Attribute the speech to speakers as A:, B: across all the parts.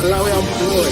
A: Malawi boy.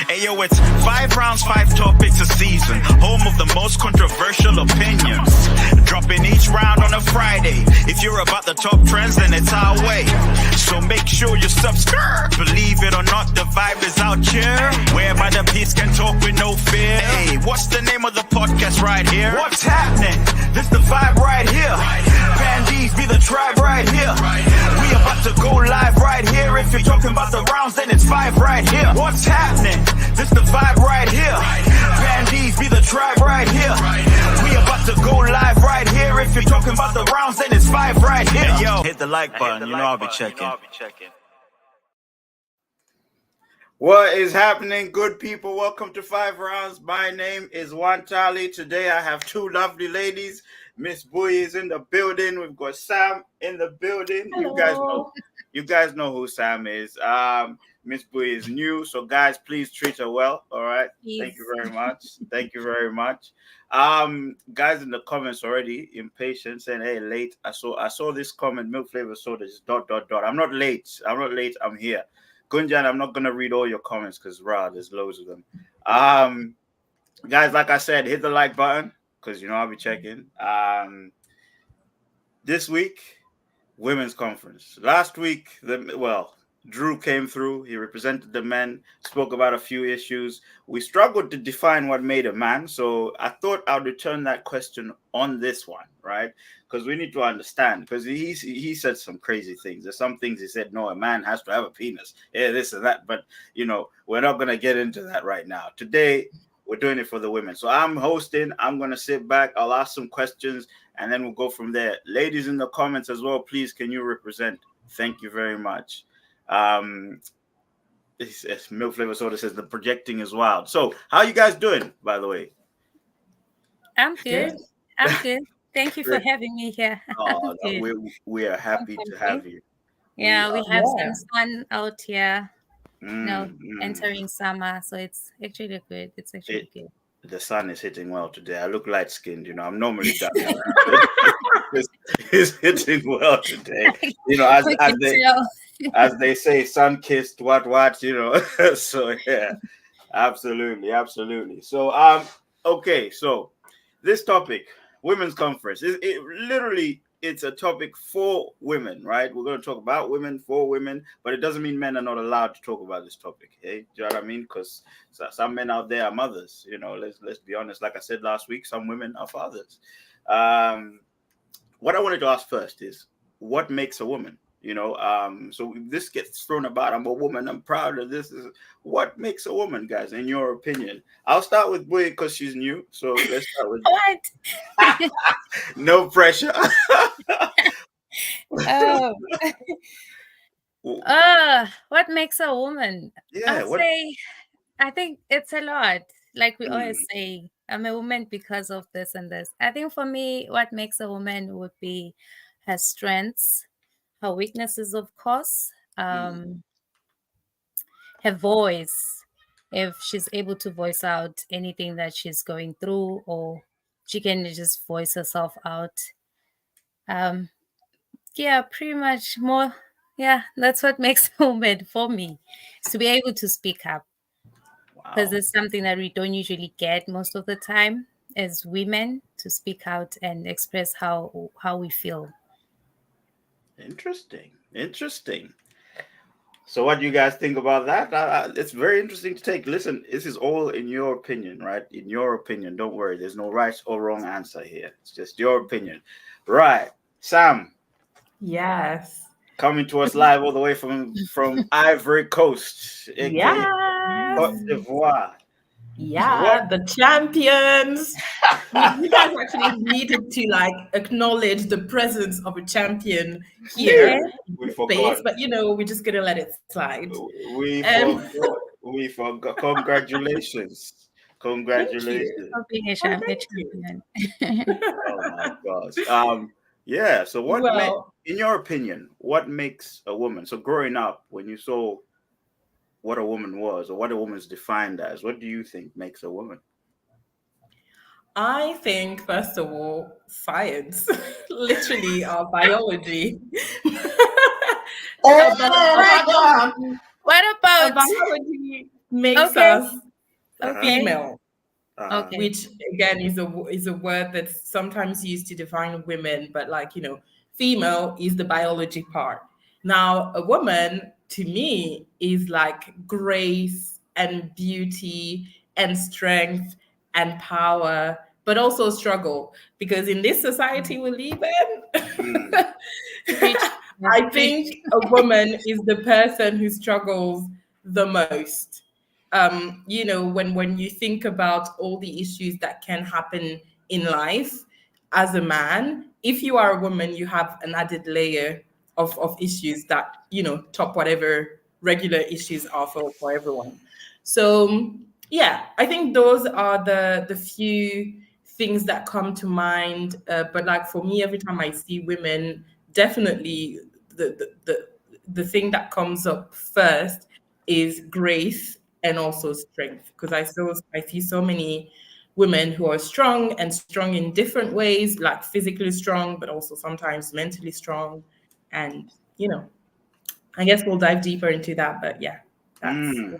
B: Ayo, it's 5 rounds, 5 topics a season. Home of the most controversial opinions. Dropping each round on a Friday. If you're about the top trends, then it's our way. So make sure you subscribe. Believe it or not, the vibe is out here. Whereby the peace can talk with no fear. Hey, what's the name of the podcast right here? What's happening? This the vibe right here. Pandies be the tribe right here. We about to go live right here. If you're talking about the rounds, then it's 5 right here. What's happening? This the vibe right here. Pandies be the tribe right here. We about to go live right here. If you're talking about the rounds, then it's 5 right here. Hey, yo, hit the like button. You know I'll be checking. What is happening, good people? Welcome to 5 Rounds. My name is Wantali. Today I have 2 lovely ladies. Miss Bui is in the building. We've got Sam in the building.
C: Hello.
B: You guys know who Sam is. Miss Bui is new, so guys, please treat her well. All right.
C: Yes.
B: Thank you very much. Thank you very much. Guys in the comments already impatient saying, "Hey, late." I saw this comment. Milk flavor soda is ... I'm not late. I'm here. Gunjan, I'm not gonna read all your comments because there's loads of them. Guys, like I said, hit the like button because you know I'll be checking. This week, women's conference. Last week, Drew came through. He represented the men, spoke about a few issues. We struggled to define what made a man, so I thought I'd return that question on this one, right? Because we need to understand, because he said some crazy things. There's some things he said, no, a man has to have a penis. Yeah, this and that. But, we're not going to get into that right now. Today, we're doing it for the women. So I'm hosting. I'm going to sit back. I'll ask some questions, and then we'll go from there. Ladies in the comments as well, please, can you represent? Thank you very much. Milk flavor soda says the projecting is wild. So how you guys doing, by the way?
C: I'm good. Thank you for having me here.
B: Oh, no, we are happy to have you.
C: Yeah, we have some sun out here. Entering summer, so it's actually good. Good.
B: The sun is hitting well today. I look light skinned, I'm normally dark. It's hitting well today. As they say, sun kissed, what, so yeah, absolutely. So, okay, so this topic, women's conference, it's a topic for women, right? We're going to talk about women, for women, but it doesn't mean men are not allowed to talk about this topic. Hey, do you know what I mean? Because some men out there are mothers, let's be honest. Like I said last week, some women are fathers. What I wanted to ask first is, what makes a woman? So this gets thrown about. I'm a woman. I'm proud of this. What makes a woman, guys, in your opinion? I'll start with Bui because she's new. So let's start with
C: what?
B: No pressure.
C: What makes a woman?
B: Yeah,
C: I think it's a lot. Like we always say, I'm a woman because of this and this. I think for me, what makes a woman would be her strengths, her weaknesses, of course, her voice, if she's able to voice out anything that she's going through, or she can just voice herself out. Pretty much more. Yeah, that's what makes a woman for me, is to be able to speak up. Because it's something that we don't usually get most of the time as women, to speak out and express how we feel.
B: Interesting. So what do you guys think about that? It's very interesting to take. Listen, this is all in your opinion, right? In your opinion. Don't worry. There's no right or wrong answer here. It's just your opinion. Right. Sam.
D: Yes.
B: Coming to us live all the way from Ivory Coast.
D: Yes.
B: Côte d'Ivoire.
D: Yeah, the champions. You guys actually needed to acknowledge the presence of a champion here.
B: We forgot.
D: But we're just gonna let it slide.
B: We forgot. Congratulations.
D: Thank you.
C: For being a
D: Oh, thank you.
C: champion.
B: Oh my gosh. Yeah. So
D: Well,
B: in your opinion, what makes a woman? So growing up, when you saw what a woman was or what a woman is defined as, what do you think makes a woman?
D: I think, first of all, science, literally our biology.
A: Oh
D: But
A: my God.
C: What
D: our
C: about?
D: biology makes
C: Okay,
D: us
B: Uh-huh.
C: okay,
D: female,
B: Uh-huh.
C: okay.
D: which again is a word that's sometimes used to define women, but like female is the biology part. Now, a woman to me is like grace and beauty and strength and power, but also struggle. Because in this society we live in,
B: Mm.
C: Preach,
D: I
C: preach.
D: think a woman is the person who struggles the most. When you think about all the issues that can happen in life as a man, if you are a woman, you have an added layer of issues that, top whatever regular issues are for everyone. So yeah, I think those are the few things that come to mind. But like for me, every time I see women, definitely the thing that comes up first is grace and also strength, because I see so many women who are strong and strong in different ways, like physically strong but also sometimes mentally strong. And I guess we'll dive deeper into that, but yeah, that's the
B: Mm.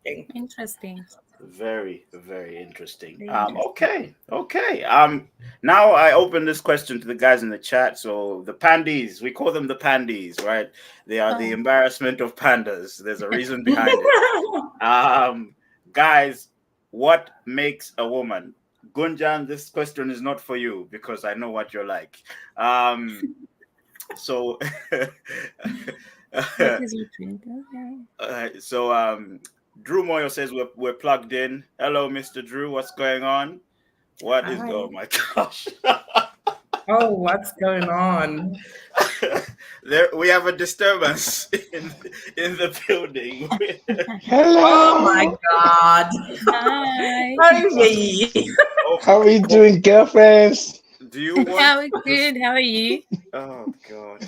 D: thing.
C: Interesting.
B: Very, very interesting.
C: Very interesting.
B: Okay. Now I open this question to the guys in the chat. So the pandies, we call them the pandies, right? They are the
C: Oh,
B: embarrassment of pandas. There's a reason behind it. Guys, what makes a woman? Gunjan, this question is not for you because I know what you're like. So
C: what is your drink? Okay.
B: so Drew Moyo says we're plugged in. Hello, Mr. Drew. What's going on? What is?
D: Hi.
B: Oh my gosh!
D: Oh, what's going on?
B: There we have a disturbance in the building.
D: Oh my
A: Hello.
D: God.
C: Hi.
D: Hurry.
B: Oh
A: How
B: my
A: are you
B: god!
A: doing, girlfriends?
B: Do you want
C: How are
B: to?
C: good? How are you?
B: Oh god!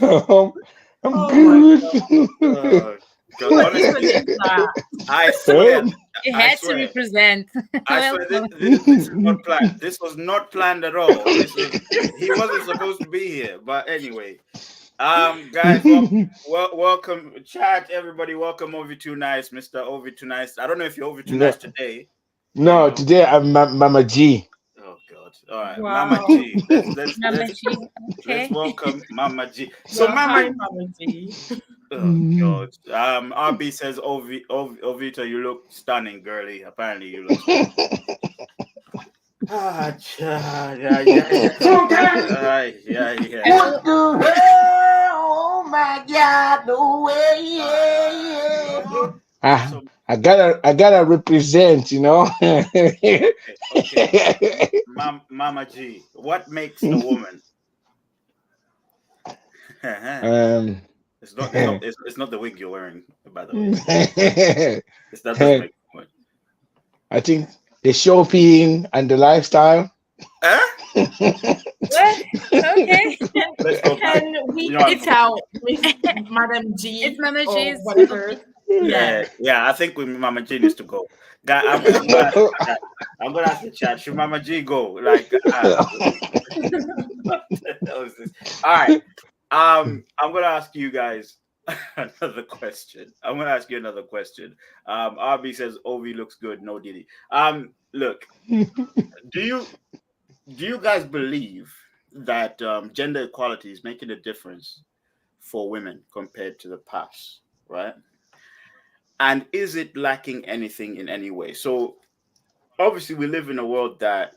A: I'm
D: Oh my
A: good.
D: God.
B: Oh god!
D: What
B: Honestly,
D: even is that?
B: I swear,
C: You
B: I
C: had to
B: swear.
C: represent.
B: I swear
C: Welcome.
B: this is not planned. This was not planned at all. He wasn't supposed to be here. But anyway, guys, welcome chat everybody. Welcome Ovi Too Nice, Mr. Ovi Too Nice. I don't know if you're Ovi Too
A: no,
B: Nice today.
A: no, today I'm Mama G.
B: Oh God. All right, Mama
D: Wow.
B: G.
C: Mama G.
B: Let's
C: Okay.
B: welcome Mama G. So
D: Well,
B: Mama.
D: hi, Mama G.
B: Oh God. RB says Ovita, you look stunning, girly. Apparently you look stunning. Yeah.
A: What
C: Hello.
A: the hell? Oh my God! No way!
B: So
A: I gotta represent,
B: okay. Mama G, what makes a woman?
A: um,
B: It's not the wig you're wearing, by the way. That doesn't make much.
A: I think the shopping and the lifestyle.
B: Huh?
C: What? Okay.
B: Let's go back.
D: Can we
B: You know what?
D: edit out Miss Madam
C: It's
D: G
C: Mama
D: or
C: G's.
D: whatever?
B: Yeah,
D: Yeah.
B: yeah. I think Mama G needs to go. Guy, I'm gonna ask the chat. I'm gonna ask the chat. Should Mama G go? Like, what the hell is this? All right. I'm gonna ask you guys another question. I'm gonna ask you another question. RB says Ovi looks good, no Diddy. Look, do you guys believe that gender equality is making a difference for women compared to the past, right? And is it lacking anything in any way? So obviously we live in a world that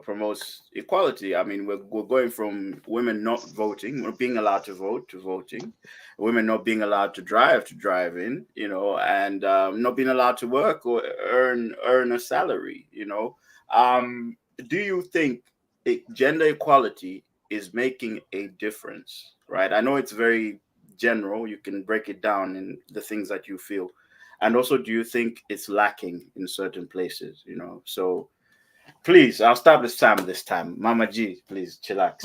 B: promotes equality. I mean, we're going from women not voting, we're being allowed to vote, to voting, women not being allowed to driving, and not being allowed to work or earn a salary. Do you think gender equality is making a difference? Right, I know it's very general, you can break it down in the things that you feel,
E: And also, do you think it's lacking in certain places? So please, I'll start with Sam this time. Mama G, please chillax.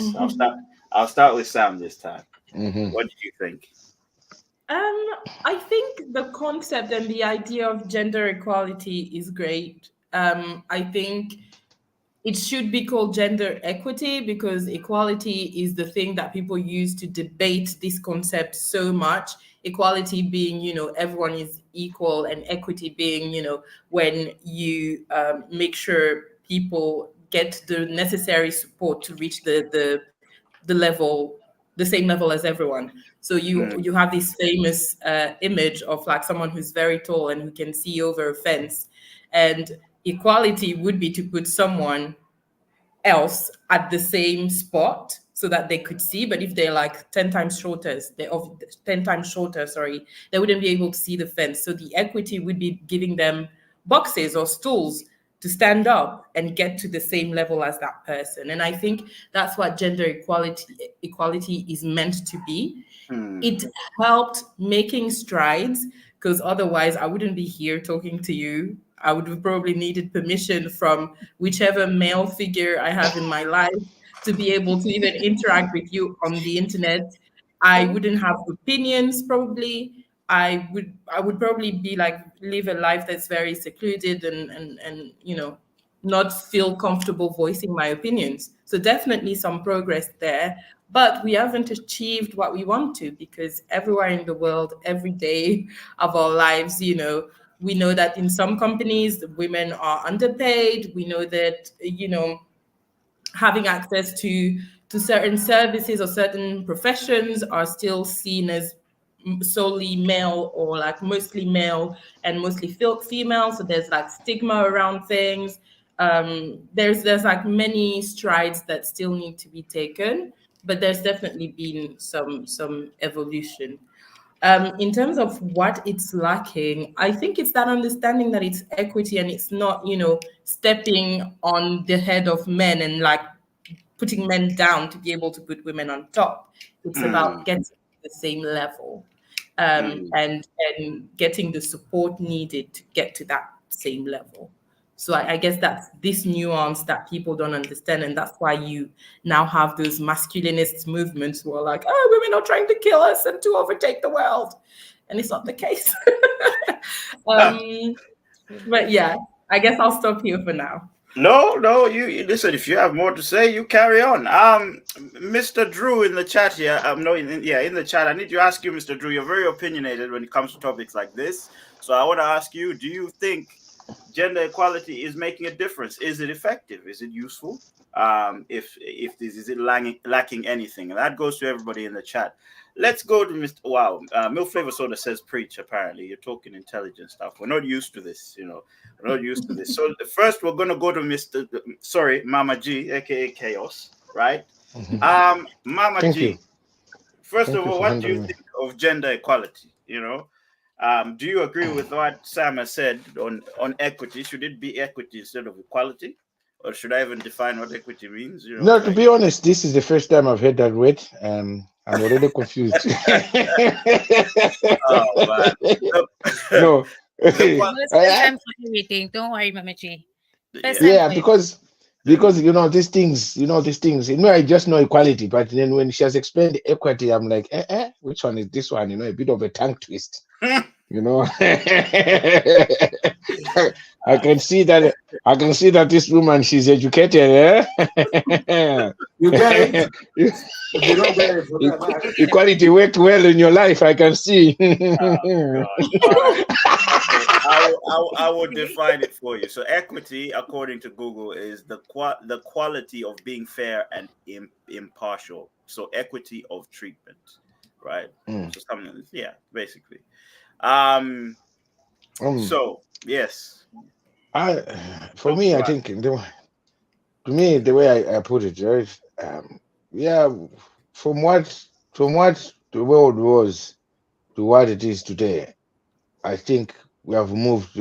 E: I'll start with Sam this time. What do you think?
D: I think the concept and the idea of gender equality is great. I think it should be called gender equity because equality is the thing that people use to debate this concept so much. Equality being, everyone is equal, and equity being, when you make sure people get the necessary support to reach the level, the same level as everyone. So you have this famous image of like someone who's very tall and who can see over a fence, and equality would be to put someone else at the same spot so that they could see. But if they're like 10 times shorter, sorry, they wouldn't be able to see the fence. So the equity would be giving them boxes or stools to stand up and get to the same level as that person. And I think that's what gender equality is meant to be. It helped making strides, because otherwise I wouldn't be here talking to you. I would have probably needed permission from whichever male figure I have in my life to be able to even interact with you on the internet. I wouldn't have opinions probably. I would probably be like live a life that's very secluded and not feel comfortable voicing my opinions. So definitely some progress there, but we haven't achieved what we want to, because everywhere in the world, every day of our lives, we know that in some companies women are underpaid. We know that having access to certain services or certain professions are still seen as solely male, or like mostly male and mostly female. So there's like stigma around things. There's like many strides that still need to be taken, but there's definitely been some evolution. In terms of what it's lacking, I think it's that understanding that it's equity and it's not, stepping on the head of men and like putting men down to be able to put women on top. It's about getting to the same level, and getting the support needed to get to that same level. So I guess that's this nuance that people don't understand, and that's why you now have those masculinist movements who are like, "Oh, women are trying to kill us and to overtake the world," and it's not the case. But yeah, I guess I'll stop here for now.
E: No, you listen. If you have more to say, you carry on. Mr. Drew in the chat here. No, in the chat. I need to ask you, Mr. Drew. You're very opinionated when it comes to topics like this. So I want to ask you: do you think gender equality is making a difference? Is it effective? Is it useful? If this is it lacking anything? And that goes to everybody in the chat. Let's go to Mr. Wow. Milk Flavor Soda says preach. Apparently, you're talking intelligent stuff. We're not used to this, We're not used to this. So first, we're gonna go to Mama G, aka Chaos, right? Mama
A: Thank
E: G.
A: you.
E: First
A: Thank
E: of
A: you
E: all,
A: for
E: what do you
A: handling
E: think of gender equality? Do you agree with what Sam has said on equity? Should it be equity instead of equality? Or should I even define what equity means?
A: No, to be honest, this is the first time I've heard that word. I'm already confused.
E: Oh man.
A: No.
C: Well, it's first time for everything. Don't worry, Mama G. First time
A: Yeah,
C: for
A: because these things, I just know equality, but then when she has explained equity, I'm like, which one is this one? A bit of a tongue twist. I can see that this woman, she's educated.
F: You get it? If you don't get it, forget about it.
A: Equality worked well in your life, I can see.
E: I will define it for you. So equity, according to Google, is the quality of being fair and impartial. So equity of treatment, right? So something, basically. So yes,
A: I think the way I put it, right? From what the world was to what it is today, I think we have moved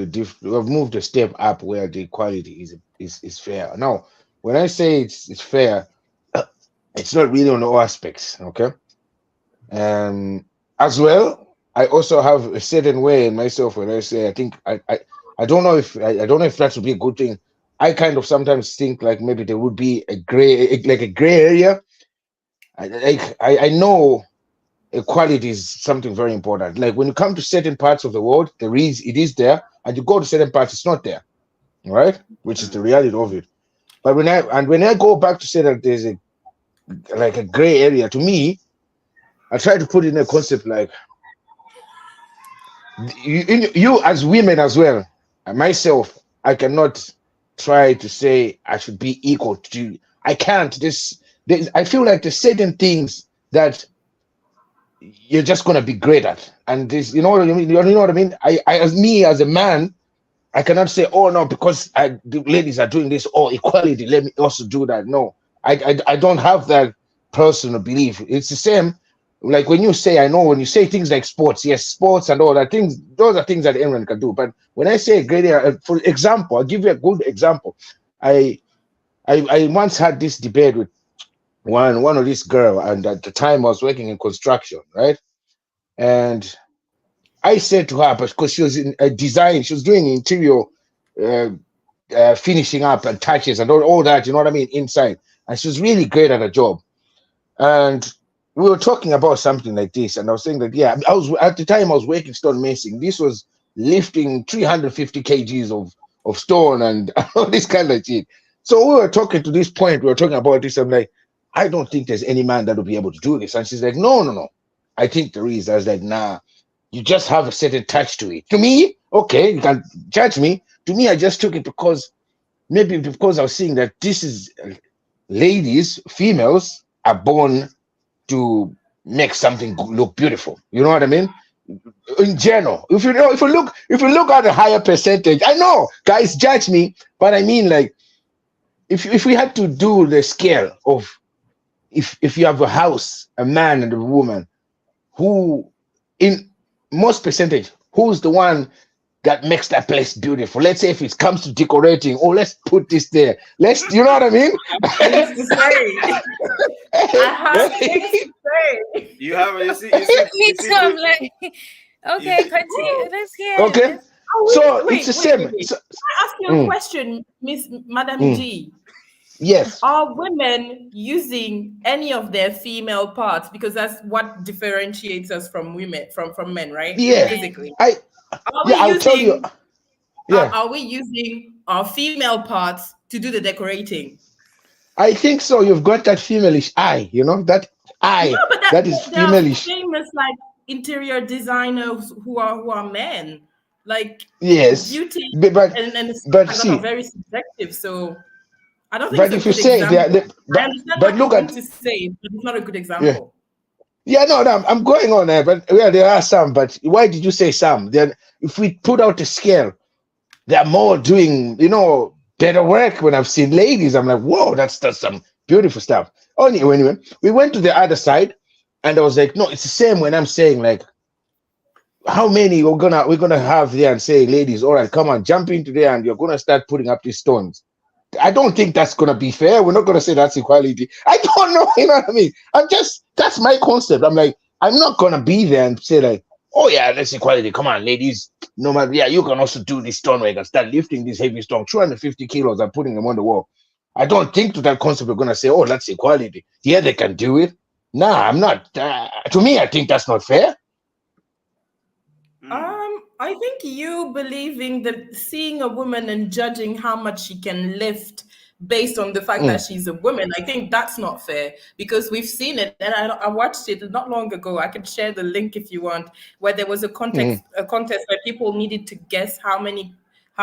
A: a step up where the equality is fair. Now, when I say it's fair, it's not really on all aspects, okay? As well, I also have a certain way in myself when I say I think I don't know if I don't know if that would be a good thing. I kind of sometimes think like maybe there would be a gray area. I know equality is something very important. Like when you come to certain parts of the world, it is there, and you go to certain parts, it's not there, right? Which is the reality of it. But when I go back to say that there's a gray area, to me, I try to put in a concept like you as women as well, and myself, I cannot try to say I should be equal to. I can't. I feel like there's certain things that you're just gonna be great at, and this, you know what I mean. You know what I mean. As me as a man, I cannot say, oh no, because the ladies are doing this, or equality, let me also do that. No, I don't have that personal belief. It's the same. Like when you say, I know when you say things like sports, yes, sports and all that things, those are things that anyone can do. But when I say great, for example, I'll give you a good example. I once had this debate with one of this girl, and at the time I was working in construction, right? And I said to her, because she was in a design, she was doing interior uh, finishing up and touches and all that, you know what I mean, inside. And she was really great at her job. And we were talking about something like this, and I was saying that, yeah, I was at the time I was working stonemasonry. This was lifting 350 kgs of stone and all this kind of shit. So we were talking to this point, we were talking about this. I'm like, I don't think there's any man that will be able to do this. And she's like, no, no, no. I think there is. I was like, nah, you just have a certain touch to it. To me, okay, you can judge me. To me, I just took it because maybe because I was seeing that this is ladies, females are born to make something look beautiful. You know what I mean? In general, if you look at a higher percentage, I know guys judge me, but I mean, like, if we had to do the scale of if you have a house, a man and a woman, who in most percentage, who's the one that makes that place beautiful? Let's say if it comes to decorating, oh, let's put this there. You know what I mean?
D: Things to say. I have things to say.
E: You have you see,
C: Me too. I'm like, okay, continue. Let's hear.
A: Okay. So it's the same.
D: Wait. Can I ask you a question, Miss Madam G?
A: Yes.
D: Are women using any of their female parts? Because that's what differentiates us from women, from men, right?
A: Yeah.
D: Physically.
A: I'll tell you. Yeah.
D: Are we using our female parts to do the decorating?
A: I think so. You've got that femalish eye, you know, that eye.
D: No, but
A: that is femalish.
D: Famous like interior designers who are men. Like,
A: yes,
D: beauty
A: but see,
D: are very subjective. So I don't think.
A: But if you say I understand
D: but look at to say, but it's not a good example.
A: Yeah, no, I'm going on there, but yeah, there are some. But why did you say some? Then, if we put out a scale, they're more doing, better work. When I've seen ladies, I'm like, whoa, that's some beautiful stuff. Anyway, we went to the other side, and I was like, no, it's the same when I'm saying, like, how many we're gonna have there and say, ladies, all right, come on, jump into there, and you're gonna start putting up these stones. I don't think that's gonna be fair. We're not gonna say that's equality. I don't know, you know what I mean? That's my concept. I'm like, I'm not gonna be there and say like, oh yeah, that's equality. Come on, ladies. No matter, yeah, you can also do this stonework and start lifting these heavy stones, 250 kilos, and putting them on the wall. I don't think to that concept we're gonna say, oh, that's equality. Yeah, they can do it. Nah, I'm not. To me, I think that's not fair.
D: I think you believing that seeing a woman and judging how much she can lift based on the fact that she's a woman, I think that's not fair, because we've seen it, and I watched it not long ago. I can share the link if you want, where there was a contest where people needed to guess how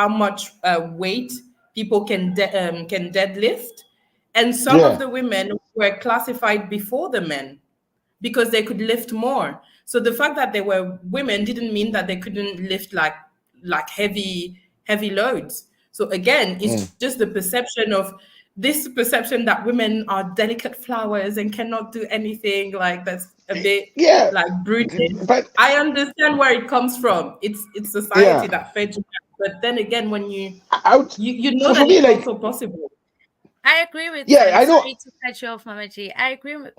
D: much weight people can deadlift, and some of the women were classified before the men because they could lift more. So the fact that they were women didn't mean that they couldn't lift like heavy loads. So again, it's just the perception that women are delicate flowers and cannot do anything. Like, that's a bit like brutal. But I understand where it comes from. It's society that fed you that. But then again, when you know that it's also possible.
C: I agree with
A: Sam. I know.
C: Sorry to cut you off, Mama G. I agree with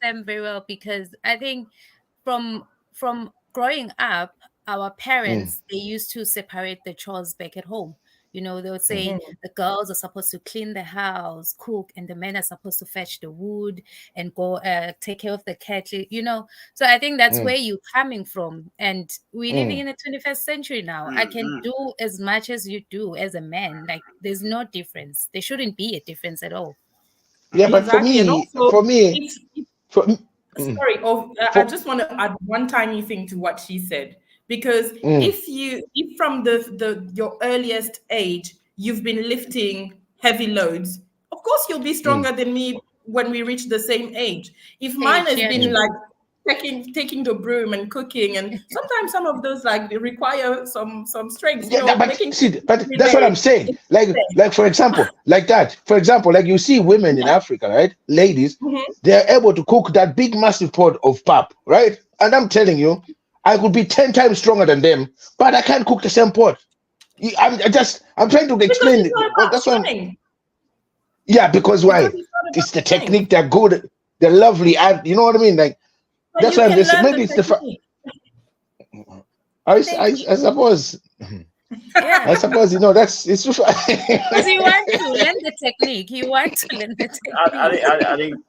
C: Sam very well, because I think from growing up, our
A: Mm,
C: parents, they used to separate the chores back at home. You know, they would
A: mm,
C: say the girls are supposed to clean the house, cook, and the men are supposed to fetch the wood and go take care of the cattle, you know. So I think that's
A: mm,
C: where you're coming from. And we're living
A: mm.
C: in the 21st century now. I can
E: Mm-hmm.
C: do as much as you do as a man. Like, there's no difference. There shouldn't be a difference at all.
A: Yeah, but
D: Exactly. And also, it's
A: for mm,
D: sorry, I
A: for
D: just want to add one tiny thing to what she said, because
A: mm,
D: if from the your earliest age you've been lifting heavy loads, of course you'll be
A: mm,
D: stronger than me when we reach the same age. If mine
C: Age,
D: has
C: yeah,
D: been
A: mm.
D: like
C: true.
D: taking the broom and cooking, and sometimes some of those like they require some strength,
A: Yeah, but
D: making
A: see, but
D: every
A: that's what I'm
D: day.
A: saying.
D: It's insane.
A: Like for example, like that. For example, like you see women in
D: Yeah.
A: Africa, right? Ladies,
D: Mhm.
A: they are able to cook that big, massive pot of pap, right? And I'm telling you, I could be 10 times stronger than them, but I can't cook the same pot. I'm trying to
D: Because
A: explain.
D: it's not
A: Well,
D: about
A: that's why.
D: strength.
A: Yeah, because
D: Because
A: why?
D: it's not
A: It's
D: about
A: the
D: strength.
A: technique. They're good. They're lovely. And you know what I mean? Like
D: But
A: that's
D: you
A: why I'm
D: can
A: just
D: learn the
A: maybe it's
D: technique.
C: I think,
A: I suppose.
C: yeah,
A: I suppose that's it's just
C: because you want to learn the technique. You want to learn the
E: I
C: technique.
E: think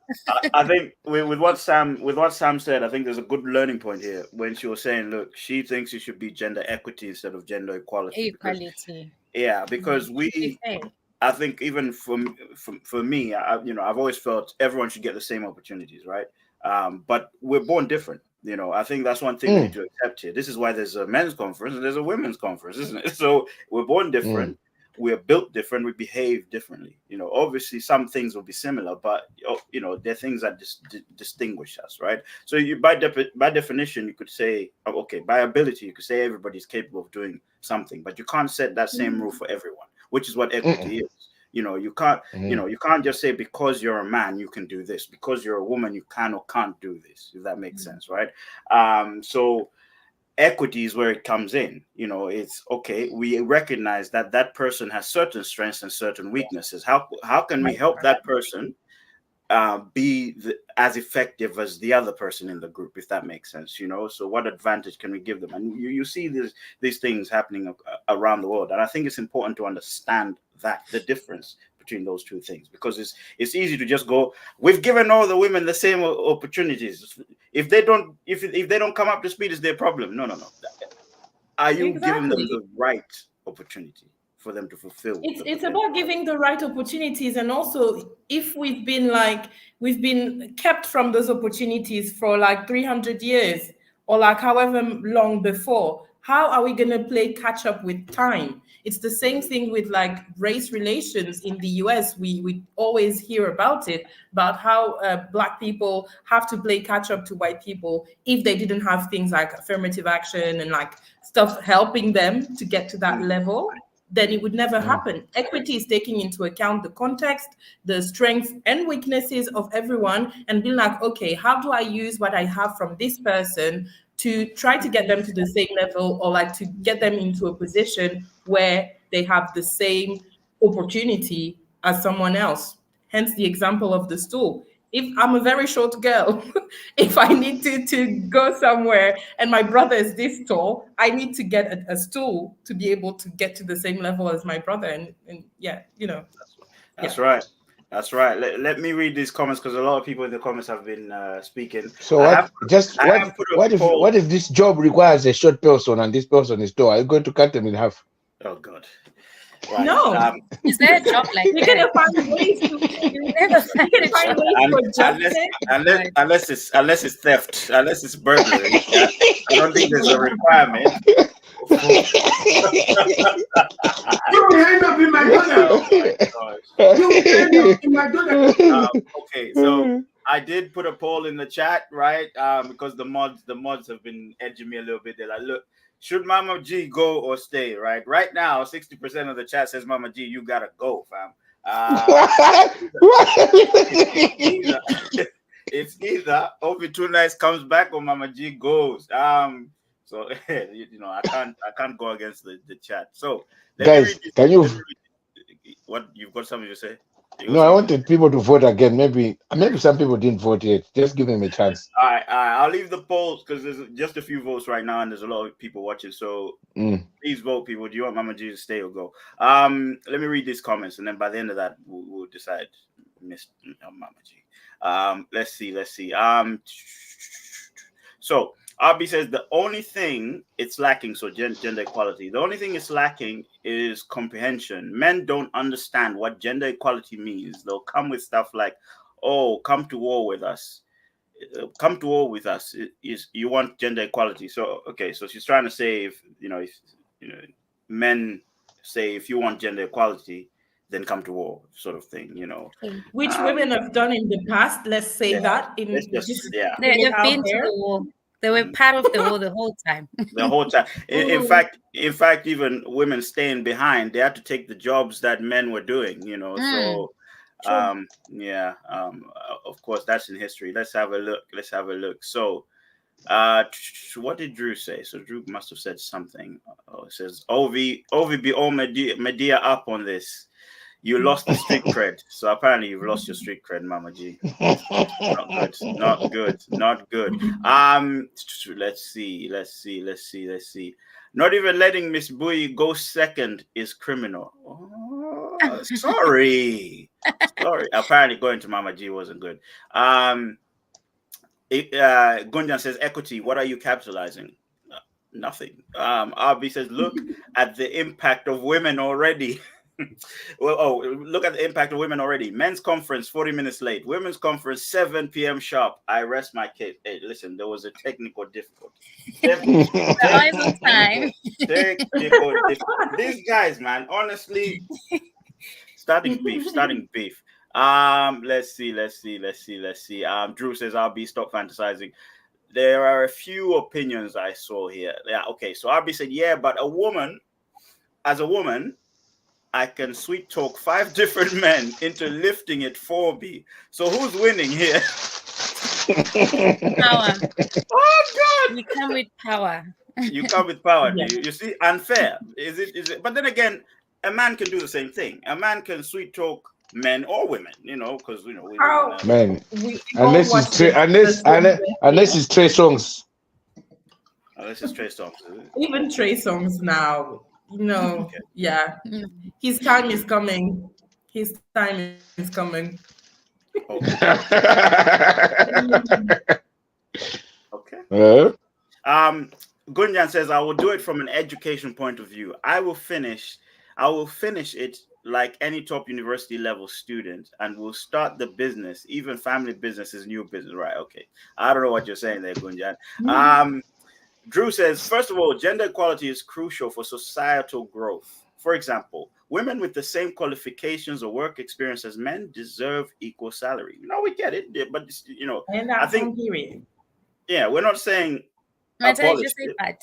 E: I think with what Sam said, I think there's a good learning point here when she was saying, look, she thinks it should be gender equity instead of gender equality because
C: Equality.
E: because
C: To be
E: we
C: fair.
E: I think even for me, I've always felt everyone should get the same opportunities, right? But we're born different. I think that's one thing we need
A: Mm,
E: to accept here. This is why there's a men's conference and there's a women's conference, isn't it? So we're born
A: mm,
E: different. We're built different. We behave differently. Obviously some things will be similar, but there are things that distinguish us, right? So you by definition, you could say, okay, by ability, you could say everybody's capable of doing something, but you can't set that same rule for everyone, which is what
A: mm,
E: equity is. You can't
A: mm,
E: you can't just say because you're a man you can do this, because you're a woman you can or can't do this, if that makes sense, right? So equity is where it comes in. It's okay, we recognize that that person has certain strengths and certain weaknesses. How can we help that person be as effective as the other person in the group, if that makes sense. So what advantage can we give them? And you see these things happening around the world, and I think it's important to understand that the difference between those two things, because it's easy to just go, we've given all the women the same opportunities. If they don't come up to speed, it's their problem. No. Are you giving them
D: Exactly.
E: the right opportunity for them to fulfill
D: It's
E: the
D: it's
E: potential?
D: about giving the right opportunities, and also if we've been kept from those opportunities for like 300 years or like however long before, how are we going to play catch up with time? It's the same thing with like race relations in the US. We always hear about how black people have to play catch up to white people if they didn't have things like affirmative action and like stuff helping them to get to that level, then it would never
A: mm,
D: happen. Equity is taking into account the context, the strengths and weaknesses of everyone, and being like, okay, how do I use what I have from this person to try to get them to the same level, or like to get them into a position where they have the same opportunity as someone else. Hence the example of the stool. If I'm a very short girl, if I need to go somewhere and my brother is this tall, I need to get a stool to be able to get to the same level as my brother. And yeah,
E: That's
D: yeah.
E: right. That's right. Let me read these comments because a lot of people in the comments have been speaking.
A: So
E: I
A: what?
E: have
A: Just
E: I
A: what?
E: have put a poll.
A: What if this job requires a short person and this person is tall? Are you going to cut them in half?
E: Oh God. Right.
D: No,
C: Is there a job like
D: we're
C: that?
D: gonna find ways to
C: You never
D: we
C: find
D: can
C: a
D: find
C: job.
D: ways to adjust
E: Unless
D: it.
E: unless
C: But
E: unless it's theft, unless it's burglary. I don't think there's a requirement for.
F: You will end up in
E: Oh
F: McDonald's.
E: my gosh.
F: You will end up in McDonald's.
E: Okay, so I did put a poll in the chat, right? Because the mods have been edging me a little bit. They're like, look, should Mama G go or stay? Right now, 60% of the chat says Mama G, you gotta go, fam. Either it's either Obi Too Nice comes back or Mama G goes. So I can't go against the chat. So let me
A: Guys,
E: read this.
A: can you?
E: What you've got something to say? You
A: No,
E: also
A: I
E: want
A: wanted people to vote again. Maybe some people didn't vote yet. Just give them a chance.
E: All right, all right. I'll leave the polls because there's just a few votes right now, and there's a lot of people watching. So
A: Mm.
E: please vote, people. Do you want Mama G to stay or go? Let me read these comments, and then by the end of that, we'll decide. Miss Mama G. Let's see. So RB says the only thing it's lacking, so gender equality. The only thing it's lacking is comprehension. Men don't understand what gender equality means. They'll come with stuff like, "Oh, come to war with us." Come to war with us is you want gender equality. So okay, so she's trying to say if men say if you want gender equality, then come to war, sort of thing.
D: Which women have done in the past. Let's say
E: Yeah,
D: that
E: let's
D: in
E: just
D: just
E: yeah.
D: put it
C: They've
D: out
C: been to
D: there.
C: the war. They were part of the war the whole time.
E: The whole time. In fact, even women staying behind, they had to take the jobs that men were doing. So
C: True.
E: yeah. Of course, that's in history. Let's have a look. So what did Drew say? So Drew must have said something. Oh, it says Ovi be all media up on this. You lost the street cred. So apparently you've lost your street cred, Mama G. Not good. Not good. Let's see. Not even letting Miss Bui go second is criminal. Oh, sorry. Apparently going to Mama G wasn't good. Gunjan says equity. What are you capitalizing? Nothing. RB says look at the impact of women already. Look at the impact of women already. Men's conference 40 minutes late. Women's conference 7 p.m. sharp. I rest my case. Hey, listen, there was a technical difficulty.
C: Always on time.
E: Technical difficulty. These guys, man, honestly, starting beef. Let's see. Drew says RB stop fantasizing. There are a few opinions I saw here. Yeah, okay. So RB said, yeah, but as a woman, I can sweet talk 5 different men into lifting it for me. So who's winning here?
C: Power.
E: Oh God!
C: You come with power.
E: You come with power,
D: Yeah.
E: do you? You see, unfair. Is it? But then again, a man can do the same thing. A man can sweet talk men or women, because we live
D: How
E: in a,
A: Man,
D: we all
A: unless
D: watch
A: it's Trey,
D: the
A: unless it's Trey Songs.
E: unless it's Trey Songz.
D: even Trey songs now.
E: Okay.
D: Yeah, his time is coming. His time is coming.
E: Okay. Okay. Gunjan says, I will do it from an education point of view. I will finish it like any top university level student and will start the business. Even family business is new business. Right. Okay. I don't know what you're saying there, Gunjan. Drew says, first of all, gender equality is crucial for societal growth. For example, women with the same qualifications or work experience as men deserve equal salary. No, we get it, but
D: And
E: I
D: that's
E: think
D: on period.
E: yeah, we're not saying
C: Mata,
E: abolish
C: just say
E: it.
C: part.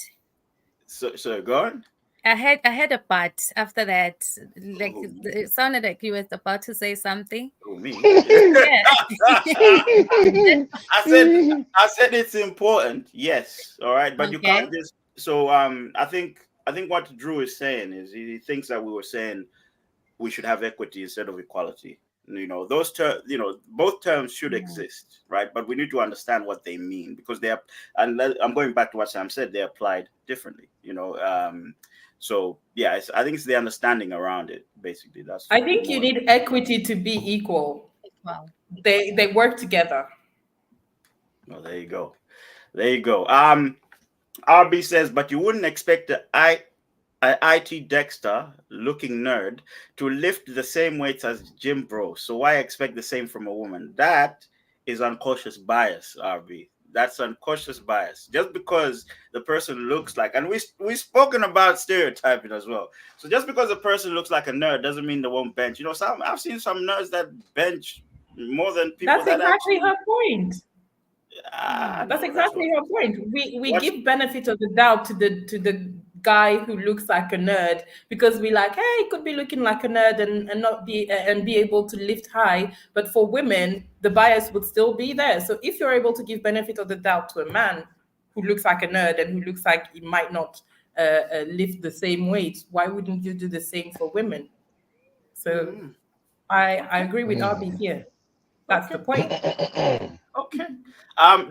E: So go on.
C: I had a part after that. Like
E: Oh,
C: it sounded like you was about to say something.
E: me.
C: Yeah.
E: I said it's important. Yes. All right, but you
C: Okay.
E: can't just. So I think what Drew is saying is he thinks that we were saying we should have equity instead of equality. Those both terms should exist, right? But we need to understand what they mean because they are. And I'm going back to what Sam said. They applied differently. So yeah, I think it's the understanding around it. Basically, that's.
D: I think you
E: more.
D: need equity to be equal.
C: Wow.
D: They work together.
E: Oh, there you go. RB says, but you wouldn't expect the IT Dexter looking nerd to lift the same weights as Jim Bro. So why expect the same from a woman? That is unconscious bias, RB. That's unconscious bias. Just because the person looks like, and we've spoken about stereotyping as well. So just because a person looks like a nerd doesn't mean they won't bench. I've seen some nerds that bench more than people.
D: That's exactly her point. That's
E: No,
D: exactly her point. We
E: What's-
D: give benefit of the doubt to the guy who looks like a nerd because we like, hey, he could be looking like a nerd and not be able to lift high. But for women, the bias would still be there. So if you're able to give benefit of the doubt to a man who looks like a nerd and who looks like he might not lift the same weight, why wouldn't you do the same for women? So I agree with Arby here. That's the point.
E: Okay.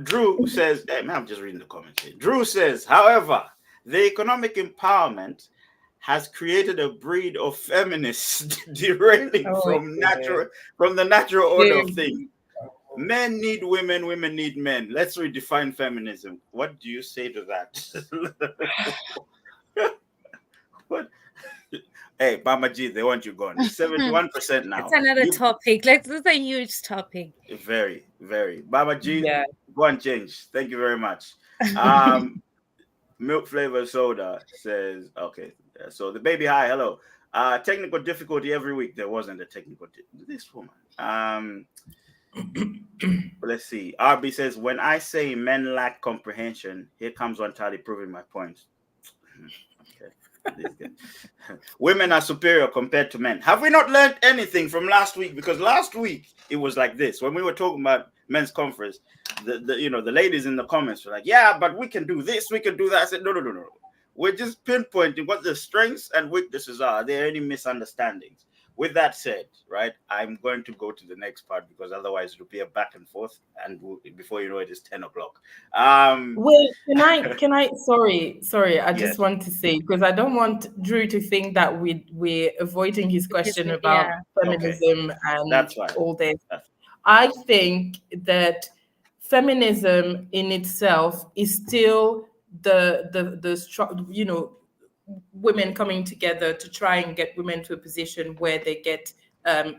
E: Drew says, hey, man, I'm just reading the comments here. Drew says, however, the economic empowerment has created a breed of feminists derailing from the natural order of things. Men need women, women need men. Let's redefine feminism. What do you say to that? What? Hey, Mama G, they want you gone. It's 71% now.
C: It's another topic. Like, this is a huge topic.
E: Very, very. Baba G,
D: Yeah.
E: go and change. Thank you very much. Milk flavor soda says, okay. So the baby, hi, hello. Technical difficulty every week. There wasn't a technical this woman. Let's see. RB says, when I say men lack comprehension, here comes one tally proving my point. Okay. Women are superior compared to men. Have we not learned anything from last week? Because last week it was like this. When we were talking about men's conference, the ladies in the comments were like, yeah, but we can do this, we can do that. I said, no. We're just pinpointing what the strengths and weaknesses are. Are there any misunderstandings? With that said, right, I'm going to go to the next part because otherwise it'll be a back and forth, and before you know it, it's 10 o'clock.
D: Wait, can I? Sorry. I just want to say, because I don't want Drew to think that we're avoiding his question about feminism and all this. I think that feminism in itself is still the women coming together to try and get women to a position where they get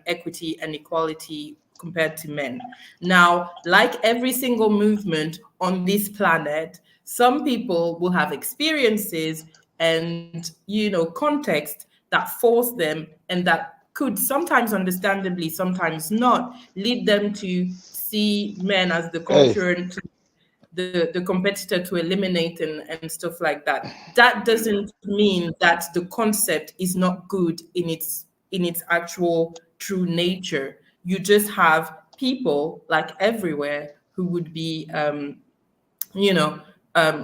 D: equity and equality compared to men. Now, like every single movement on this planet, some people will have experiences and context that force them, and that could sometimes understandably, sometimes not, lead them to see men as the concurrent, the competitor to eliminate and stuff like that. That doesn't mean that the concept is not good in its actual true nature. You just have people like everywhere who would be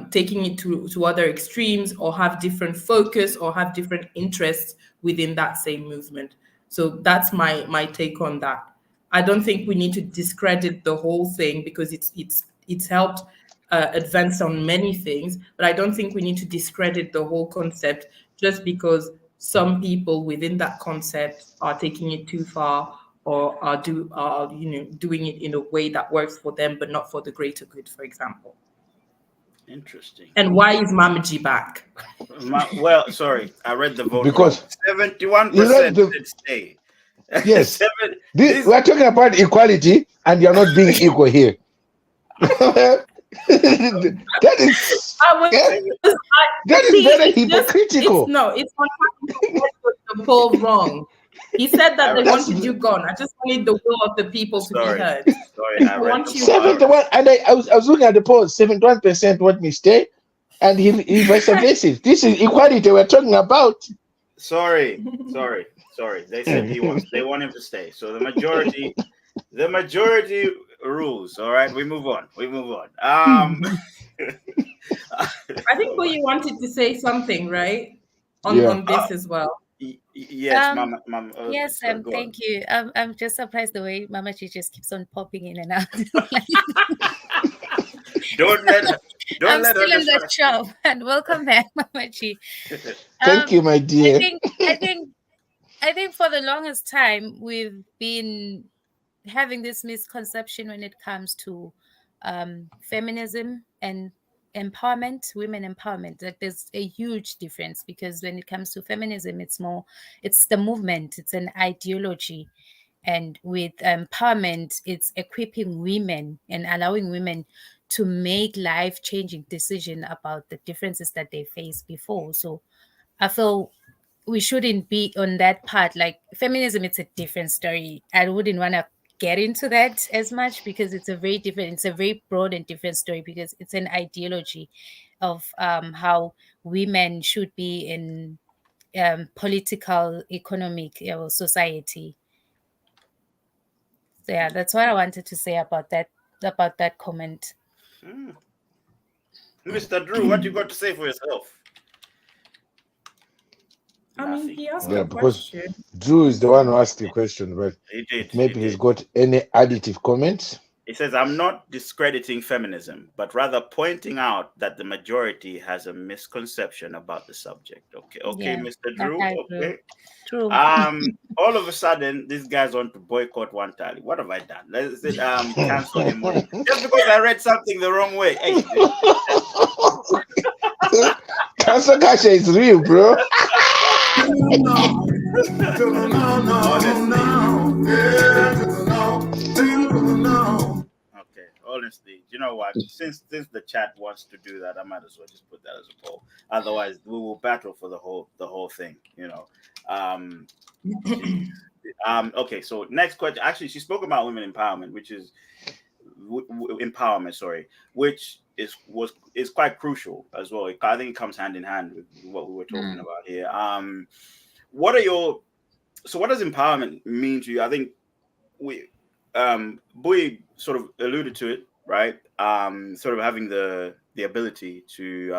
D: taking it to other extremes, or have different focus, or have different interests within that same movement. So that's my take on that. I don't think we need to discredit the whole thing, because it's helped advance on many things, but I don't think we need to discredit the whole concept just because some people within that concept are taking it too far, or are doing it in a way that works for them but not for the greater good, for example.
E: Interesting.
D: And why is Mama G back?
E: Well, sorry, I read the vote
A: because
E: 71% did stay.
A: Yes, we're talking about equality, and you're not being equal here. That is very hypocritical.
D: It's not the poll wrong. He said that they wanted you gone. I just wanted the will of the people to be heard.
E: Sorry, I read
A: 71, and I was looking at the poll. 71% want me stay, and he vice versa. This is equality we're talking about.
E: Sorry. They said they want him to stay. So the majority rules. All right, we move on. I
D: think you wanted to say something, right? On this as well.
E: Yes, Mama.
C: Yes, thank you. I'm just surprised the way Mama Chi just keeps on popping in and out.
E: Don't let her.
C: I'm still in the shop, and welcome back, Mama Chi.
A: Thank you, my dear.
C: I think for the longest time we've been having this misconception when it comes to feminism and empowerment, women empowerment. That there's a huge difference, because when it comes to feminism, it's the movement, it's an ideology. And with empowerment, it's equipping women and allowing women to make life-changing decisions about the differences that they faced before. So I feel we shouldn't be on that part. Like feminism, it's a different story. I wouldn't want to get into that as much, because it's a very broad and different story, because it's an ideology of how women should be in political, economic society. So yeah, that's what I wanted to say about that comment.
E: Mr. Drew, what you got to say for yourself?
D: I mean, he asked
A: Yeah,
D: a
A: because
D: question.
A: Drew is the one who asked the question, but
E: He did.
A: maybe
E: He
A: he's
E: did.
A: got any additive comments.
E: He says, I'm not discrediting feminism, but rather pointing out that the majority has a misconception about the subject. Okay, okay,
C: Yeah,
E: Mr.
C: that
E: Drew.
C: I agree.
E: Okay.
C: True.
E: All of a sudden, this guy's on to boycott one tally. What have I done? Let's cancel him just because I read something the wrong way. Hey,
A: Cancer Kasha is real, bro.
E: Okay, honestly, you know what? Since the chat wants to do that, I might as well just put that as a poll. Otherwise, we will battle for the whole thing. You know. Geez. Okay, so next question. Actually, she spoke about women empowerment, which is empowerment. Sorry, which is quite crucial as well. I think it comes hand in hand with what we were talking about here. What does empowerment mean to you? I think Boy sort of alluded to it, right? Sort of having the ability to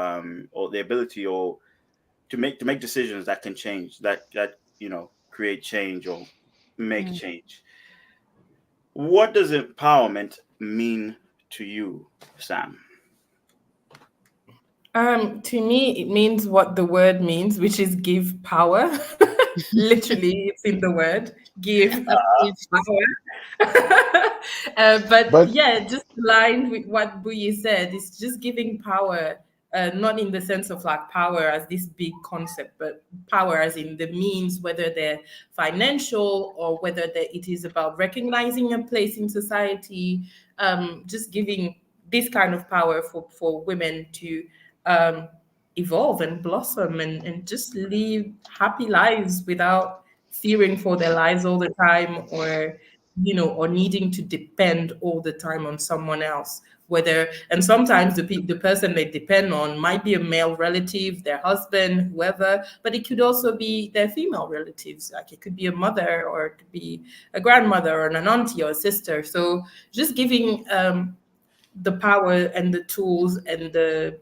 E: or the ability or to make decisions that can change, that create change or make change. What does empowerment mean to you, Sam?
D: To me, it means what the word means, which is give power. Literally, it's in the word give power. But
A: But
D: yeah, just aligned with what Buyi said, it's just giving power, not in the sense of like power as this big concept, but power as in the means, whether they're financial or whether it is about recognizing a place in society, just giving this kind of power for women to evolve and blossom and just live happy lives without fearing for their lives all the time, or or needing to depend all the time on someone else, whether, and sometimes the person they depend on might be a male relative, their husband, whoever, but it could also be their female relatives, like it could be a mother, or it could be a grandmother or an auntie or a sister. So just giving the power and the tools and the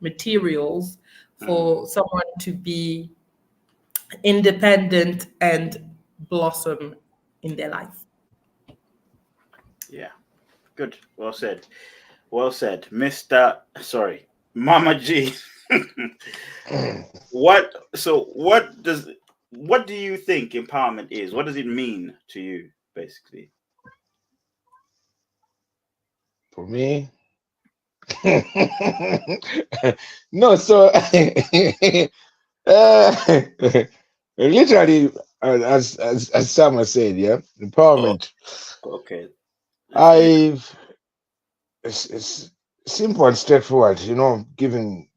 D: materials for someone to be independent and blossom in their life.
E: Yeah, good. Well said. Well said, Mama G. What do you think empowerment is? What does it mean to you, basically?
A: for me, no. So literally, as Sam has said, yeah,
E: Oh,
A: empowerment.
E: okay.
A: It's simple and straightforward. Giving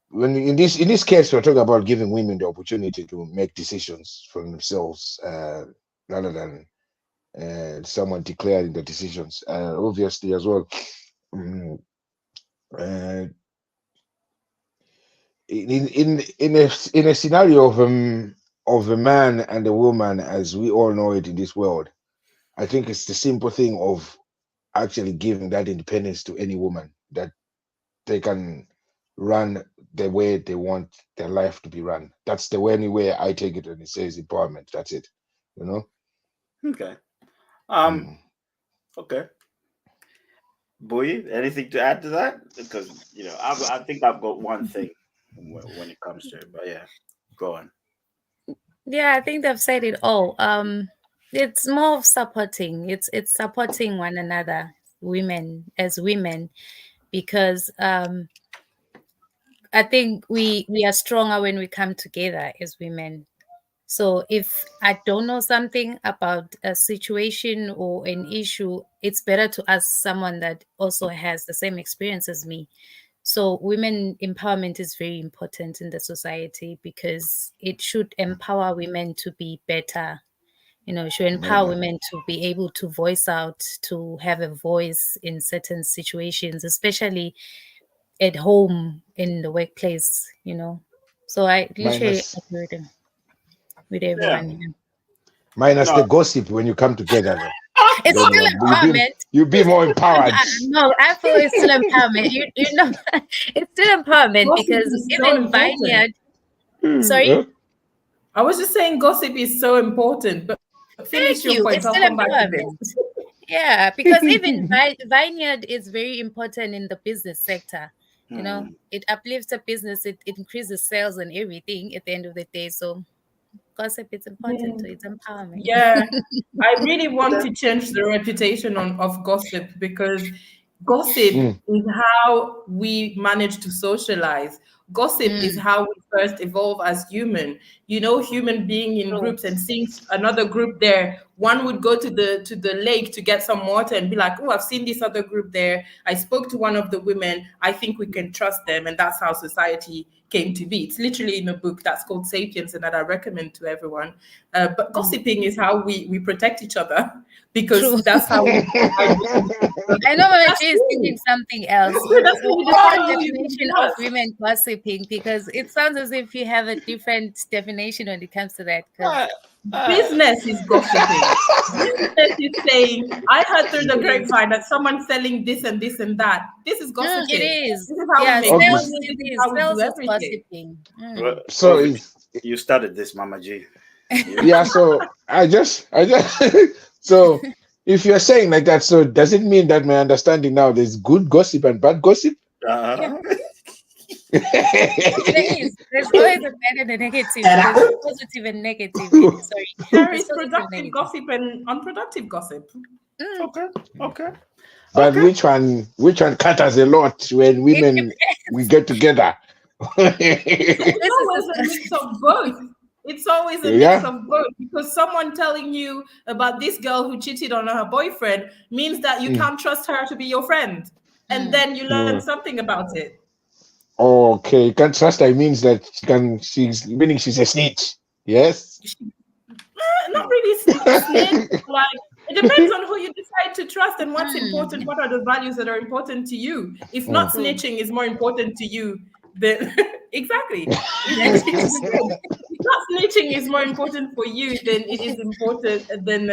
A: when in this case we're talking about giving women the opportunity to make decisions for themselves, rather than someone declaring the decisions. Obviously, as well. mm, uh, in a scenario of a man and a woman, as we all know it in this world, I think it's the simple thing of actually giving that independence to any woman, that they can run the way they want their life to be run. That's the only way I take it when it says empowerment. That's it. You know.
E: Okay.
A: Mm.
E: Okay. Boy, anything to add to that? Because I think I've got one thing when it comes to it, but yeah, go on.
C: Yeah, I think they've said it all. It's more of supporting. It's supporting one another, women as women, because I think we are stronger when we come together as women. So if I don't know something about a situation or an issue, it's better to ask someone that also has the same experience as me. So women empowerment is very important in the society, because it should empower women to be better. It should empower
A: Amen.
C: women to be able to voice out, to have a voice in certain situations, especially at home, in the workplace. So I literally
A: Minus
C: agree with
E: Yeah.
C: everyone. Yeah.
A: minus
E: No.
A: the gossip when you come together, though.
C: It's
A: Then
C: still empowerment.
A: you be more empowered.
C: No, I feel it's still empowerment. You know, it's still empowerment,
D: Gossip
C: because
D: is so
C: even
D: important.
C: Vineyard. Sorry.
A: Huh?
D: I was just saying gossip is so important, but finish your
C: Thank
D: point. I'll
C: you.
D: come
C: It's
D: back
C: still
D: to this.
C: empowerment. Yeah, because even vineyard is very important in the business sector. You know, it uplifts the business, it increases sales and everything at the end of the day. So gossip is important too. It's empowerment.
D: Yeah, I really want to change the reputation of gossip, because gossip
A: Mm.
D: is how we manage to socialize. Gossip is
C: Mm,
D: how we first evolve as human. You know, human being in
C: true.
D: groups and seeing another group there. One would go to the lake to get some water and be like, "Oh, I've seen this other group there. I spoke to one of the women. I think we can trust them." And that's how society came to be. It's literally in a book that's called Sapiens, and that I recommend to everyone. But
C: Mm,
D: gossiping is how we protect each other, because
C: true.
D: that's how we survive with each other.
C: I know Mama
D: That's
C: J is
D: true.
C: thinking something else.
D: That's true. That's how
C: What's
D: that's
C: your
D: how you
C: definition
D: build
C: of
D: trust.
C: women gossiping? Because it sounds as if you have a different definition when it comes to that. Because
D: Business is gossiping. Business is saying, I heard through the grapevine that someone's selling this and this and that. This is
C: it
D: gossiping.
C: is.
D: This is how we
C: Yeah,
D: make
A: Okay.
C: sales.
D: money. This
C: It
D: is
C: is.
D: how we do
C: Sales is
D: everything.
C: gossiping.
A: So
E: Well,
A: it's
E: you started this, Mama G.
A: yeah. So I just so if you're saying like that, so does it mean that my understanding now there's good gossip and bad gossip?
C: Yeah,
E: Uh,
C: there is. There's always a bad and a negative. There's positive and negative. Sorry,
D: There
C: there's
D: is
C: positive and
D: productive
C: negative.
D: gossip and unproductive gossip.
C: Mm,
E: okay, okay,
A: But
E: okay.
A: which one caters a lot when
C: it
A: women we
C: depends.
A: get together?
D: It's
C: This is
D: always a mix of both. It's always a mix
A: Yeah.
D: of both, because someone telling you about this girl who cheated on her boyfriend means that you
A: Mm,
D: can't trust her to be your friend. And
C: mm,
D: then you learn
A: mm.
D: something about it.
A: Okay, you can trust her means that she's meaning she's a snitch. Yes.
D: Not really snitch, like it depends on who you decide to trust and what's important,
C: mm,
D: what are the values that are important to you. If not
A: Mm.
C: true.
D: snitching is more important to you, then exactly.
C: That
D: It
C: is true.
D: depends. If not snitching is more important for you, then it is important than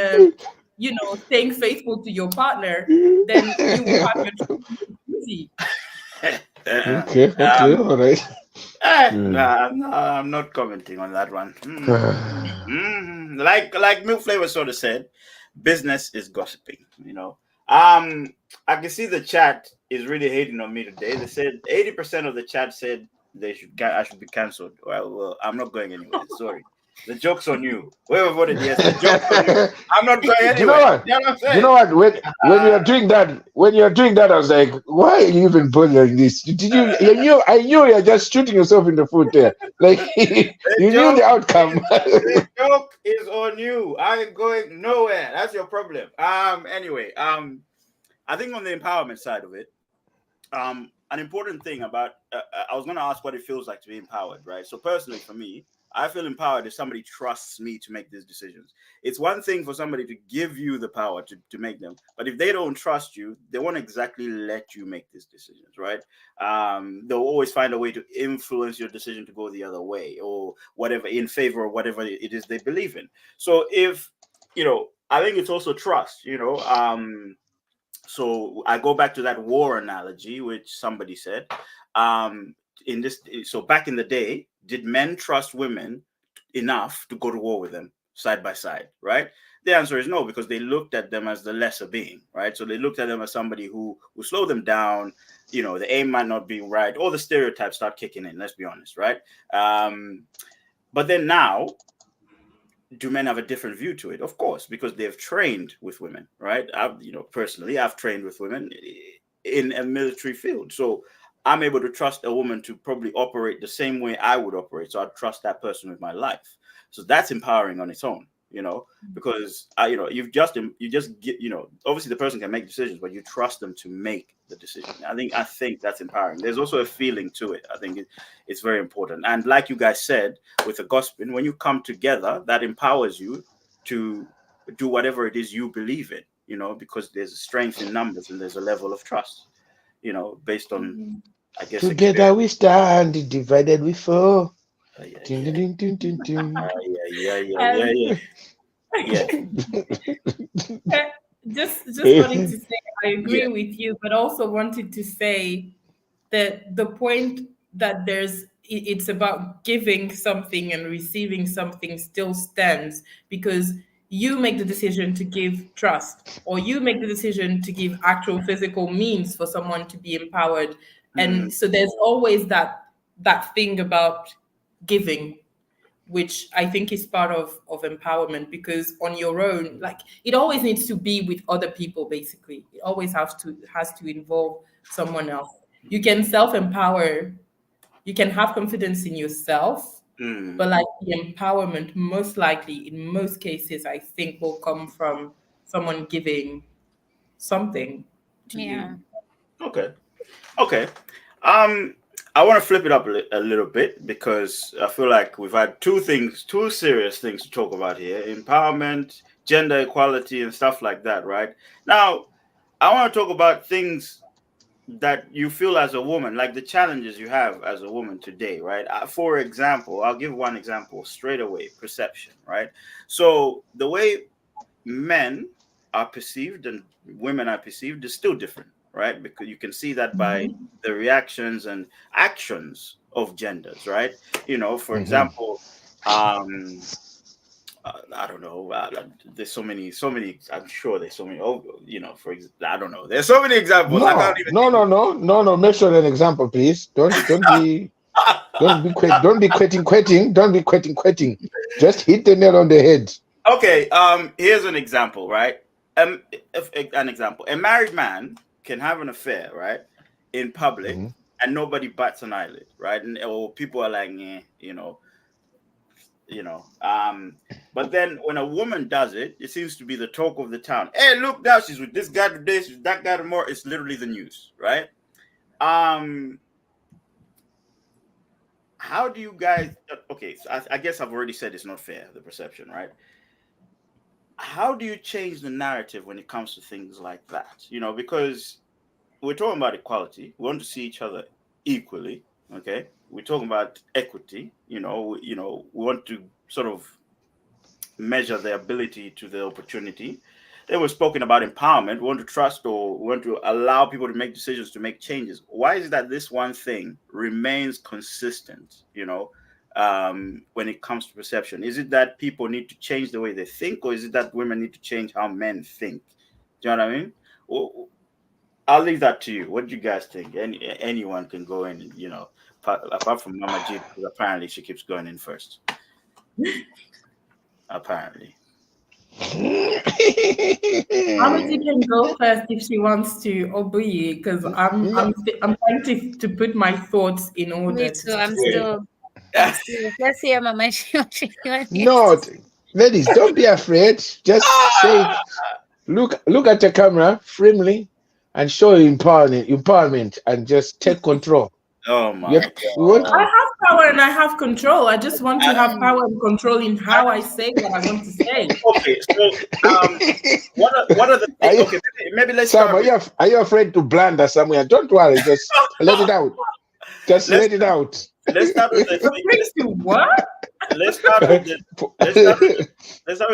D: staying faithful to your partner, then you will have your choice easy.
A: Okay, okay,
E: um,
A: all right. Mm.
E: nah, I'm not commenting on that one. Like Milk Flavor sort of said, business is gossiping. I can see the chat is really hating on me today. They said 80% of the chat said I should be cancelled. Well, I'm not going anywhere. Sorry, the joke's on you. Whoever voted yes, the joke's on you. I'm not going
A: You know
E: anywhere.
A: what?
E: You know what I'm
A: You know
E: saying?
A: what? When you're doing that, I was like, why are you even bothering this? Did I knew you're just shooting yourself in the foot there. Like you
E: The
A: knew the
E: joke
A: outcome.
E: the joke is on you. I ain't going nowhere. That's your problem. Anyway, I think on the empowerment side of it, an important thing about I was going to ask what it feels like to be empowered, right? So personally, for me, I feel empowered if somebody trusts me to make these decisions. It's one thing for somebody to give you the power to make them, but if they don't trust you, they won't exactly let you make these decisions, right? They'll always find a way to influence your decision to go the other way or whatever, in favor of whatever it is they believe in. So if I think it's also trust. So I go back to that war analogy, which somebody said. Um, so back in the day, did men trust women enough to go to war with them side by side? Right. The answer is no, because they looked at them as the lesser being. Right. So they looked at them as somebody who slow them down. The aim might not be right. All the stereotypes start kicking in. Let's be honest. Right. But then now, do men have a different view to it? Of course, because they've trained with women, right? Personally, I've trained with women in a military field, so I'm able to trust a woman to probably operate the same way I would operate. So I trust that person with my life. So that's empowering on its own, because you just get, obviously the person can make decisions, but you trust them to make the decision. I think that's empowering. There's also a feeling to it. I think it's very important. And like you guys said, with the gospel, when you come together, that empowers you to do whatever it is you believe in, because there's a strength in numbers and there's a level of trust, based on, I guess,
A: Together
E: experience.
A: we stand, divided we fall.
E: Yeah,
A: Ding,
E: yeah,
A: ding, ding, ding, ding.
E: yeah.
D: And
E: Yeah.
D: just wanted to say I
E: Yeah.
D: agree with you, but also wanted to say that the point that there's it's about giving something and receiving something still stands, because you make the decision to give trust, or you make the decision to give actual physical means for someone to be empowered. And so there's always that thing about giving, which I think is part of empowerment, because on your own, like, it always needs to be with other people. Basically, it always has to involve someone else. You can self-empower, you can have confidence in yourself, but like the empowerment, most likely in most cases, I think will come from someone giving something to you.
E: Okay. I want to flip it up a little bit, because I feel like we've had two serious things to talk about here: empowerment, gender equality, and stuff like that. Right now, I want to talk about things that you feel as a woman, like the challenges you have as a woman today, right? For example, I'll give one example straight away: perception, right? So the way men are perceived and women are perceived is still different, right? Because you can see that by the reactions and actions of genders, right? For example, I don't know. There's so many. I'm sure there's so many. I don't know. There's so many examples. I can't even.
A: No. Mention an example, please. Don't be quitting. Don't be quitting. Just hit the nail on the head.
E: Okay. Here's an example, right? An example: a married man can have an affair, right, in public, and nobody bats an eyelid, right? Or people are like, but then when a woman does it, it seems to be the talk of the town. Hey, look, now she's with this guy today, she's with that guy tomorrow. It's literally the news, right? How do you guys? Okay, so I guess I've already said it's not fair, the perception, right? How do you change the narrative when it comes to things like that? Because we're talking about equality. We want to see each other equally. Okay, we're talking about equity. We want to sort of measure the ability to the opportunity. Then we're spoken about empowerment. We want to trust, or we want to allow people to make decisions, to make changes. Why is it that this one thing remains consistent? When it comes to perception, is it that people need to change the way they think, or is it that women need to change how men think? Do you know what I mean? Well, I'll leave that to you. What do you guys think? Anyone can go in, and, apart from Mama G, because apparently she keeps going in first. Apparently.
D: Mama G can go first if she wants to, or Buyi, because I'm trying to put my thoughts in order.
C: Me too. I'm still. Let's hear Mama G.
A: No, ladies, don't be afraid. Just say it. Look at the camera firmly and show empowerment, and just take control.
E: Oh my God.
D: I have power and I have control. I just want to have power and control in how I say what I want to say.
E: Okay, so what are the things? Okay, maybe let's
A: Sam,
E: start.
A: are you afraid to blunder somewhere? Don't worry, just let it out. Let it out.
E: Let's start with the things.
D: What?
E: Let's start with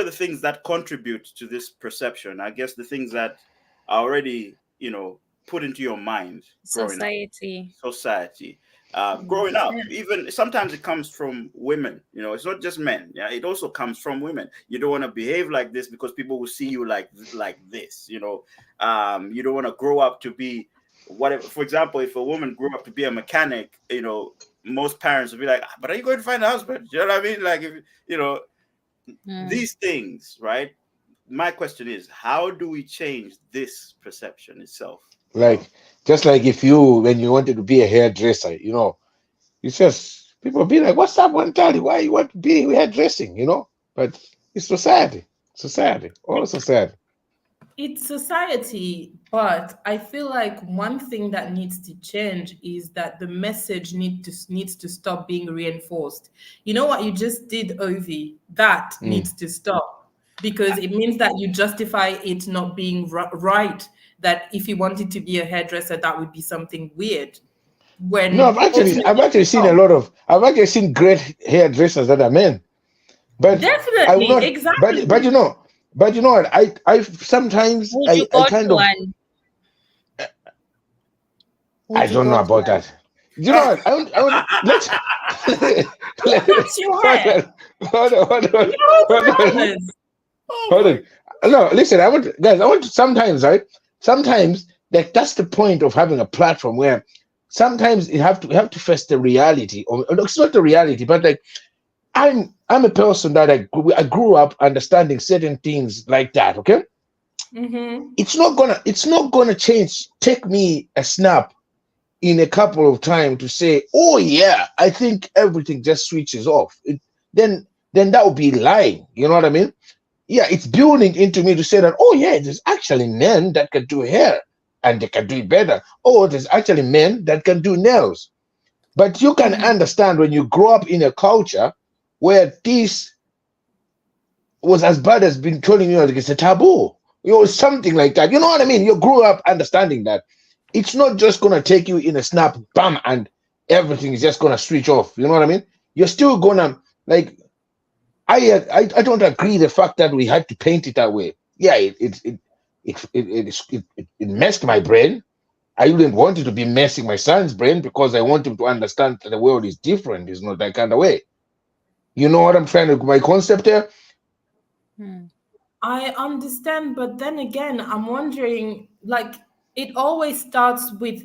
E: the things that contribute to this perception. I guess the things that are already, put into your mind.
C: Society.
E: Growing up, even sometimes it comes from women. It's not just men. Yeah, it also comes from women. You don't want to behave like this because people will see you like this. You don't want to grow up to be whatever. For example, if a woman grew up to be a mechanic, most parents would be like, "But are you going to find a husband?" You know what I mean? Like, these things, right? My question is, how do we change this perception itself?
A: Like, just like when you wanted to be a hairdresser, it's just people be like, "What's up, one tell you why you want to be hairdressing?" But it's society, all society.
D: It's society, but I feel like one thing that needs to change is that the message needs to stop being reinforced. You know what you just did, Ovi? That needs to stop, because it means that you justify it not being right. That if you wanted to be a hairdresser, that would be something weird.
A: No, I've actually seen great hairdressers that are men. But
D: definitely, exactly.
A: But you know what? I sometimes I kind of. I don't know about that. You know what? Let's
D: What touched your
A: hold
D: hair?
A: on, hold on, hold on,
D: You know
A: hold
D: what
A: on,
D: happens?
A: hold on. No, listen. I want to sometimes, right? Sometimes that's the point of having a platform where sometimes you have to face the reality, or it's not the reality, but like I'm a person that I grew up understanding certain things like that. Okay,
D: Mm-hmm.
A: it's not gonna change. Take me a snap in a couple of time to say, oh yeah, I think everything just switches off. Then that would be lying. You know what I mean? Yeah, it's building into me to say that, oh yeah, there's actually men that can do hair and they can do it better. Oh, there's actually men that can do nails. But you can
D: Mm-hmm.
A: understand when you grow up in a culture where this was as bad as being telling you like it's a taboo, something like that. You know what I mean? You grew up understanding that it's not just gonna take you in a snap, bam, and everything is just gonna switch off. You know what I mean? You're still gonna like. I don't agree the fact that we had to paint it that way. Yeah, it messed my brain. I wouldn't want it to be messing my son's brain because I want him to understand that the world is different. It's not that kind of way. You know what I'm trying to my concept here?
C: Hmm.
D: I understand, but then again, I'm wondering, like, it always starts with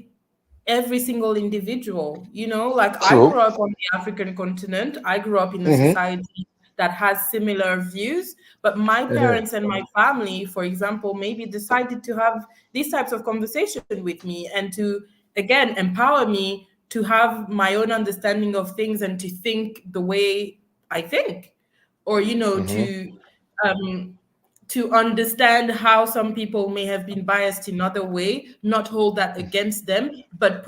D: every single individual, like I
A: True.
D: grew up on the African continent. I grew up in a
A: Mm-hmm.
D: society that has similar views, but my
A: Uh-huh.
D: parents and my family, for example, maybe decided to have these types of conversation with me and to again empower me to have my own understanding of things and to think the way I think, or
A: Mm-hmm.
D: um to understand how some people may have been biased in another way, not hold that against them, but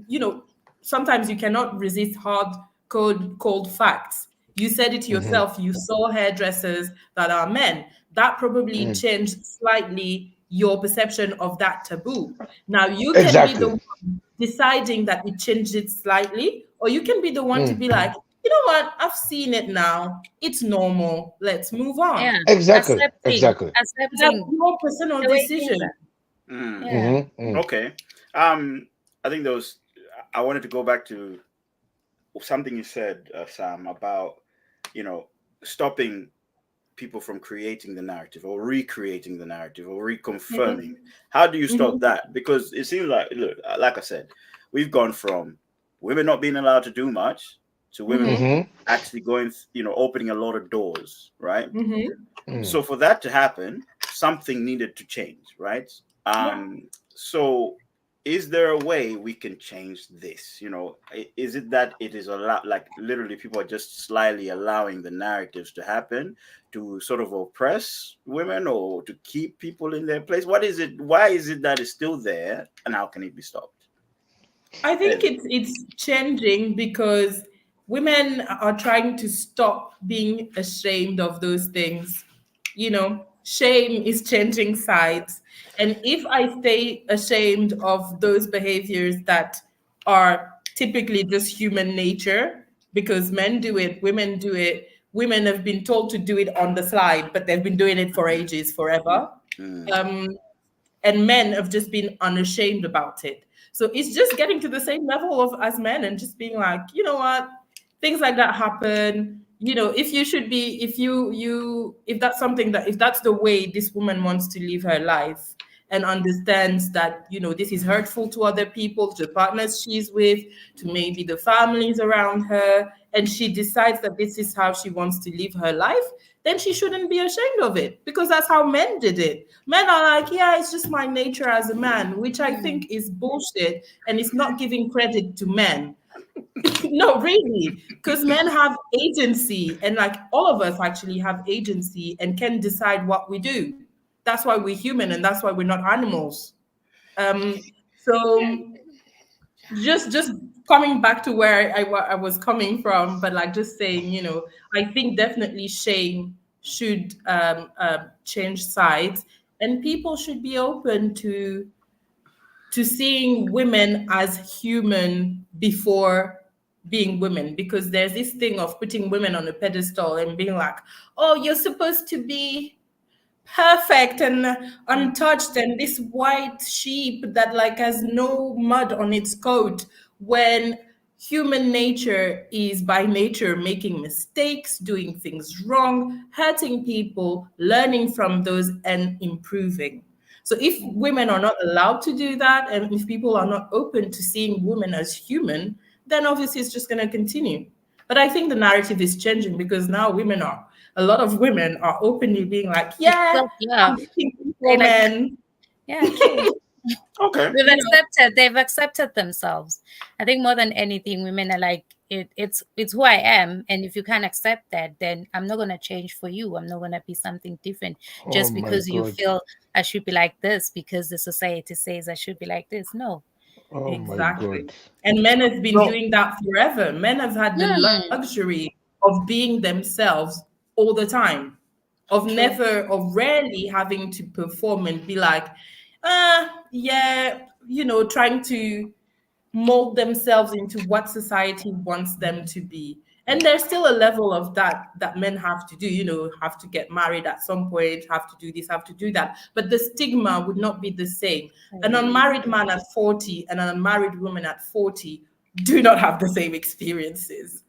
D: you know, sometimes you cannot resist hard cold facts. You said it
A: Mm-hmm.
D: yourself, you saw hairdressers that are men. That probably
A: Mm.
D: changed slightly your perception of that taboo. Now, you can be the
A: Exactly.
D: one deciding that it changed it slightly, or you can be the one to
A: Mm.
D: be like, you know what, I've seen it now. It's normal. Let's move on.
C: Yeah,
A: Exactly.
C: accepting,
A: Exactly.
D: That's
C: accepting
D: your personal
C: the way things
D: decision.
C: are.
E: Mm,
C: Yeah.
A: Mm-hmm. Mm.
E: okay. I think those. I wanted to go back to something you said, Sam, about you know stopping people from creating the narrative or recreating the narrative or reconfirming.
D: Mhm,
E: How do you stop
D: mhm,
E: that? Because it seems like, look, like I said, we've gone from women not being allowed to do much to women
D: mhm,
A: Mm-hmm.
E: actually going, opening a lot of doors, right?
D: mhm.
A: Mm.
E: So for that to happen, something needed to change, right?
D: Yeah.
E: So is there a way we can change this? Is it that it is a lot like literally people are just slyly allowing the narratives to happen to sort of oppress women or to keep people in their place? What is it? Why is it that it's still there, and how can it be stopped?
D: I think
E: And
D: it's changing because women are trying to stop being ashamed of those things. Shame is changing sides. And if I stay ashamed of those behaviors that are typically just human nature, because men do it, women do it, women have been told to do it on the slide, but they've been doing it for ages, forever.
E: mm,
D: Um, and men have just been unashamed about it. So it's just getting to the same level of as men and just being like, you know what, things like that happen. If you should be, if that's something that, if that's the way this woman wants to live her life and understands that, this is hurtful to other people, to the partners she's with, to maybe the families around her, and she decides that this is how she wants to live her life, then she shouldn't be ashamed of it because that's how men did it. Men are like, yeah, it's just my nature as a man, which I think is bullshit and it's not giving credit to men. No, really, because men have agency, and like all of us actually have agency and can decide what we do. That's why we're human and that's why we're not animals. So just coming back to where I was coming from, but like just saying, I think definitely shame should change sides, and people should be open to seeing women as human before being women, because there's this thing of putting women on a pedestal and being like, oh, you're supposed to be perfect and untouched and this white sheep that like has no mud on its coat, when human nature is by nature making mistakes, doing things wrong, hurting people, learning from those and improving. So if women are not allowed to do that, and if people are not open to seeing women as human, then obviously it's just going to continue. But I think the narrative is changing because now a lot of women are openly being like,
C: It's
D: yeah,
C: self-love.
D: I'm thinking
C: They
D: for
C: like,
D: men.
C: yeah, true.
E: Okay.
C: They've
D: You know,
C: accepted themselves. I think more than anything, women are like, it's who I am, and if you can't accept that, then I'm not gonna change for you. I'm not gonna be something different
A: Oh
C: just
A: my
C: because you
A: God.
C: feel I should be like this because the society says I should be like this. No.
A: Oh my
D: exactly.
A: God.
D: And men have been
E: So
D: doing that forever. Men have had the
C: Hmm,
D: luxury of being themselves all the time,
C: true.
D: of rarely having to perform and be like, yeah, trying to mold themselves into what society wants them to be. And there's still a level of that men have to do, have to get married at some point, have to do this, have to do that. But the stigma would not be the same. An unmarried man at 40 and an unmarried woman at 40 do not have the same experiences.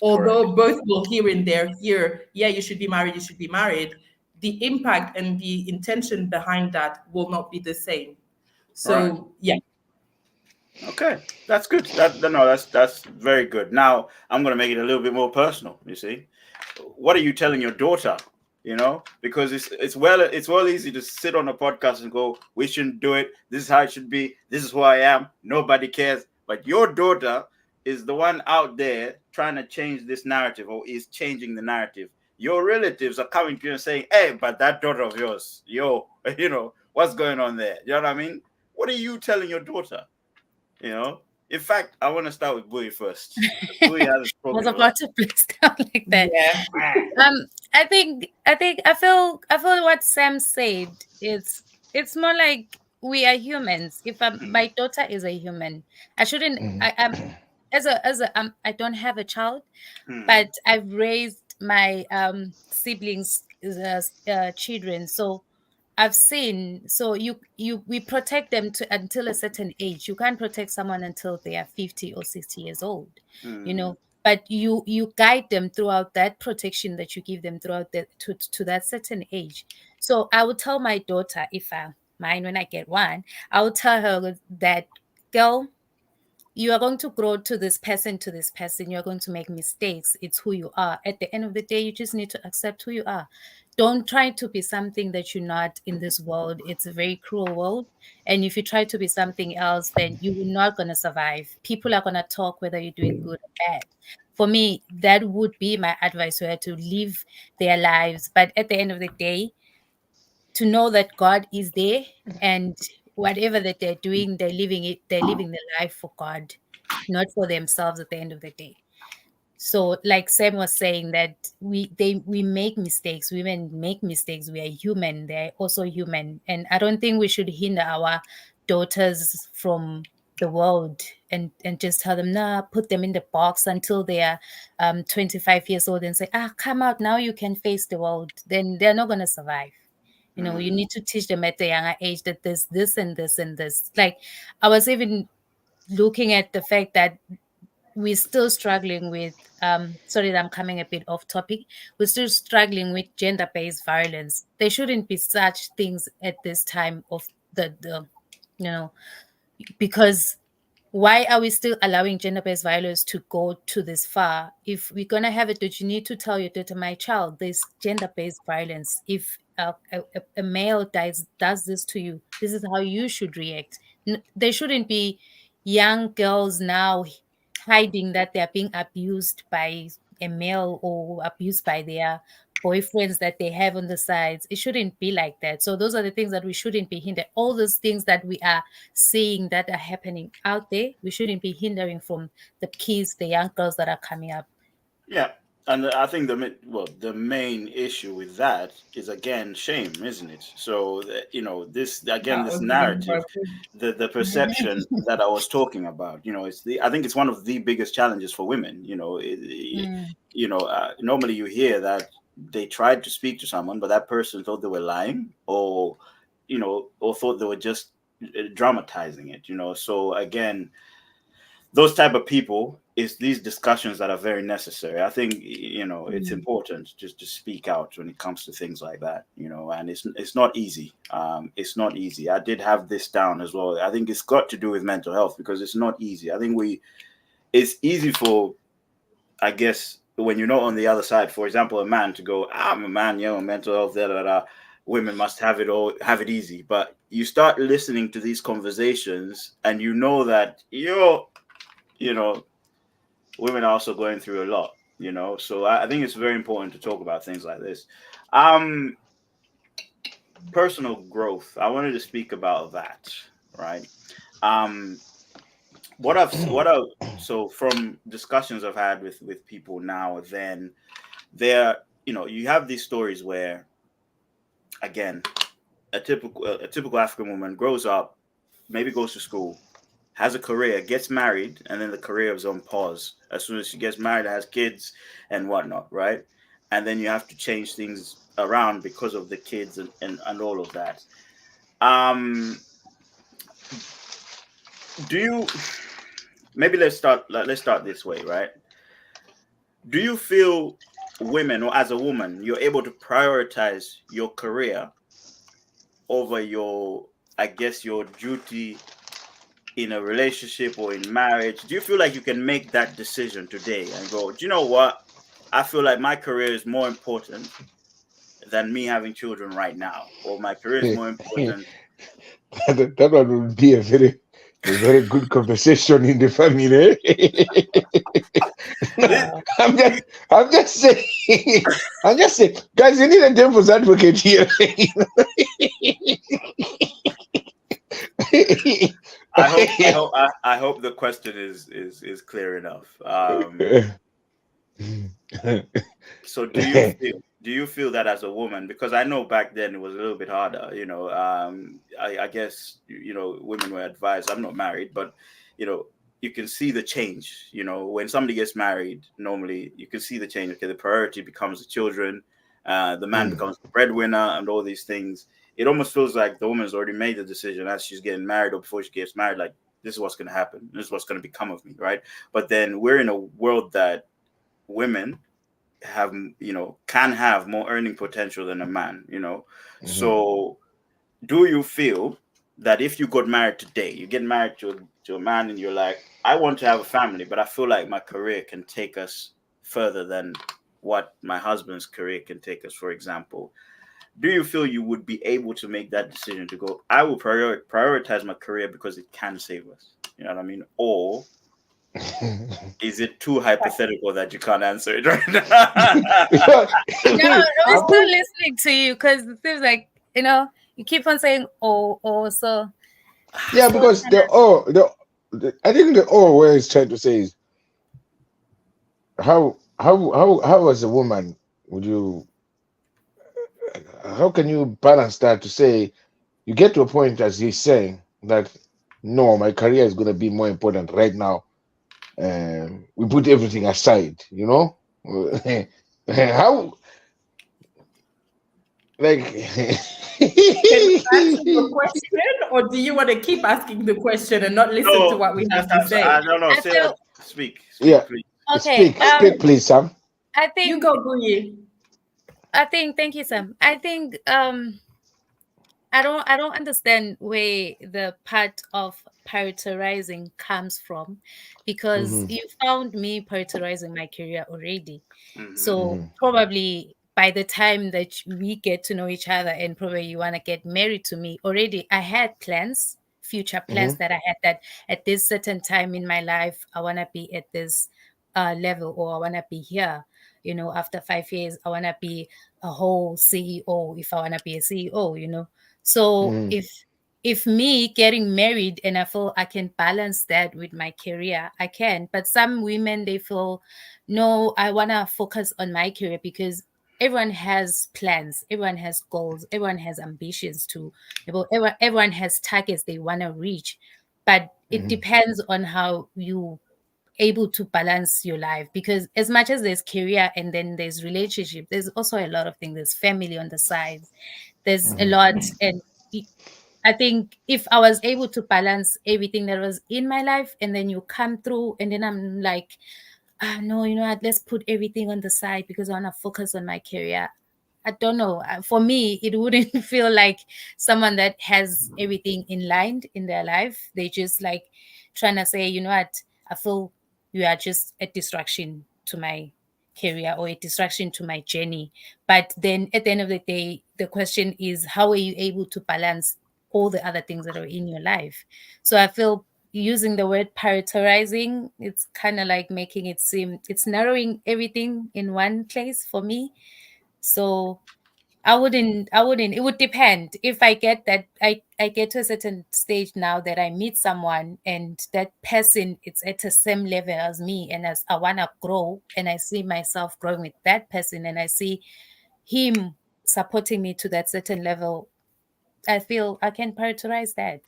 E: correct.
D: Although both will here and there hear, yeah, you should be married, you should be married, the impact and the intention behind that will not be the same.
E: Right.
D: So, yeah.
E: Okay, that's good. No, that's very good. Now I'm gonna make it a little bit more personal. You see, what are you telling your daughter? You know, because it's well easy to sit on a podcast and go, we shouldn't do it. This is how it should be. This is who I am. Nobody cares. But your daughter is the one out there trying to change this narrative, or is changing the narrative. Your relatives are coming to you and saying, "Hey, but that daughter of yours, yo, what's going on there?" You know what I mean? What are you telling your daughter? You know, in fact, I want to start with Bowie first. Bowie hasn't
C: I was
E: spoken a lot.
C: about to blast down like that.
D: Yeah.
C: Um, I feel what Sam said. It's more like we are humans. If my daughter is a human, I shouldn't.
A: Mhm.
C: I am I don't have a child,
E: Hmm.
C: but I've raised my siblings children. So I've seen. So we protect them to until a certain age. You can't protect someone until they are 50 or 60 years old. You
E: Hmm.
C: know, but you guide them throughout that protection that you give them throughout to that certain age. So I would tell my daughter, if I mine when I get one, I would tell her that, girl, you are going to grow to this person. You're going to make mistakes. It's who you are. At the end of the day, you just need to accept who you are. Don't try to be something that you're not in this world. It's a very cruel world. And if you try to be something else, then you're not going to survive. People are going to talk whether you're doing good or bad. For me, that would be my advice to her, to live their lives. But at the end of the day, to know that God is there, and whatever that they're doing, they're living their life for God, not for themselves at the end of the day. So like Sam was saying, that we make mistakes, women make mistakes, we are human, they're also human. And I don't think we should hinder our daughters from the world, and just tell them, nah, put them in the box until they are 25 years old and say, come out now, you can face the world. Then they're not going to survive. You
E: Hmm.
C: need to teach them at a younger age that there's this and this and this. Like, I was even looking at the fact that we're still struggling with sorry that I'm coming a bit off topic. We're still struggling with gender-based violence. There shouldn't be such things at this time of the you know because why are we still allowing gender-based violence to go to this far? If we're gonna have it, that you need to tell your daughter, my child, there's gender-based violence. If a male does this to you, this is how you should react. There shouldn't be young girls now hiding that they're being abused by a male, or abused by their boyfriends that they have on the sides. It shouldn't be like that. So those are the things that we shouldn't be hindered. All those things that we are seeing that are happening out there, we shouldn't be hindering from the kids, the young girls that are coming up.
E: Yeah, and I think the main issue with that is again shame, isn't it? So this again,
D: That
E: this
D: was even
E: narrative,
D: purpose.
E: the perception that I was talking about. I think it's one of the biggest challenges for women.
C: Mm,
E: Normally you hear that they tried to speak to someone, but that person thought they were lying, or thought they were just dramatizing it. So again, those type of people, is these discussions that are very necessary. I think, you know, it's important just to speak out when it comes to things like that, you know. And it's not easy. It's not easy. I did have this down as well. I think it's got to do with mental health, because it's not easy. I think it's easy for, I guess, when you're not on the other side, for example, a man to go, I'm a man, you know, mental health, da, da, da. Women must have it easy. But you start listening to these conversations, and you know that you know, women are also going through a lot, you know. So I think it's very important to talk about things like this. Um, Personal growth. I wanted to speak about that, right? Um, what I've so from discussions I've had with people now, then there, you know, you have these stories where, again, a typical African woman grows up, maybe goes to school, has a career, gets married, and then the career is on pause. As soon as she gets married, has kids and whatnot, right? And then you have to change things around because of the kids and all of that. Um, do you maybe let's start this way, right? Do you feel women, or as a woman, you're able to prioritize your career over your, I guess, your duty in a relationship or in marriage? Do you feel like you can make that decision today and go, do you know what? I feel like my career is more important than me having children right now, or my career is more important.
A: That one would be a very good conversation in the family. I'm just, I'm just saying, I'm just saying, guys, you need a devil's advocate here.
E: I hope the question is clear enough. So do you feel that as a woman? Because I know back then it was a little bit harder, you know. I guess, you know, women were advised. I'm not married, but you know, you can see the change. You know, when somebody gets married, normally you can see the change. Okay, the priority becomes the children, the man becomes the breadwinner, and all these things. It almost feels like the woman's already made the decision as she's getting married, or before she gets married. Like, this is what's going to happen. This is what's going to become of me, right? But then we're in a world that women have, you know, can have more earning potential than a man, you know. So do you feel that if you got married today, you get married to a man, and you're like, I want to have a family, but I feel like my career can take us further than what my husband's career can take us, for example, do you feel you would be able to make that decision to go, I will prioritize my career because it can save us, you know what I mean? Or is it too hypothetical that you can't answer it right now?
C: No, I'm still listening to you, because it seems like, you know, you keep on saying oh, so
A: Yeah, because I think the all where he's trying to say is how as a woman would you, how can you balance that to say you get to a point, as he's saying, that no, my career is going to be more important right now. We put everything aside, you know. How, like,
D: Can you answer the question, or do you want to keep asking the question and not listen to
E: No,
D: what we have
E: just
D: to
E: answer.
D: say?
E: I don't know.
C: I
E: Say
C: feel
E: speak,
A: yeah,
E: please.
C: okay.
A: speak, please, Sam.
C: I
D: You
C: think
D: go, Buyi.
C: thank you, Sam. I think I don't understand where the part of prioritizing comes from, because
A: Hmm.
C: you found me prioritizing my career already.
E: Hmm.
C: So probably by the time that we get to know each other, and probably you want to get married to me, already I had plans, future plans,
A: Hmm.
C: that I had, that at this certain time in my life I want to be at this level, or I want to be here. You know, after 5 years, I want to be a whole CEO, if I want to be a CEO, you know. So
A: Hmm.
C: if me getting married and I feel I can balance that with my career, I can. But some women, they feel, no, I want to focus on my career, because everyone has plans, everyone has goals, everyone has ambitions to, everyone has targets they want to reach. But it
A: Hmm.
C: depends on how you able to balance your life, because as much as there's career and then there's relationship, there's also a lot of things. There's family on the sides, there's a
A: Hmm.
C: lot. And I think if I was able to balance everything that was in my life, and then you come through, and then I'm like, no, you know what, let's put everything on the side because I want to focus on my career. I don't know. For me, it wouldn't feel like someone that has everything in line in their life. They just like trying to say, you know what, I feel you are just a distraction to my career or a distraction to my journey. But then at the end of the day, the question is, how are you able to balance all the other things that are in your life? So I feel using the word prioritizing, it's kind of like making it seem it's narrowing everything in one place for me. So I wouldn't, it would depend. If I get that, I get to a certain stage now that I meet someone and that person it's at the same level as me, and as I want to grow and I see myself growing with that person and I see him supporting me to that certain level, I feel I can prioritize that,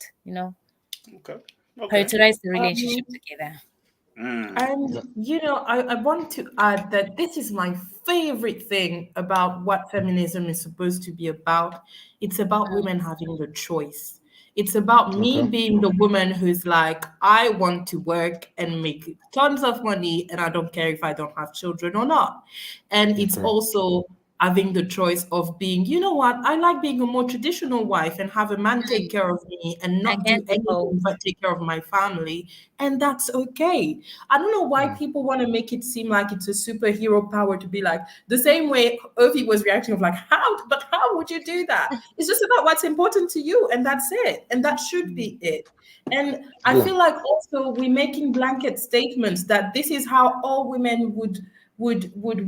E: Okay. Okay.
C: prioritize the relationship
D: Um,
C: together.
E: Mm.
D: And, I want to add that this is my favorite thing about what feminism is supposed to be about. It's about women having the choice. It's about me
A: Okay.
D: being the woman who's like, I want to work and make tons of money, and I don't care if I don't have children or not. And it's
A: Okay.
D: also having the choice of being, you know what, I like being a more traditional wife and have a man take care of me and
C: I
D: not
C: can
D: do
C: do both.
D: anything but take care of my family. And that's okay. I don't know why people want to make it seem like it's a superhero power to be like the same way Ovi was reacting of like, how would you do that? It's just about what's important to you, and that's it. And that should be it. And I
A: Yeah.
D: feel like also we're making blanket statements that this is how all women would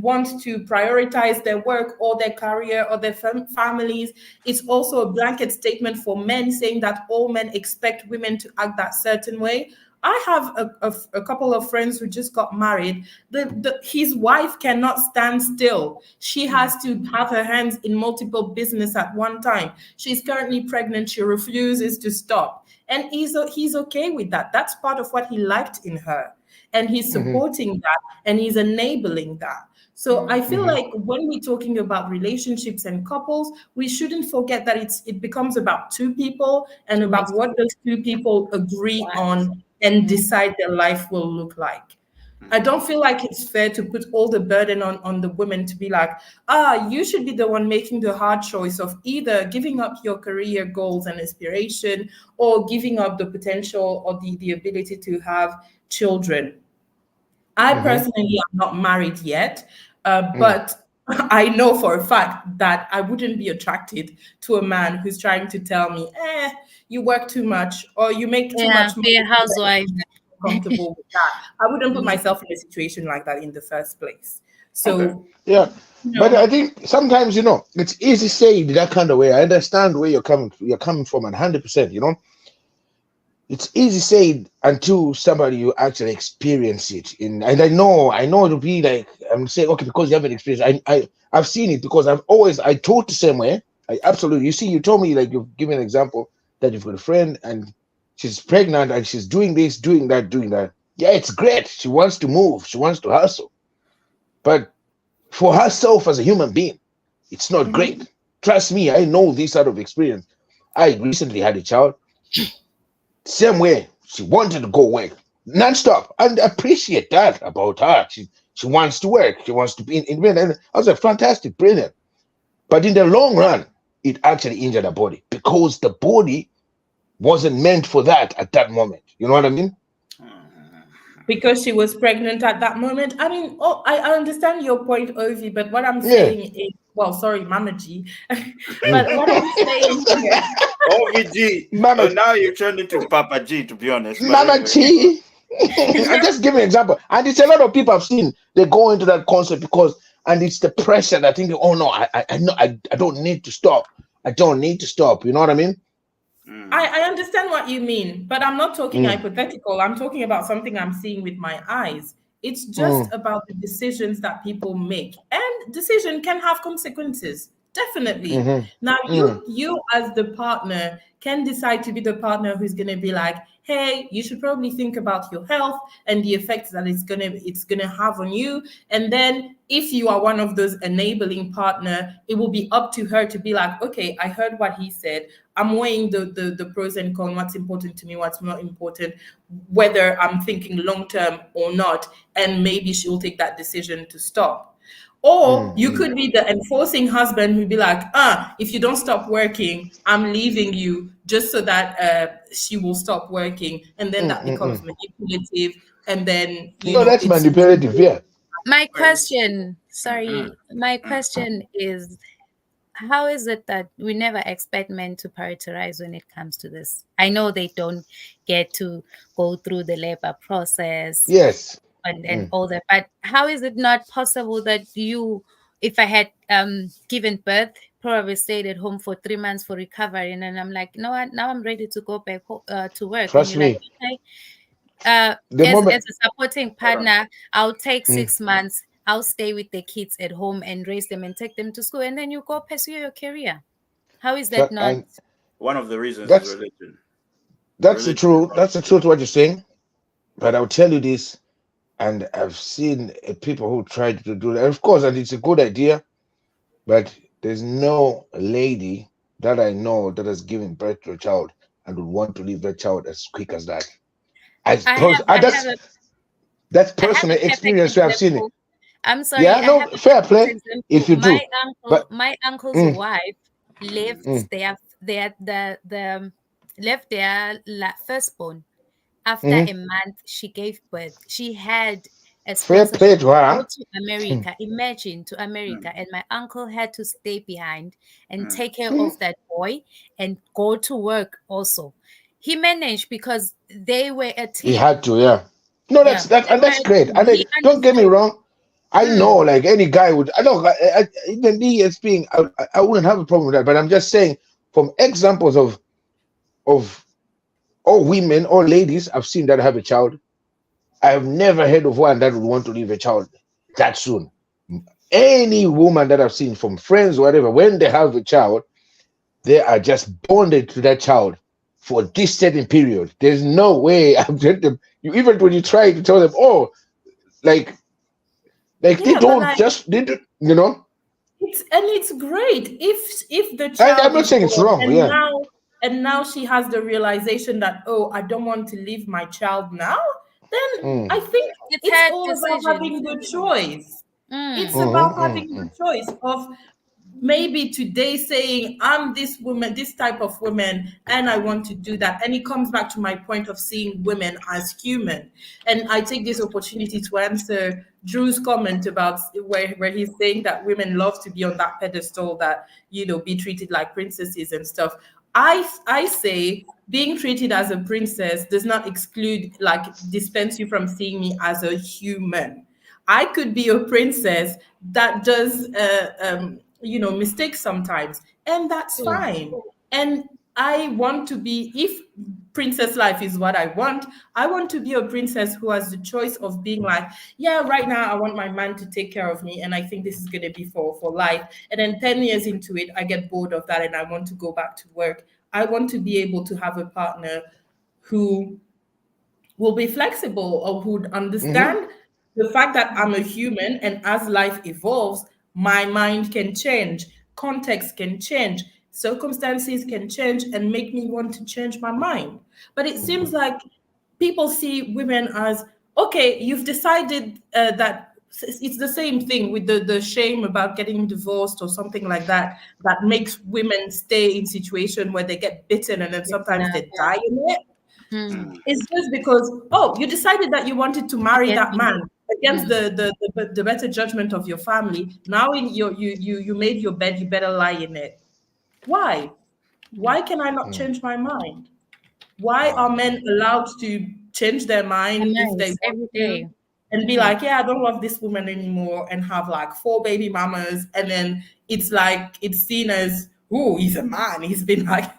D: want to prioritize their work or their career or their families. It's also a blanket statement for men saying that all men expect women to act that certain way. I have a couple of friends who just got married. His wife cannot stand still. She has to have her hands in multiple business at one time. She's currently pregnant. She refuses to stop. And he's okay with that. That's part of what he liked in her. And he's
A: Mm-hmm.
D: supporting that and he's enabling that. So I feel
A: Mm-hmm.
D: like when we're talking about relationships and couples, we shouldn't forget that it becomes about two people and
C: It makes
D: about what those two people agree
C: sense.
D: on and decide their life will look like. I don't feel like it's fair to put all the burden on the women to be like, you should be the one making the hard choice of either giving up your career goals and aspiration or giving up the potential or the ability to have children. I
A: Mm-hmm.
D: personally am not married yet,
A: Mm.
D: but I know for a fact that I wouldn't be attracted to a man who's trying to tell me, you work too much or you make too
C: Yeah,
D: much
C: be a
D: money
C: housewife.
D: comfortable with that. I wouldn't put
C: Mm,
D: myself in a situation like that in the first place.
E: Okay.
D: So,
A: Yeah.
D: you
A: But
D: know,
A: I think sometimes, it's easy saying that kind of way. I understand where you're coming from 100%. It's easy said until somebody you actually experience it and I know it'll be like I'm saying, okay, because you haven't experienced. I've seen it because I taught the same way. I absolutely, you see, you told me, like, you've given an example that you've got a friend and she's pregnant and she's doing this, doing that. Yeah, it's great. She wants to move, she wants to hustle, but for herself as a human being, it's not
D: mhm.
A: great. Trust me, I know this out of experience. I recently had a child. Same way, she wanted to go work nonstop, and I appreciate that about her. She wants to work. She wants to be independent. And I was like, fantastic, brilliant. But in the long run, it actually injured her body because the body wasn't meant for that at that moment. You know what I mean?
D: Because she was pregnant at that moment. I mean, I understand your point, Ovi, but what I'm
A: Yeah.
D: saying is, well, sorry, Mama G, but what I'm saying here,
E: OVG.
A: Mama,
E: Now you turned into Papa G, to be honest. But
A: Mama
E: anyway, keep
A: T. I just give an example, and it's a lot of people I've seen. They go into that concept and it's the pressure that think, oh no, I know, I don't need to stop. I don't need to stop. You know what I mean?
E: going.
D: I understand what you mean, but I'm not talking
A: Mm,
D: hypothetical. I'm talking about something I'm seeing with my eyes. It's just
A: mm,
D: about the decisions that people make, and decision can have consequences. Definitely.
A: mm-hmm,
D: Now,
A: mm,
D: you as the partner can decide to be the partner who's going to be like, hey, you should probably think about your health and the effects that it's gonna have on you. And then if you are one of those enabling partner, it will be up to her to be like, okay, I heard what he said. I'm weighing the pros and cons, what's important to me, what's not important, whether I'm thinking long term or not. And maybe she'll take that decision to stop. Or you could be the enforcing husband who'd be like, if you don't stop working, I'm leaving you, just so that she will stop working. And then that becomes manipulative. And then,
A: No, that's
D: it's
A: manipulative. Yeah.
C: My question, my question is, how is it that we never expect men to prioritize when it comes to this? I know they don't get to go through the labor process
A: Yes.
C: and all that, but how is it not possible that you, if I had given birth, probably stayed at home for 3 months for recovery, and then I'm like, you know what, now I'm ready to go back to work, and
A: Trust
C: you're like,
A: me.
C: okay,
A: The
C: as
A: moment.
C: a supporting partner, I'll take 6 months, I'll stay with the kids at home and raise them and take them to school, and then you go pursue your career. How is that not?
A: And
E: One of the reasons is
A: that's
E: religion.
A: that's the
E: Religion.
A: truth. That's the truth. What you're saying. But I'll tell you this, and I've seen people who tried to do that. Of course, and it's a good idea, but there's no lady that I know that has given birth to a child and would want to leave that child as quick as that. As
C: I have, I have a,
A: that's
C: I have
A: personal
C: a perfect
A: experience. We have seen it.
C: example. I'm sorry,
A: Yeah,
C: I have
A: no,
C: a
A: fair
C: perfect
A: play if
C: example.
A: you do. But
C: My uncle's
A: mm,
C: wife left
A: mm,
C: left their firstborn. After
A: mm,
C: a month, she gave birth. She had a
A: fair
C: sponsorship
A: play to
C: to go
A: her.
C: to America. Imagine, to America, and my uncle had to stay behind and take care of that boy and go to work also. He managed because they were a
A: He
C: team.
A: had to, yeah. No,
C: Yeah,
A: that
C: they
A: and
C: were
A: that's
C: a
A: great.
C: team.
A: And
C: He
A: don't get me
C: understood.
A: wrong. I know,
C: Mm,
A: like any guy would. I know, even me as being, I wouldn't have a problem with that. But I'm just saying, from examples of all women or ladies I've seen that have a child, I've never heard of one that would want to leave a child that soon. Any woman that I've seen from friends or whatever, when they have a child, they are just bonded to that child for this certain period. There's no way I've heard them. You even when you try to tell them, oh, like they
D: yeah, but
A: don't
D: like,
A: just they do, you know.
D: it's great if the
A: And I'm
D: child
A: not
D: is
A: saying it's
D: born,
A: wrong. Yeah.
D: and now she has the realization that, oh, I don't want to leave my child now. Then I
A: Mm,
D: think
C: it's
D: it's
C: her
D: all about
C: decision.
D: having the choice. It's
C: Mm,
D: about
A: mm, mm,
D: having the
A: mm,
D: choice of maybe today saying, I'm this woman, this type of woman, and I want to do that. And it comes back to my point of seeing women as human. And I take this opportunity to answer Drew's comment about where he's saying that women love to be on that pedestal, that, be treated like princesses and stuff. I say being treated as a princess does not exclude, like, dispense you from seeing me as a human. I could be a princess that does, mistakes sometimes, and that's fine. And I want to be, if princess life is what I want to be a princess who has the choice of being like, yeah, right now I want my man to take care of me, and I think this is going to be for life. And then 10 years into it, I get bored of that and I want to go back to work. I want to be able to have a partner who will be flexible or would
A: mm,
D: understand the fact that I'm a human, and as life evolves, my mind can change, context can change, circumstances can change and make me want to change my mind. But it seems like people see women as, okay, you've decided that it's the same thing with the shame about getting divorced or something like that, that makes women stay in situation where they get bitten and then sometimes they
C: yeah.
D: die in it.
C: Mm,
D: It's just because, oh, you decided that you wanted to marry
C: yes.
D: that man against
C: Mm,
D: the better judgment of your family. Now in you made your bed, you better lie in it. Why? Why can I not
A: mm.
D: change my mind? Why are
A: Wow.
D: men allowed to change their
C: and
D: mind if they
C: nice
D: want
C: every
D: to,
C: day.
D: and be
C: Mm,
D: like, yeah, I don't love this woman anymore, and have like 4 baby mamas, and then it's like it's seen as, oh, he's a man. He's been like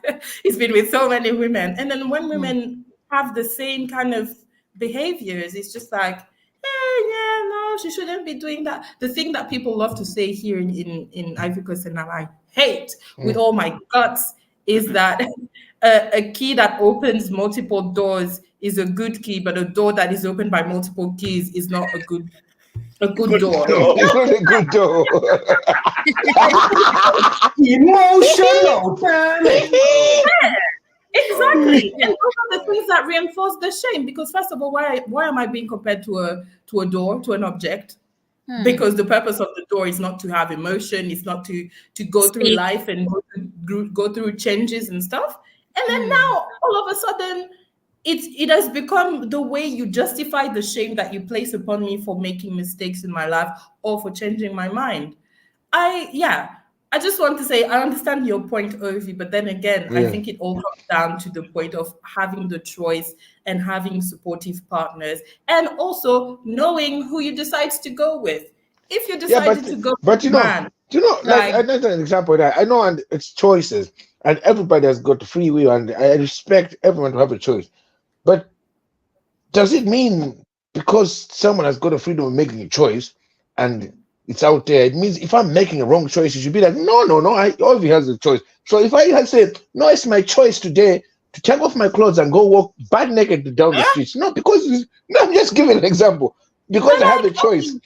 D: he's been with so many women. And then when
C: mm,
D: women have the same kind of behaviors, it's just like, yeah, no, she shouldn't be doing that. The thing that people love to say here in Ivory Coast, and I hate with
A: Mm,
D: all my guts, is that a key that opens multiple doors is a good key, but a door that is opened by multiple keys is not a good door.
A: It's not a good door.
F: Emotional damage.
D: Exactly. And those are the things that reinforce the shame. Because first of all, why am I being compared to a door, to an object? Because the purpose of the door is not to have emotion, it's not to go through
C: Speak.
D: life and go through changes and stuff. And then now all of a sudden it has become the way you justify the shame that you place upon me for making mistakes in my life or for changing my mind. I just want to say I understand your point, Ovi, but then again, I
A: Yeah.
D: think it all comes down to the point of having the choice and having supportive partners, and also knowing who you decide to go with. If you
A: Yeah,
D: decided to go with
A: but
D: a man,
A: like
D: like
A: another example of that I know, and it's choices, and everybody has got free will, and I respect everyone to have a choice. But does it mean because someone has got the freedom of making a choice and it's out there, it means if I'm making a wrong choice, you should be like, no, Ovi has a choice. So if I had said, no, it's my choice today to take off my clothes and go walk butt naked down the streets. No, no, I'm just giving an example. Because
D: but
A: I have a
D: like,
A: choice.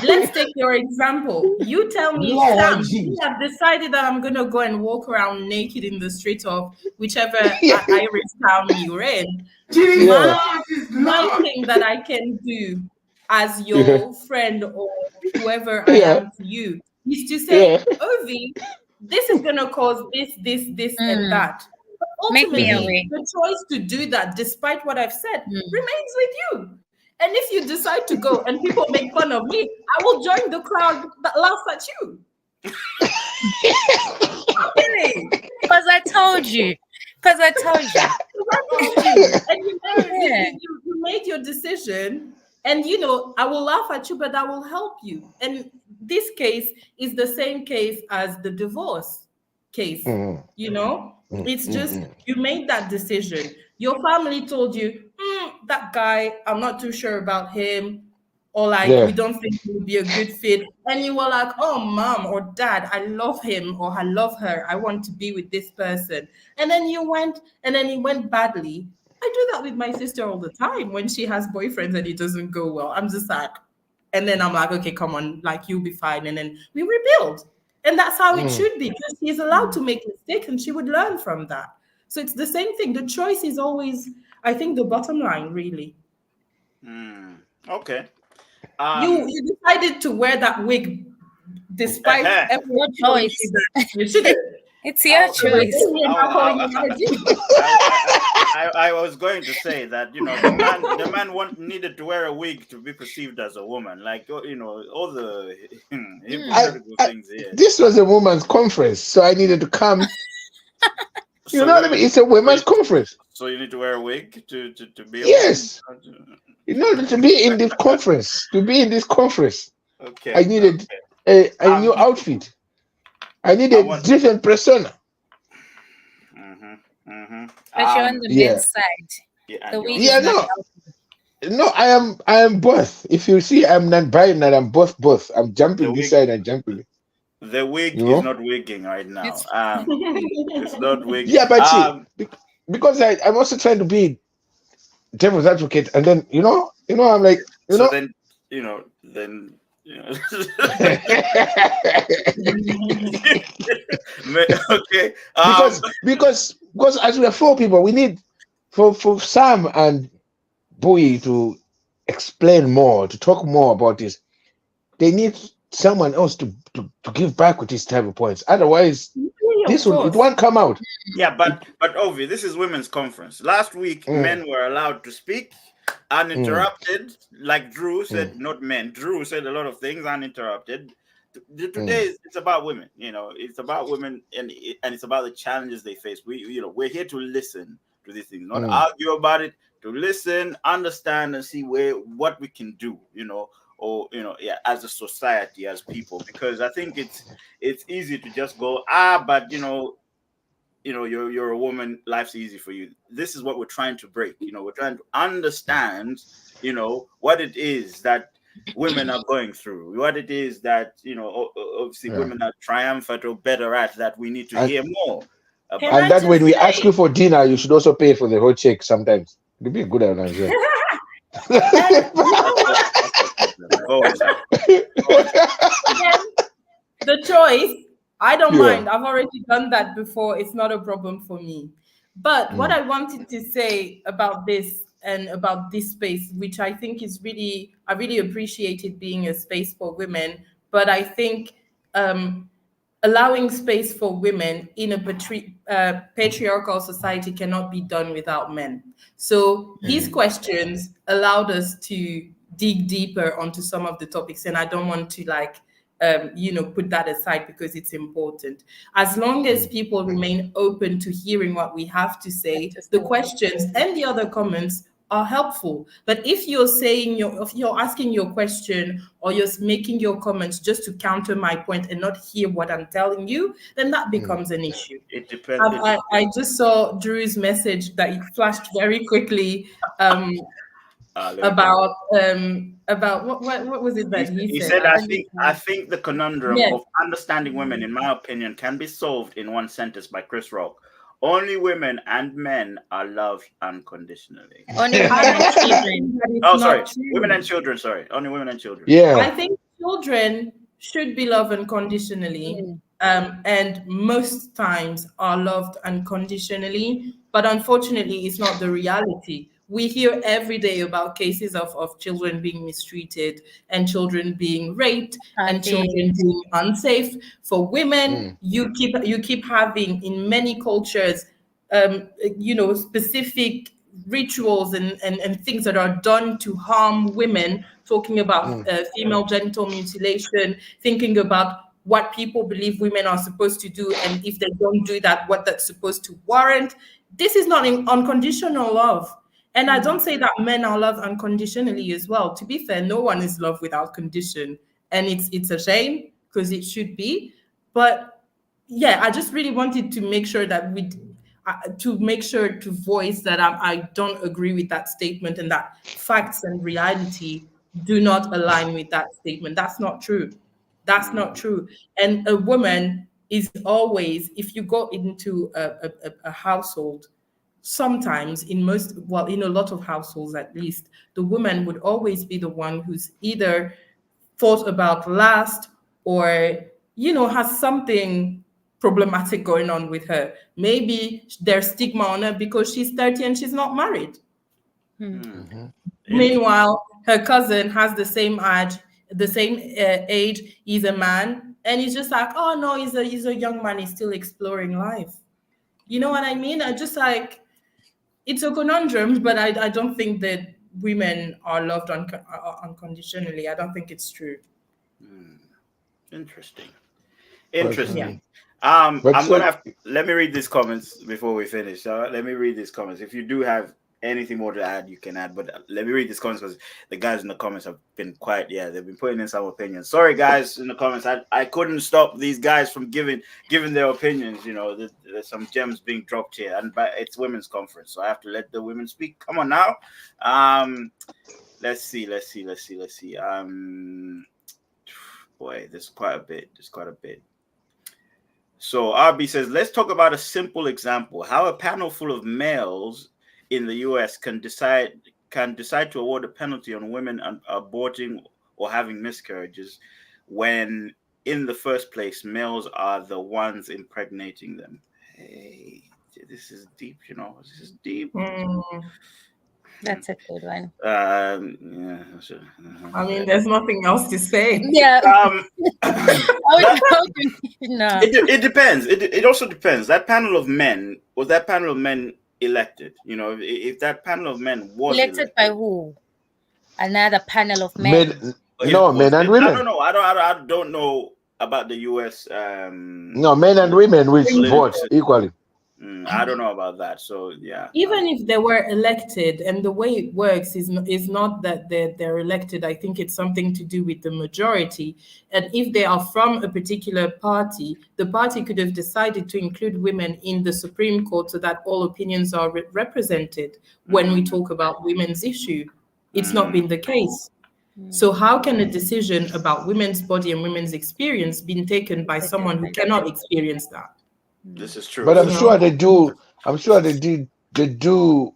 D: let's take your example. You tell me,
F: Lord
D: Sam, you
F: Jesus.
D: have decided that I'm gonna go and walk around naked in the street of whichever
A: Yeah.
D: Irish town you're in.
F: Jesus
A: Yeah.
F: is
D: One
F: Lord.
D: thing that I can do as
A: Yeah.
D: your friend or whoever I
A: Yeah.
D: am to you is to say,
A: Yeah.
D: Ovi, this is going to cause this, and that. But
C: Make me
A: Mhm.
D: ultimately,
C: away.
D: the choice to do that, despite what I've said,
C: Mm.
D: remains with you. And if you decide to go and people make fun of me, I will join the crowd that laughs at you. Really?
C: Because I told you. Because I told you.
D: I told you, and
C: Yeah.
D: you made your decision, and I will laugh at you, but I will help you. And this case is the same case as the divorce case.
A: Mhm.
D: It's just
A: Mhm.
D: you made that decision. Your family told you, that guy, I'm not too sure about him, or like we
A: Yeah.
D: don't think he would be a good fit, and you were like, oh, mom or dad, I love him or I love her, I want to be with this person. And then you went, and then it went badly. I do that with my sister all the time when she has boyfriends and it doesn't go well. I'm just like, and then I'm like, okay, come on, like you'll be fine. And then we rebuild. And that's how it
A: Mm.
D: should be, because she's allowed to make mistakes and she would learn from that. So it's the same thing. The choice is always, I think, the bottom line, really.
E: Okay.
D: You decided to wear that wig despite
E: Uh-huh.
D: everyone
C: Your
D: telling you
C: choice.
D: that you shouldn't.
C: It's your
D: So the
C: choice.
D: thing is, that's all you want to do.
E: I was going to say that the man needed to wear a wig to be perceived as a woman, like all the
A: I,
E: hypocritical
A: I,
E: things here.
A: this was a women's conference, so I needed to come. You
E: So
A: know
E: you
A: what I
E: need,
A: mean? It's a women's conference.
E: so you need to wear a wig to be a woman.
A: Yes. In order to be in this conference,
E: Okay,
A: I needed
E: okay.
A: a new outfit. I
E: I
A: needed
E: want.
A: different persona.
E: Mm-hmm, mm-hmm.
C: But you're on the
A: Yeah.
C: men's side.
E: Yeah,
C: The
E: and you're
C: wig
E: on the
C: is
A: Yeah,
C: not
E: men.
A: no.
C: helping.
A: No, I am both. If you see, I'm not binary. I'm both. I'm
E: The
A: jumping this
E: wig,
A: side and jumping.
E: the wig
A: You
E: is
A: know?
E: not wigging right now.
C: It's
E: It's not wig.
A: Yeah, but see, because I'm also trying to be devil's advocate, and then I'm like,
E: So then, then okay.
A: because as we are four people, we need for Sam and Bowie to explain more, to talk more about this. They need someone else to give back with these type of points. Otherwise,
D: Yeah, of
A: it
D: course.
A: won't come out.
E: Yeah, but Ovi, this is women's conference. Last week,
A: Mm,
E: men were allowed to speak
A: mm,
E: uninterrupted, like Drew said.
A: mm,
E: Not men. Drew said a lot of things uninterrupted. Today
A: mm,
E: it's about women. It's about women, and it's about the challenges they face. We're here to listen to these things, not
A: mm,
E: argue about it. To listen, understand, and see what we can do. Or yeah, as a society, as people, because I think it's easy to just go, but you're a woman, life's easy for you. This is what we're trying to break. We're trying to understand what it is that women are going through, what it is that obviously
A: yeah.
E: women are triumphant or better at, that we need to
A: And
E: hear more.
D: Can
E: about
A: And
D: I
A: that when
D: just
A: we ask
D: say,
A: you for dinner, you should also pay for the hot check sometimes. It'd be a good one as well.
D: and you know what?
E: go on, sir. Go on, sir.
D: Again, the choice, I don't
A: Yeah.
D: mind. I've already done that before. It's not a problem for me. But what
A: Mm,
D: I wanted to say about this and about this space, which I think is really, I really appreciate it being a space for women. But I think um, allowing space for women in a patriarchal society cannot be done without men. So his
A: mm,
D: questions allowed us to dig deeper onto some of the topics, and I don't want to put that aside because it's important. As long as
A: mm,
D: people remain open to hearing what we have to say, the questions and the other comments are helpful. But if you're saying if you're asking your question or you're making your comments just to counter my point and not hear what I'm telling you, then that
A: mm.
D: becomes an issue.
E: It depends. It,
D: I just saw Drew's message that it flashed very quickly um,
E: let me bring it up.
D: about what was it that he
E: He
D: said?
E: said,
D: Let me
E: I
D: see.
E: think the conundrum
D: Yes.
E: of understanding women, in my opinion, can be solved in one sentence by Chris Rock. Only women and men are loved unconditionally.
C: Only women
D: I
C: and
D: also
C: children.
D: think that it's
E: Oh, sorry.
D: not
E: Women
D: true.
E: and children. Sorry. Only women and children.
A: Yeah.
D: I think children should be loved unconditionally,
C: Mm.
D: and most times are loved unconditionally. But unfortunately, it's not the reality. We hear every day about cases of children being mistreated and children being raped and children
C: Abuse.
D: being unsafe. For women,
A: Mm,
D: you keep having in many cultures, specific rituals and things that are done to harm women, talking about
A: mm,
D: female genital mutilation, thinking about what people believe women are supposed to do, and if they don't do that, what that's supposed to warrant. This is not unconditional love. And I don't say that men are loved unconditionally as well. To be fair, no one is loved without condition. And it's a shame because it should be. But yeah, I just really wanted to make sure that to make sure to voice that I don't agree with that statement and that facts and reality do not align with that statement. That's not true. That's not true. And a woman is always, if you go into a household, sometimes in a lot of households at least, the woman would always be the one who's either thought about last or has something problematic going on with her. Maybe there's stigma on her because she's 30 and she's not married.
A: mhm,
D: Meanwhile, her cousin has the same age, he's a man, and he's just like, oh no, he's a young man, he's still exploring life. You know what I mean? I just like, it's a conundrum, but I don't think that women are loved unconditionally. I don't think it's true.
E: Interesting.
D: Yeah.
E: Interesting.
A: personally. But
E: I'm gonna
A: so,
E: have let me read these comments before we finish. Let me read these comments. If you do have anything more to add, you can add. But let me read these comments because the guys in the comments have been quite. Yeah, they've been putting in some opinions. Sorry, guys in the comments. I couldn't stop these guys from giving their opinions. You know, there's some gems being dropped here, and it's women's conference, so I have to let the women speak. Come on now. Let's see. Boy, there's quite a bit. So RB says, let's talk about a simple example. How a panel full of males in the US can decide to award a penalty on women aborting or having miscarriages when in the first place males are the ones impregnating them. Hey, this is deep, This is deep.
C: That's a good one.
E: Yeah.
D: I mean, there's nothing else to say.
C: Yeah.
E: That-
C: No.
E: it depends. It also depends. That panel of men elected? If that panel of men was
C: Elected by who? Another panel of men.
A: men, no, men and
E: I
A: women.
E: don't know. I don't know about the U.S.
A: No, men and women which vote equally.
E: I don't know about that. So yeah.
D: Even if they were elected, and the way it works is not that they're elected. I think it's something to do with the majority. And if they are from a particular party, the party could have decided to include women in the Supreme Court so that all opinions are represented when we talk about women's issue. It's not been the case. So how can a decision about women's body and women's experience be taken by someone who cannot experience that?
E: This is true.
A: But
E: This
A: I'm
E: is
A: sure
D: know.
A: they do. I'm sure they do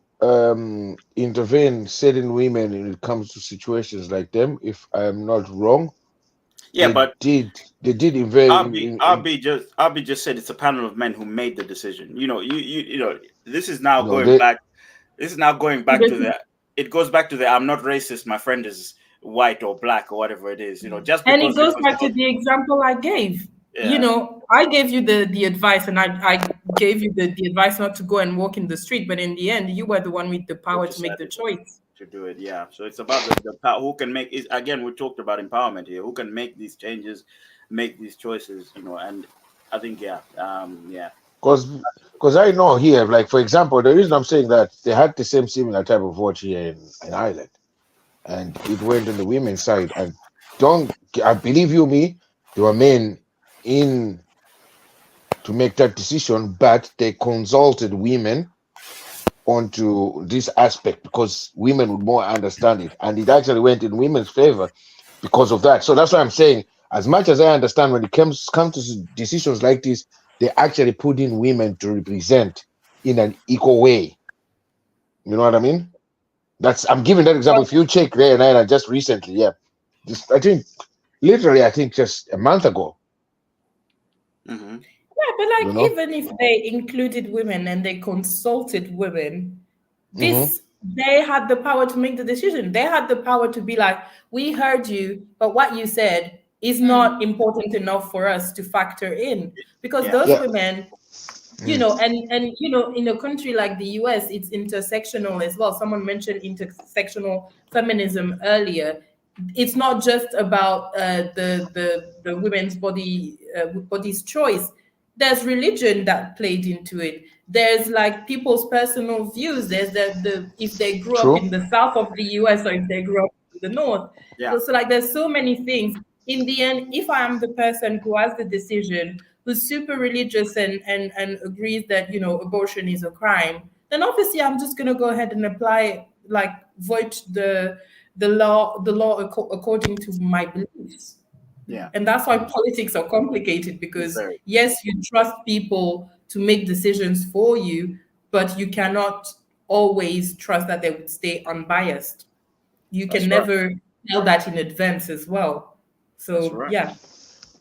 A: intervene certain women when it comes to situations like them. If I'm not wrong,
E: yeah, but
A: they did invade
E: I'll be just said it's a panel of men who made the decision. This is now
A: no
E: going
A: they
E: back. This is now going back to the. It goes back to the I'm not racist. My friend is white or black or whatever it is. Just
D: And it
E: because
D: goes back to the example I gave.
E: yeah,
D: I gave you the advice, and I gave you the advice not to go and walk in the street, but in the end, you were the one with the
E: who
D: power to make the
E: decided
D: choice.
E: to do it. Yeah, so it's about the who can make it. Again, we talked about empowerment here. Who can make these changes, make these choices? And I think yeah,
A: because I know here, like for example, the reason I'm saying that they had the same similar type of vote here in Ireland, and it went on the women's side. And don't I believe you me, there were men in to make that decision, but they consulted women onto this aspect because women would more understand it, and it actually went in women's favor because of that. So that's why I'm saying, as much as I understand when it comes to decisions like this, they actually put in women to represent in an equal way. You know what I mean? That's I'm giving that example. If you check there and I just recently, yeah, just I think literally, I think just a month ago.
E: mm-hmm.
D: Yeah, but
A: You
D: like
A: know.
D: even if they included women and they consulted women,
A: Mm-hmm.
D: this they had the power to make the decision. They had the power to be like, we heard you, but what you said is not important enough for us to factor in. Because
E: Yeah,
D: those
A: Yeah.
D: women,
A: Mm.
D: in a country like the US, it's intersectional as well. Someone mentioned intersectional feminism earlier. It's not just about the women's body's choice. There's religion that played into it. There's like people's personal views. There's the if they grew up
A: True.
D: in the south of the US or if they grew up in the north.
E: yeah,
D: So like there's so many things. In the end, if I am the person who has the decision, who's super religious and agrees that abortion is a crime, then obviously I'm just gonna go ahead and apply, like, vote the law according to my beliefs.
E: yeah.
D: And that's why politics are complicated, because
E: Very.
D: yes, you trust people to make decisions for you, but you cannot always trust that they would stay unbiased. You can
E: That's right.
D: never tell that in advance as well.
E: That's
D: So
E: right.
D: yeah.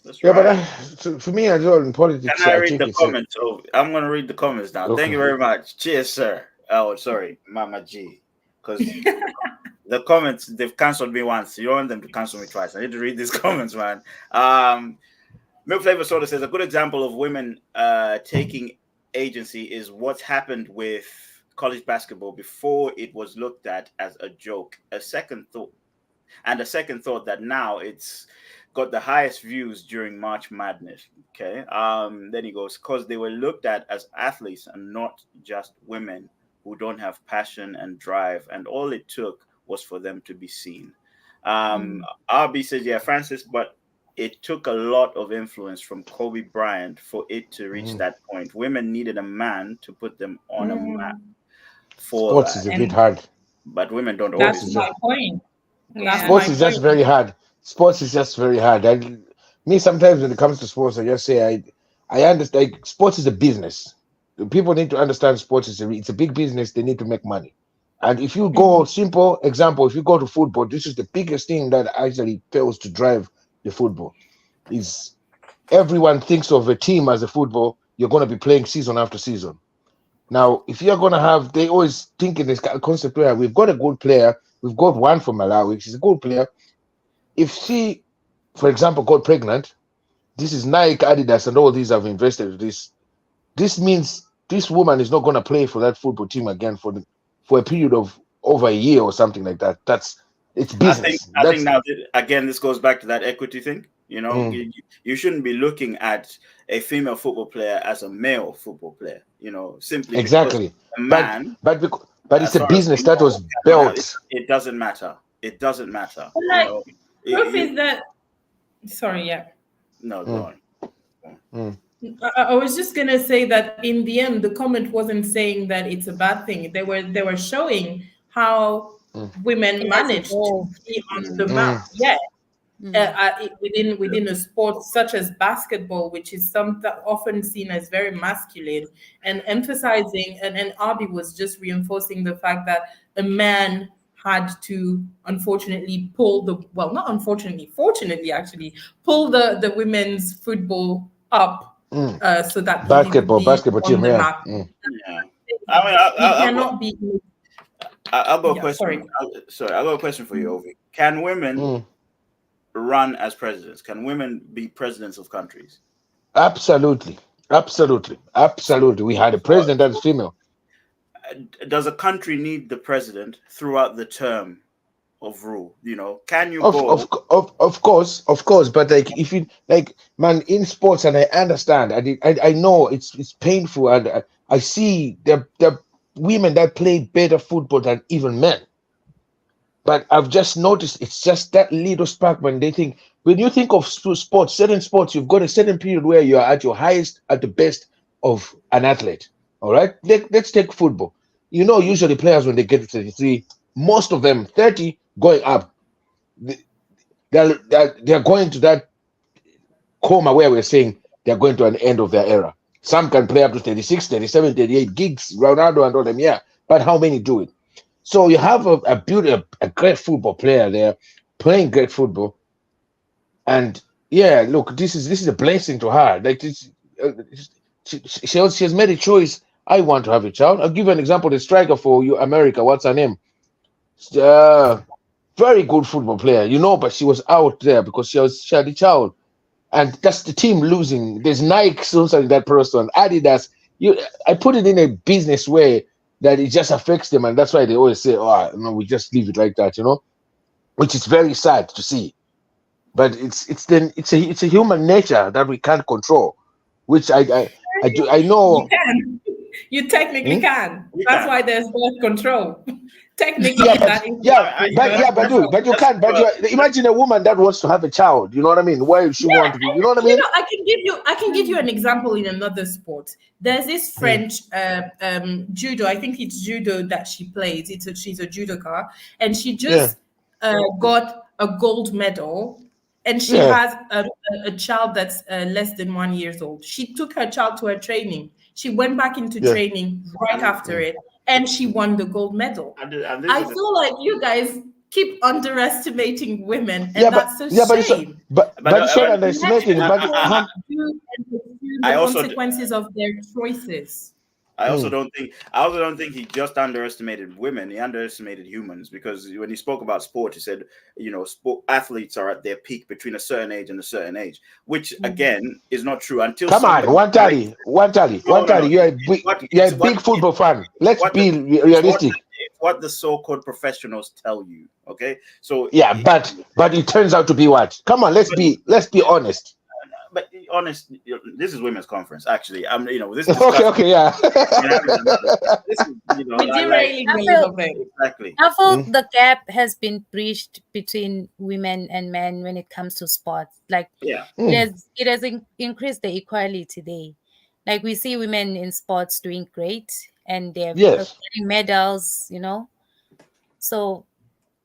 E: That's
A: Yeah, but
E: right.
A: for me as well in
E: Can
A: politics,
E: I
A: I
E: read
A: think
E: the
A: it's a
E: comments? Oh, I'm gonna read the comments now. Thank
A: okay.
E: you very much. Cheers, sir. Oh, sorry, Mama G. Because the comments, they've cancelled me once. You don't want them to cancel me twice. I need to read these comments, man. Milk Flavor Soda says a good example of women taking agency is what's happened with college basketball before it was looked at as a joke. A second thought that now it's got the highest views during March Madness. Okay. Then he goes, because they were looked at as athletes and not just women who don't have passion and drive, and all it took was for them to be seen. RB says, yeah, Francis, but it took a lot of influence from Kobe Bryant for it to reach
A: Mhm.
E: that point. Women needed a man to put them on a map
D: Mm,
E: for
A: Sports
E: that.
A: is a bit
D: and
A: hard.
E: But women don't
A: Sports
D: that's
E: always
A: is
D: my
A: just
D: point. That's
C: Yeah.
A: sports
D: my
A: is just
D: point.
A: very hard. Sports is just very hard. And me sometimes when it comes to sports, I just say I understand like, sports is a business. The people need to understand sports is it's a big business. They need to make money. And if you go
D: Mhm.
A: simple example, if you go to football, this is the biggest thing that actually fails to drive the football. Is everyone thinks of a team as a football, you're going to be playing season after season. Now, if you're going to have, they always think in this concept where we've got a good player, we've got one from Malawi, she's a good player. If she, for example, got pregnant, this is Nike, Adidas, and all these have invested in this. This means this woman is not going to play for that football team again for a period of over a year or something like that. It's business.
E: I think
A: That's
E: now again this goes back to that equity thing.
A: mm,
E: You shouldn't be looking at a female football player as a male football player. Simply because
A: exactly.
E: a
A: But
E: man,
A: but it's
E: as
A: a
E: far as
A: business
E: we
A: that was
E: know, cannot have it.
A: built.
E: It doesn't matter. It doesn't matter.
D: But like, proof
E: You
D: is that. Sorry, yeah.
E: no go
A: Mm,
E: on.
A: mm,
D: I was just gonna say that in the end, the comment wasn't saying that it's a bad thing. They were showing how
A: mm,
D: women
C: It has
D: managed to
C: evolved.
D: be on the
E: Mm,
D: map.
A: mm.
D: Yeah, within a sport such as basketball, which is something often seen as very masculine, and emphasizing, and Abi was just reinforcing the fact that a man had to unfortunately pull the, well, not unfortunately, fortunately actually, pull the women's football up so that he would be
A: Basketball
D: on
A: team,
D: the
A: yeah.
D: map.
E: Yeah. I mean,
D: He cannot be.
E: I'll go a
D: Yeah,
E: question.
D: sorry.
E: I'll go a question for you, Ovi. Can women run as presidents? Can women be presidents of countries?
A: Absolutely. We had a president that is female.
E: Does a country need the president throughout the term of rule? You know, can you go?
A: Of course. But like, if you like, man, in sports, and I understand, I know it's painful, and I see the women that play better football than even men. But I've just noticed it's just that little spark when they think, when you think of sports, certain sports, you've got a certain period where you are at your highest, at the best of an athlete. All right, let's take football. You know, usually players when they get to 33, most of them 30 going up, they're going to that coma where we're saying they're going to an end of their era. Some can play up to 36, 37, 38 gigs, Ronaldo and all them, yeah. But how many do it? So you have a great football player there playing great football, and yeah, look, this is a blessing to her. Like she has made a choice. I want to have a child. I'll give you an example. The striker for you, America. What's her name? Very good football player, you know, but she was out there because she had a child, and that's the team losing. There's Nike sponsoring that person, Adidas. I put it in a business way that it just affects them, and that's why they always say, "Oh, no, we just leave it like that," you know, which is very sad to see. But it's a human nature that we can't control, which I know.
D: You can. You technically can. That's why there's birth control. Technically,
A: but you can't. Imagine a woman that wants to have a child. You know what I mean? Why she want to be? You know what I mean?
D: I can give you an example in another sport. There's this French judo. I think it's judo that she plays. She's a judoka, and she just got a gold medal. And she has a child that's less than 1 year old. She took her child to her training. She went back into training right after it, and she won the gold medal. I feel like you guys keep underestimating women, and that's a shame.
A: But it's not underestimating.
D: The consequences of their choices.
E: I also don't think he just underestimated women. He underestimated humans, because when he spoke about sport, he said, you know, sport athletes are at their peak between a certain age and a certain age, which again is not true until.
A: Come on, one tally. You're a big football fan. Let's be realistic.
E: What the so-called professionals tell you, okay? So
A: yeah, but it turns out to be what? Come on, let's be honest.
E: But honest, this is women's conference. Actually, this is
A: okay, yeah.
E: This is, exactly.
C: I feel the gap has been breached between women and men when it comes to sports. Like, it has increased the equality today. Like, we see women in sports doing great, and they're getting medals. You know, so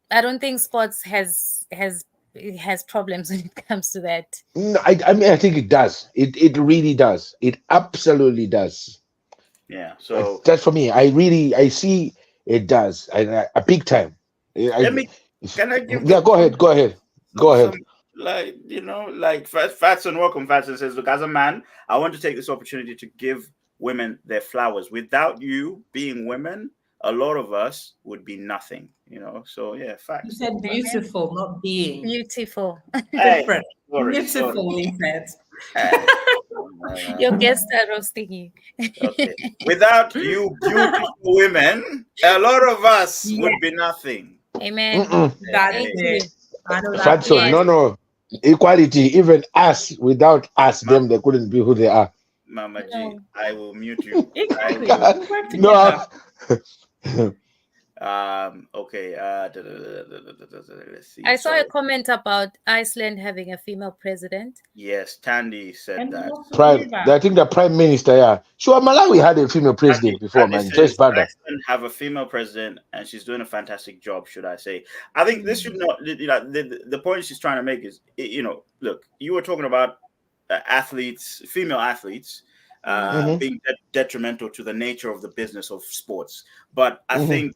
C: I don't think sports has problems when it comes to that.
A: No, I mean, I think it does. It really does. It absolutely does.
E: Yeah. So
A: that's for me. I see it does. A big time.
E: Can I give?
A: Yeah, go ahead. Go ahead.
E: Like Fatson, welcome. Fatson says, look, as a man, I want to take this opportunity to give women their flowers. Without you being women, a lot of us would be nothing, you know. So yeah, facts.
D: You said beautiful, not being
C: beautiful.
D: Different. Beautiful, he said.
C: Your guests are roasting you.
E: Okay. Without you beautiful women, a lot of us would be nothing.
C: Amen.
D: That's it.
A: Fatson, no. Equality, even us, without us, them, they couldn't be who they are.
E: Mama G, I will mute you.
D: Exactly.
A: No.
E: Okay. Let's see.
C: I saw a
E: So
C: comment about Iceland having a female president.
E: yes, Tandy said
D: And
E: that.
D: what's to say
A: Prime,
D: that?
A: I think the prime minister, yeah. Sure, Malawi had a female president before,
E: Tandy
A: man. Just
E: says
A: Banda.
E: Iceland have a female president, and she's doing a fantastic job. Should I say? I think this should not. The point she's trying to make is, look, you were talking about athletes, female athletes,
A: Mm-hmm,
E: being detrimental to the nature of the business of sports, but I
A: mm-hmm,
E: think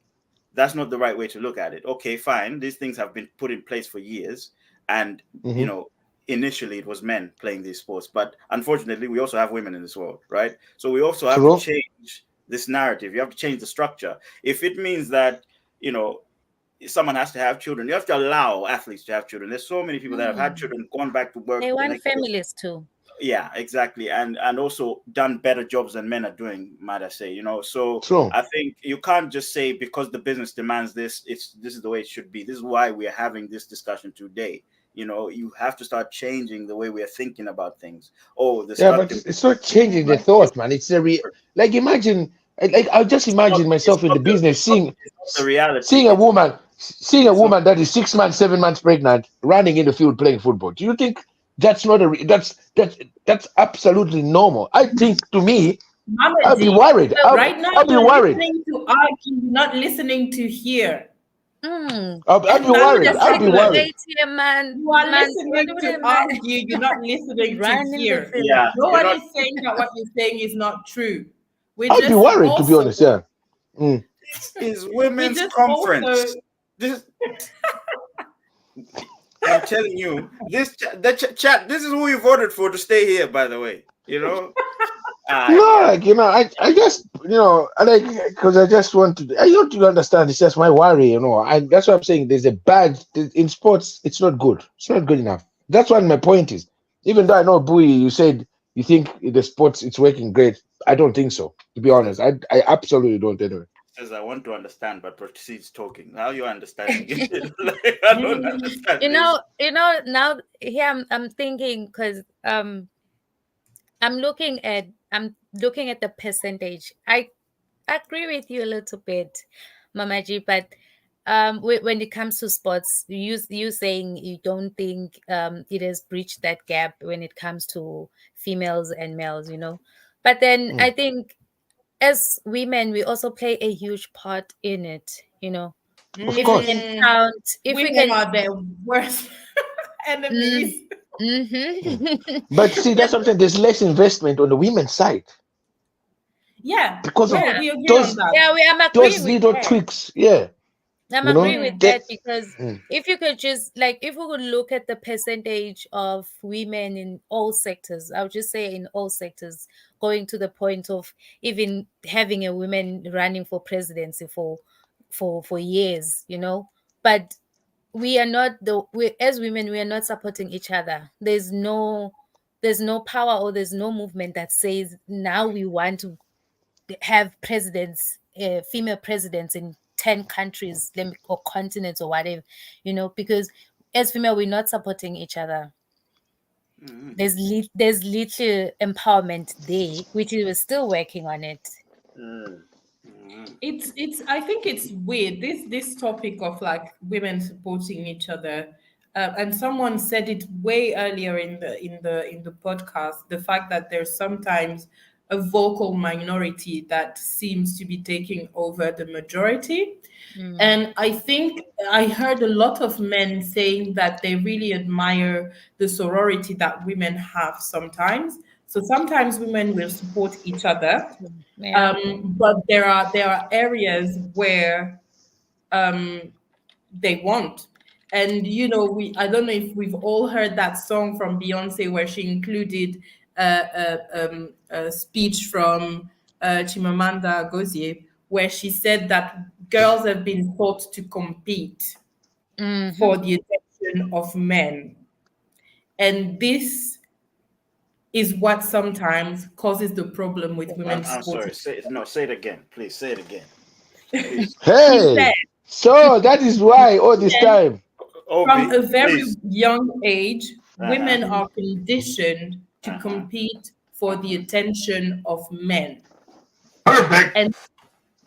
E: that's not the right way to look at it. Okay, fine. These things have been put in place for years, and
A: mm-hmm.
E: initially it was men playing these sports, but unfortunately, we also have women in this world, right? So we also have to
A: True.
E: change this narrative. You have to change the structure. If it means that you know someone has to have children, you have to allow athletes to have children. There's so many people that have had children, gone back to work
C: They
E: the
C: want
E: next day.
C: families too.
E: Yeah, exactly, and also done better jobs than men are doing, might I say. So
A: True.
E: I think you can't just say because the business demands this, this is the way it should be. This is why we are having this discussion today. You have to start changing the way we are thinking about things. Oh, the
A: Yeah, but
E: structure.
A: it's not changing the thought, man. It's like imagine, like I'll just imagine
E: It's
A: myself in
E: not
A: the
E: the,
A: business
E: it's not the reality.
A: seeing a woman,
E: It's not.
A: that is 6 months, 7 months pregnant, running in the field playing football. Do you think that's not that's absolutely normal? I think to me,
D: Mama
A: I'd be
D: G,
A: worried.
D: right now
A: I'll be
D: you're
A: worried.
D: listening to argue, you're not listening to hear.
C: Mm.
A: I'll be
D: And that's
A: worried.
D: the
A: I'll be
D: problem.
A: worried.
C: ATM man,
D: You are
C: man,
D: listening
C: what
D: to
C: am I-
D: argue, you're not listening to
C: run in the
D: hear.
C: field.
E: Yeah,
D: No
E: you're
D: one
E: not.
D: is saying that what you're saying is not true. We
A: I'll be
D: just
A: worried, to be
D: also
A: honest. Yeah. Mm.
E: Is
D: we
E: women's
D: just
E: conference.
D: also
E: This I'm telling you, the chat. This is who you voted for to stay here. By the way,
A: No, like I just I like because I just want to. I want you to understand. It's just my worry. That's what I'm saying. There's a bad in sports. It's not good. It's not good enough. That's what my point is. Even though I know, Bui, you said you think the sports it's working great. I don't think so. To be honest, I absolutely don't. Anyway.
E: says I want to understand, but proceeds talking. How you understanding it? Like, I don't understand.
C: Now here I'm thinking because I'm looking at the percentage. I agree with you a little bit, Mama G, but when it comes to sports, you saying you don't think it has breached that gap when it comes to females and males, but then I think as women we also play a huge part in it,
A: Of
C: if we can
A: course.
C: count, if we
D: women
C: can.
D: are their worst enemies.
C: Mm-hmm.
A: But see, that's something. There's less investment on the women's side
D: Yeah,
A: because of
C: Yeah.
D: we agree on
A: those
D: that.
C: Yeah, I'm
A: those
C: agreeing with
A: little
C: that.
A: tweaks. Yeah,
C: I'm
A: you know
C: agreeing with
A: that.
C: that because if you could just if we could look at the percentage of women in all sectors, I would just say in all sectors, going to the point of even having a woman running for presidency for years, but we are not as women we are not supporting each other. There's no power or there's no movement that says now we want to have presidents, female presidents in 10 countries or continents or whatever, because as female we're not supporting each other. There's little empowerment there, which we were still working on it.
D: It's I think it's weird this topic of like women supporting each other, and someone said it way earlier in the podcast, the fact that there's sometimes a vocal minority that seems to be taking over the majority. And I think I heard a lot of men saying that they really admire the sorority that women have sometimes. So sometimes women will support each other,
C: Yeah.
D: but there are areas where they won't. And I don't know if we've all heard that song from Beyonce where she included a speech from Chimamanda Ngozi, where she said that girls have been taught to compete for the attention of men, and this is what sometimes causes the problem with women
E: I'm sorry.
D: supporting.
E: Say it again, please. Say it again, please.
D: She
A: Hey,
D: said,
A: so that is why all this time.
D: from
E: Obi,
D: a very
E: please.
D: young age, women
E: Uh-huh.
D: are conditioned to compete for the attention of men.
F: Perfect.
D: And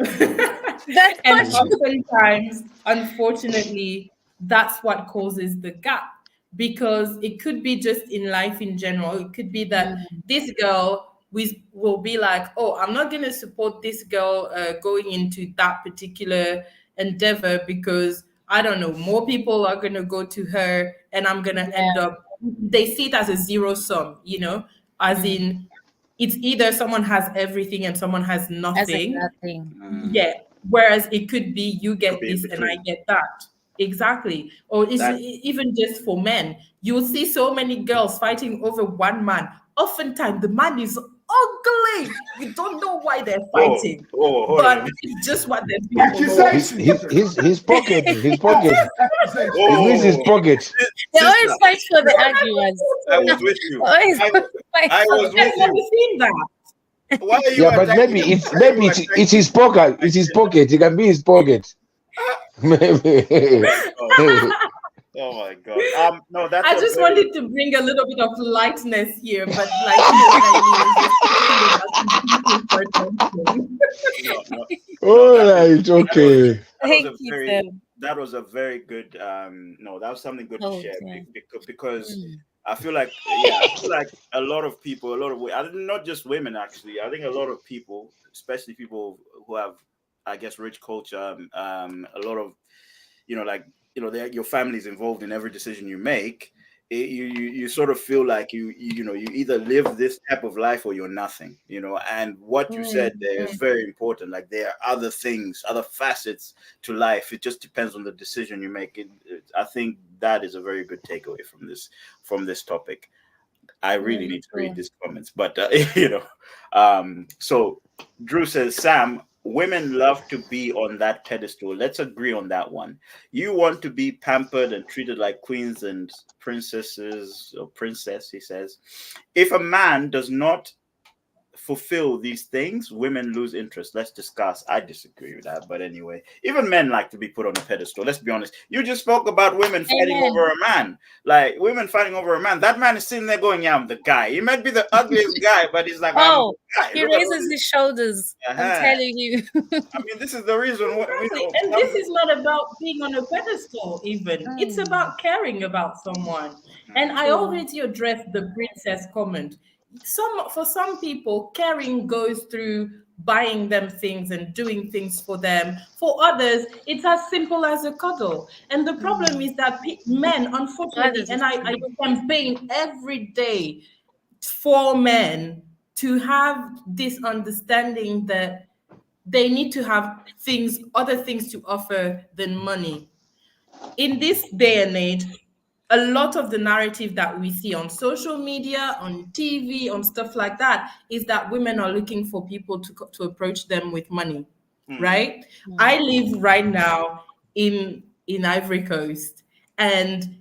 C: That's
D: And
C: what
D: oftentimes, unfortunately, that's what causes the gap, because it could be just in life in general. It could be that this girl we will be like, oh, I'm not going to support this girl going into that particular endeavor because I don't know, more people are going to go to her and I'm going to end up, they see it as a zero sum, as in it's either someone has everything and someone has
C: as in
D: nothing.
C: nothing.
D: Yeah. Whereas it could be you
E: Could
D: get
E: be in
D: this and I
E: between.
D: get that. Exactly. Or it's
E: That
D: even just for men. You will see so many girls fighting over one man. Oftentimes the man is ugly. You don't know why they're fighting.
E: hold on a
D: But
E: minute.
D: it's just what they're
F: Like
D: doing.
F: you say,
A: His pocket, it means his
E: Oh,
A: pocket.
C: They
E: sister,
C: always fight for the ugly ones.
E: I was with you.
C: Always
E: I,
C: fight
E: I
C: for
E: was
C: the
E: with
D: Have
C: ugly.
E: you.
D: you seen that?
E: Why are you
A: Yeah, but
E: attacking? Why are you
A: it's his
E: attacking?
A: pocket. It's his pocket. It can be his pocket. Maybe.
E: Oh, oh my God. No, that's
D: I
E: a
D: just
E: very
D: wanted to bring a little bit of lightness here, but like you know what I mean. It's just something about attention.
E: no. No,
A: All right. Okay.
E: that was
C: Thank
E: a
C: you,
E: very
C: sir.
E: that was a very good no, that was something good to
C: Oh,
E: share
C: yeah.
E: because
C: Mm.
E: I feel like, yeah, I feel like a lot of people, not just women actually. I think a lot of people, especially people who have, I guess, rich culture, a lot of, like, your family's involved in every decision you make. You sort of feel like you either live this type of life or you're nothing, and what you said there is very important. Like, there are other things, other facets to life. It just depends on the decision you make. I think that is a very good takeaway from this topic. I really
C: Very
E: need to read
C: true.
E: these comments, but so Drew says, Sam, women love to be on that pedestal. Let's agree on that one. You want to be pampered and treated like queens and princesses, or princess, he says. If a man does not fulfill these things, women lose interest. Let's discuss. I disagree with that, but anyway, even men like to be put on a pedestal. Let's be honest. You just spoke about women fighting
C: Amen.
E: over a man. Like, women fighting over a man. That man is sitting there going, "Yeah, I'm the guy." He might be the ugliest guy, but he's like, "I'm
C: Oh,
E: the guy."
C: he
E: Look at all
C: raises
E: this.
C: his shoulders. I'm
E: Uh-huh.
C: telling you.
E: I mean, this is the reason why,
D: Exactly. And this is not about being on a pedestal, even. It's
C: Mm,
D: about caring about someone. And I
C: true.
D: already addressed the princess comment. For some people, caring goes through buying them things and doing things for them. For others, it's as simple as a cuddle. And the problem is that men,
C: That
D: unfortunately,
C: is
D: and I
C: true.
D: campaign every day for men to have this understanding that they need to have other things to offer than money. In this day and age, a lot of the narrative that we see on social media, on TV, on stuff like that, is that women are looking for people to approach them with money,
E: Hmm.
D: right? I live right now in Ivory Coast, and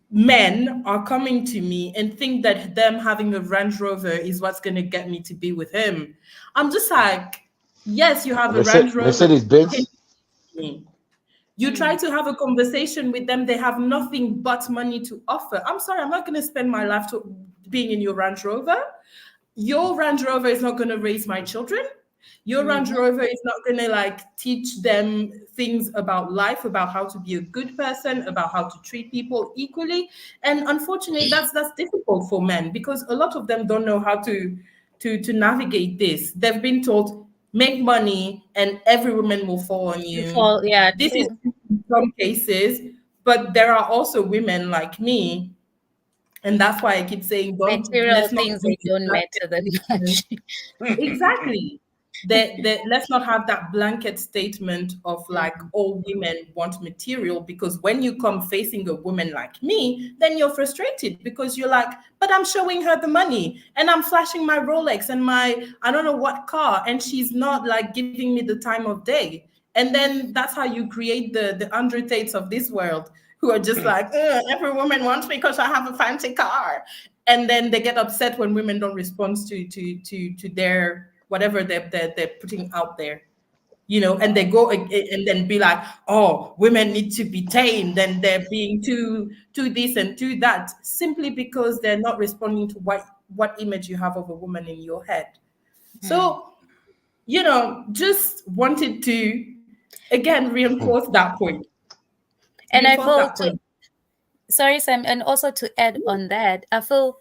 D: men are coming to me and think that them having a Range Rover is what's going to get me to be with him. I'm just like, yes, you have a Range Rover.
A: Mercedes Benz.
D: You try to have a conversation with them, they have nothing but money to offer. I'm sorry, I'm not going to spend my life being in your Range Rover. Your Range Rover is not going to raise my children. Your Range Rover is not going to like teach them things about life, about how to be a good person, about how to treat people equally. And unfortunately, that's difficult for men because a lot of them don't know how to navigate this. They've been told make money and every woman will fall on
C: You
D: you.
C: fall, yeah,
D: This is
C: true.
D: in some cases, but there are also women like me, and that's why I keep saying, don't
C: Material
D: let's not
C: things,
D: use
C: they don't matter that
D: that.
C: much.
D: Exactly. Let's not have that blanket statement of like all women want material, because when you come facing a woman like me, then you're frustrated because you're like, but I'm showing her the money and I'm flashing my Rolex and my I don't know what car, and she's not like giving me the time of day. And then that's how you create the Andre Tates of this world who are just like, "Ugh, every woman wants me because I have a fancy car." And then they get upset when women don't respond to their whatever they're putting out there, and they go and then be like, oh, women need to be tamed and they're being too this and too that, simply because they're not responding to what image you have of a woman in your head. So just wanted to again reinforce that point.
C: And I
D: Reinforce
C: feel
D: that
C: to
D: point.
C: sorry, Sam, and also to add on that, I feel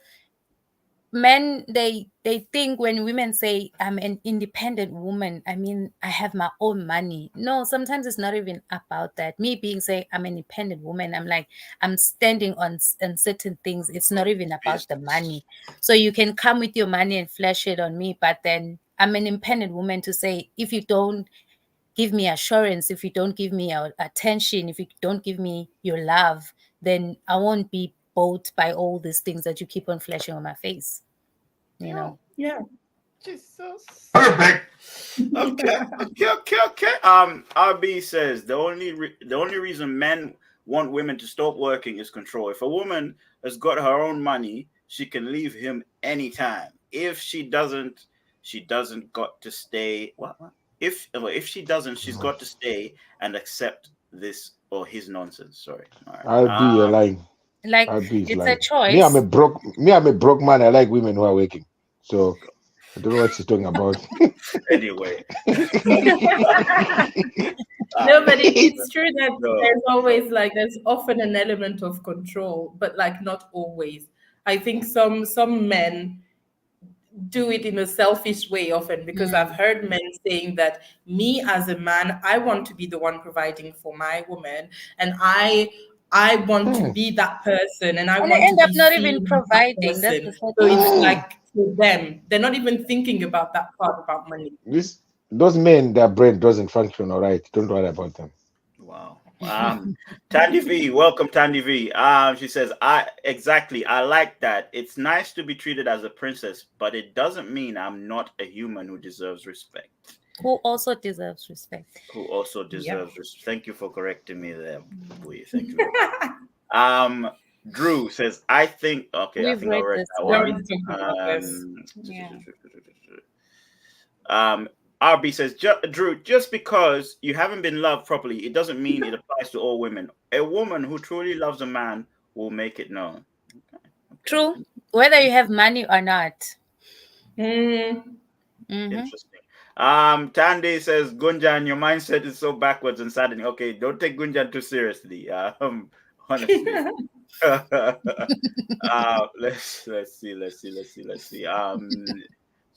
C: men they think when women say I'm an independent woman, I mean I have my own money. No, sometimes it's not even about that. Me being say I'm an independent woman, I'm like I'm standing on certain things. It's not even about the money. So you can come with your money and flash it on me, but then I'm an independent woman to say if you don't give me assurance, if you don't give me attention, if you don't give me your love, then I won't be bought by all these things that you keep on flashing on my face. You know.
D: Yeah.
E: Jesus.
F: Perfect.
E: Okay. RB says the only reason men want women to stop working is control. If a woman has got her own money, she can leave him anytime. If she doesn't, she doesn't got to stay. What? If she doesn't, she's got to stay and accept this or his nonsense. Sorry. All right.
A: RB, you're lying.
C: Like
A: RB is
C: it's a
A: lying. Me, I'm
C: choice.
A: a broke man. I like women who are working. So I don't know what she's talking about.
E: Anyway.
D: No, but it's true that
E: No.
D: there's often an element of control, but like not always. I think some men do it in a selfish way often, because I've heard men saying that me as a man, I want to be the one providing for my woman, and I want to be that person, and I
C: And they
D: want to
C: end up
D: be
C: not even
D: seen as that
C: providing. That's the
D: person.
C: sad
D: So it's
C: part.
D: like for them, they're not even thinking about that part about money.
A: Those men, their brain doesn't function all right. Don't worry about them.
E: Wow. Tandy V, welcome Tandy V. She says, I like that. It's nice to be treated as a princess, but it doesn't mean I'm not a human who deserves respect.
C: Who also deserves respect.
E: Thank you for correcting me there, boy. Thank you. Drew says, I think I
C: We've
E: think I
C: read
E: read
C: this
E: that
D: We
C: one.
E: one.
D: already talked about this.
C: Yeah.
E: RB says, Drew, just because you haven't been loved properly, it doesn't mean it applies to all women. A woman who truly loves a man will make it known. Okay.
C: True. Whether you have money or not.
D: Mm.
E: Interesting. Tandy says, Gunjan, your mindset is so backwards and saddening. Okay, don't take Gunjan too seriously. Honestly. Let's see.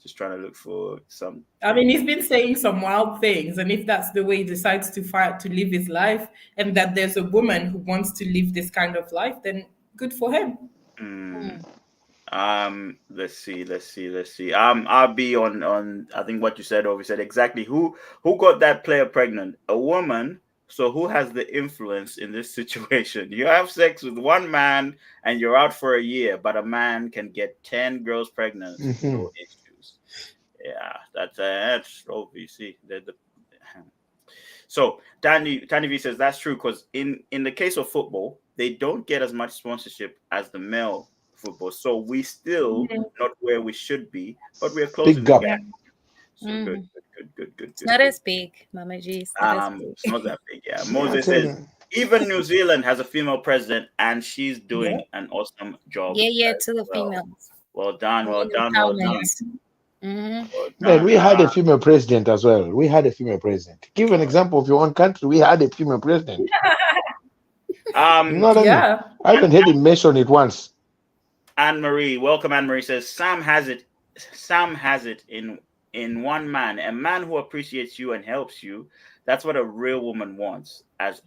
E: Just trying to look for some.
D: I mean, he's been saying some wild things, and if that's the way he decides to fight to live his life, and that there's a woman who wants to live this kind of life, then good for him.
E: Let's see. I'll be on I think what you said, or we said exactly who got that player pregnant? A woman. So who has the influence in this situation? You have sex with one man and you're out for a year, but a man can get 10 girls pregnant. No issues. Yeah, that's obviously So Tani V says that's true, because in the case of football, they don't get as much sponsorship as the male football. So we still not where we should be, but we're closing
A: Big
E: the
A: gap.
E: gap. So good.
C: It's not as big, Mama G. It's not as big.
E: It's not that big. Yeah.
A: I
E: Moses
A: tell
E: says
A: you.
E: even New Zealand has a female president, and she's doing an awesome job.
C: Yeah,
E: as
C: to the
E: well.
C: females.
E: Well done.
A: Man, we had a female president as well. We had a female president. Give an example of your own country. We had a female president. You know what I mean? I haven't heard him mention it once.
E: Anne Marie, welcome. Anne Marie says Sam has it in one man, a man who appreciates you and helps you. That's what a real woman wants. As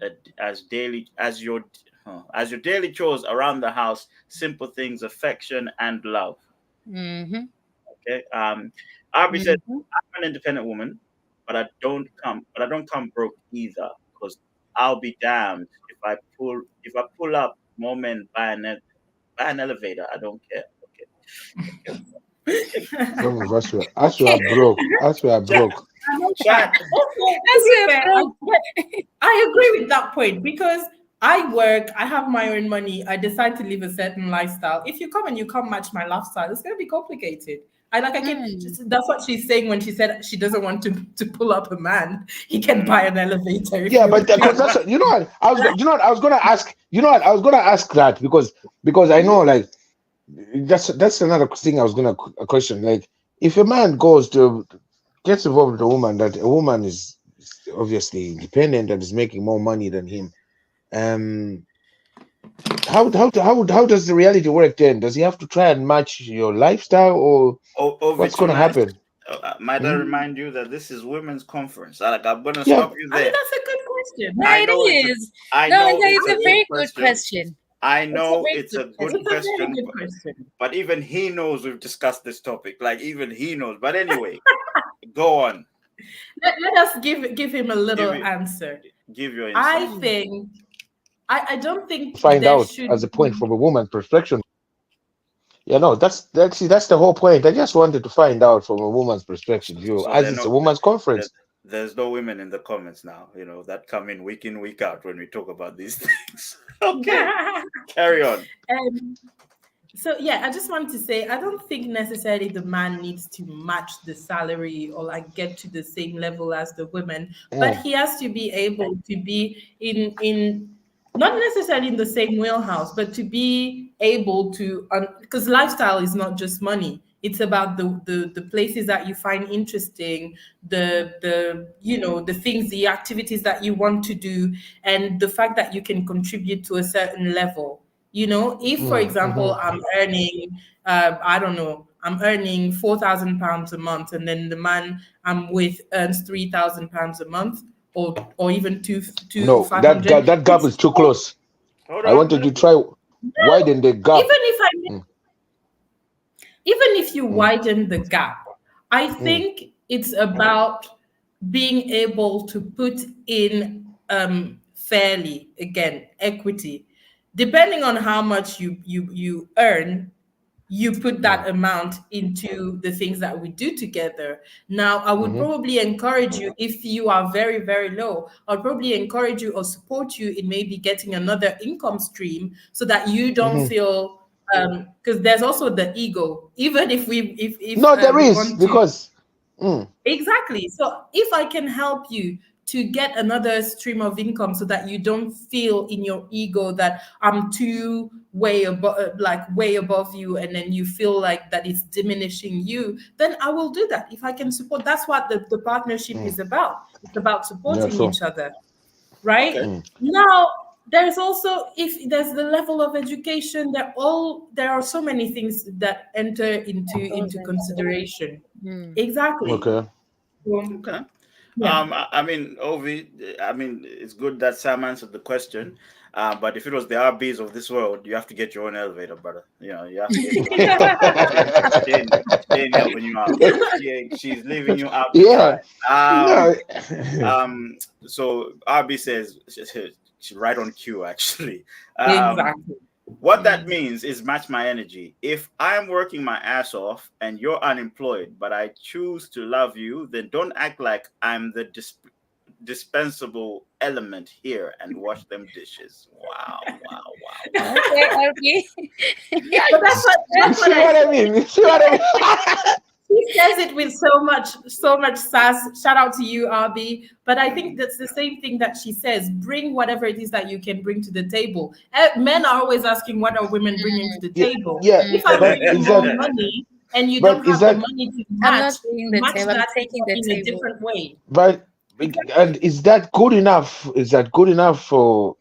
E: your daily chores around the house, simple things, affection and love. Okay. Arby said, I'm an independent woman, but I don't come broke either, because I'll be damned if I pull up more men buy an elevator. I don't care. Okay.
A: Some of us were broke. Us were broke.
D: I agree with that point, because I work, I have my own money, I decide to live a certain lifestyle. If you come and you can't match my lifestyle, it's going to be complicated. That's what she's saying when she said she doesn't want to pull up a man. He can buy an elevator.
A: Yeah, but that's, you know what I was gonna ask. You know what I was gonna ask that because I know, like, that's another thing I was gonna question. Like, if a man goes to gets involved with a woman, that a woman is obviously independent and is making more money than him, um, how does the reality work then? Does he have to try and match your lifestyle, or
E: Ovi,
A: what's
E: too
A: going to
E: nice.
A: happen?
E: Might I
A: Hmm?
E: remind you that this is women's conference? Like, I'm gonna
A: Yeah,
E: stop you
D: I mean,
E: there.
D: that's a good question.
C: Yeah,
E: I
C: it
E: know it's a,
C: is.
E: I
C: No,
E: know
C: it's
E: it's a
C: a
E: good
C: very good
E: question.
C: question.
E: I
C: It's a
E: know
C: very
E: it's
C: good
E: a good
D: It's
C: question.
D: a very
E: question,
D: good question.
E: but even he knows we've discussed this topic. Like, even he knows. But anyway, go on.
D: Let us give him a
E: Give
D: little
E: it.
D: answer.
E: Give your
D: I
E: insight.
C: Mm.
D: think I don't think
A: find
D: there
A: out
D: should
A: as a point
D: be.
A: from a woman's perspective. Yeah, no, that's the whole point. I just wanted to find out from a woman's perspective view,
E: So
A: as
E: they're
A: it's a
E: not.
A: woman's
E: There,
A: conference.
E: there's no women in the comments now. That come in, week out when we talk about these things. Okay, carry on.
D: um, So yeah, I just wanted to say I don't think necessarily the man needs to match the salary or like get to the same level as the women, but
A: Mm,
D: he has to be able to be in not necessarily in the same wheelhouse, but to be able to because lifestyle is not just money. It's about the places that you find interesting, the things, the activities that you want to do, and the fact that you can contribute to a certain level. If, for example,
A: mm-hmm.
D: I'm earning, I don't know, I'm earning £4,000 a month, and then the man I'm with earns £3,000 a month, or even two
A: No,
D: five hundred.
A: that gap
D: It's
A: is too
D: still,
A: close.
E: Hold
A: I
E: on.
A: wanted to try widen the gap.
D: even if I
A: Mm,
D: even if you
A: mm,
D: widen the gap, I
A: mm,
D: think it's about being able to put in fairly, again, equity. Depending on how much you earn, you put
A: mm,
D: that amount into the things that we do together. Now, I would
A: mm-hmm,
D: probably encourage you, if you are very, very low, I'd probably encourage you or support you in maybe getting another income stream so that you don't
A: mm-hmm.
D: feel, because there's also the ego. Even if
A: No, there
D: we
A: is
D: want to.
A: because mm,
D: Exactly. So if I can help you to get another stream of income so that you don't feel in your ego that I'm too way above, like way above you, and then you feel like that it's diminishing you, then I will do that. If I can support, that's what the partnership
A: mm,
D: is about. It's about
A: yeah,
D: supporting
A: so
D: each other, right?
E: Okay.
A: mm,
D: Now, there's also, if there's the level of education, there are so many things that enter
C: Goes
D: into
C: into.
D: consideration.
C: Mm.
D: Exactly.
A: okay.
D: So,
E: Okay.
D: yeah.
E: I mean, Ovi, I mean, it's good that Sam answered the question. But if it was the RBs of this world, you have to get your own elevator, brother. You have to get your own elevator. She ain't helping you out. She's leaving you out to dry.
A: Yeah,
E: Um,
A: no.
E: um. So RB says she's right on cue, actually. Um,
D: Exactly.
E: what that
C: Mm.
E: means is match my energy. If I'm working my ass off and you're unemployed, but I choose to love you, then don't act like I'm the dispensable element here and wash them dishes. Wow, wow, wow, wow.
C: Okay, okay.
D: But that's
A: Yikes!
D: what
A: You
D: that's what
A: see
D: I
A: what I
D: said.
A: mean? You see what I mean?
D: He says it with so much sass. Shout out to you, RB. But I think
E: Mm,
D: that's the same thing that she says. Bring whatever it is that you can bring to the table. Men are always asking, what are women bringing to the
A: Yeah,
D: table?
A: yeah,
D: If I'm
A: but
D: bringing
A: is
D: more
A: that
D: money and you don't
A: but is
D: have the
A: that
D: money to
C: I'm not bringing the
D: match
C: table. I'm
D: that
C: taking the
D: in a
C: table.
D: different way.
A: but and
D: Exactly.
A: is that good enough? Is that good enough for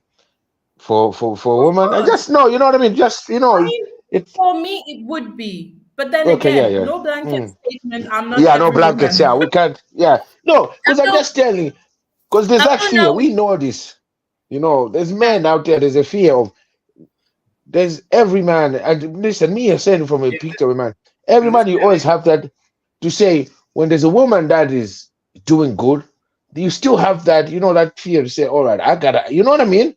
A: a
D: Of
A: woman? I
D: course.
A: just know, you know what I mean? Just
D: I mean,
A: it's
D: for me, it would be. But then
A: okay, yeah,
D: again,
A: yeah.
D: no blanket
A: Mm.
D: statement. I'm not
A: Yeah, no
D: every
A: blankets,
D: woman.
A: yeah. We can't, yeah. No, because I'm
C: Abdul,
A: just telling you, because there's that
C: Abdul,
A: fear.
C: no.
A: We know this. There's
C: Yeah.
A: men out there, there's a fear of there's every man, and listen, me you're saying from a picture of a man. Every
E: in this
A: man you always
E: day
A: have that to say when there's a woman that is doing good, you still have that, that fear to say, all right, I gotta, you know what I mean?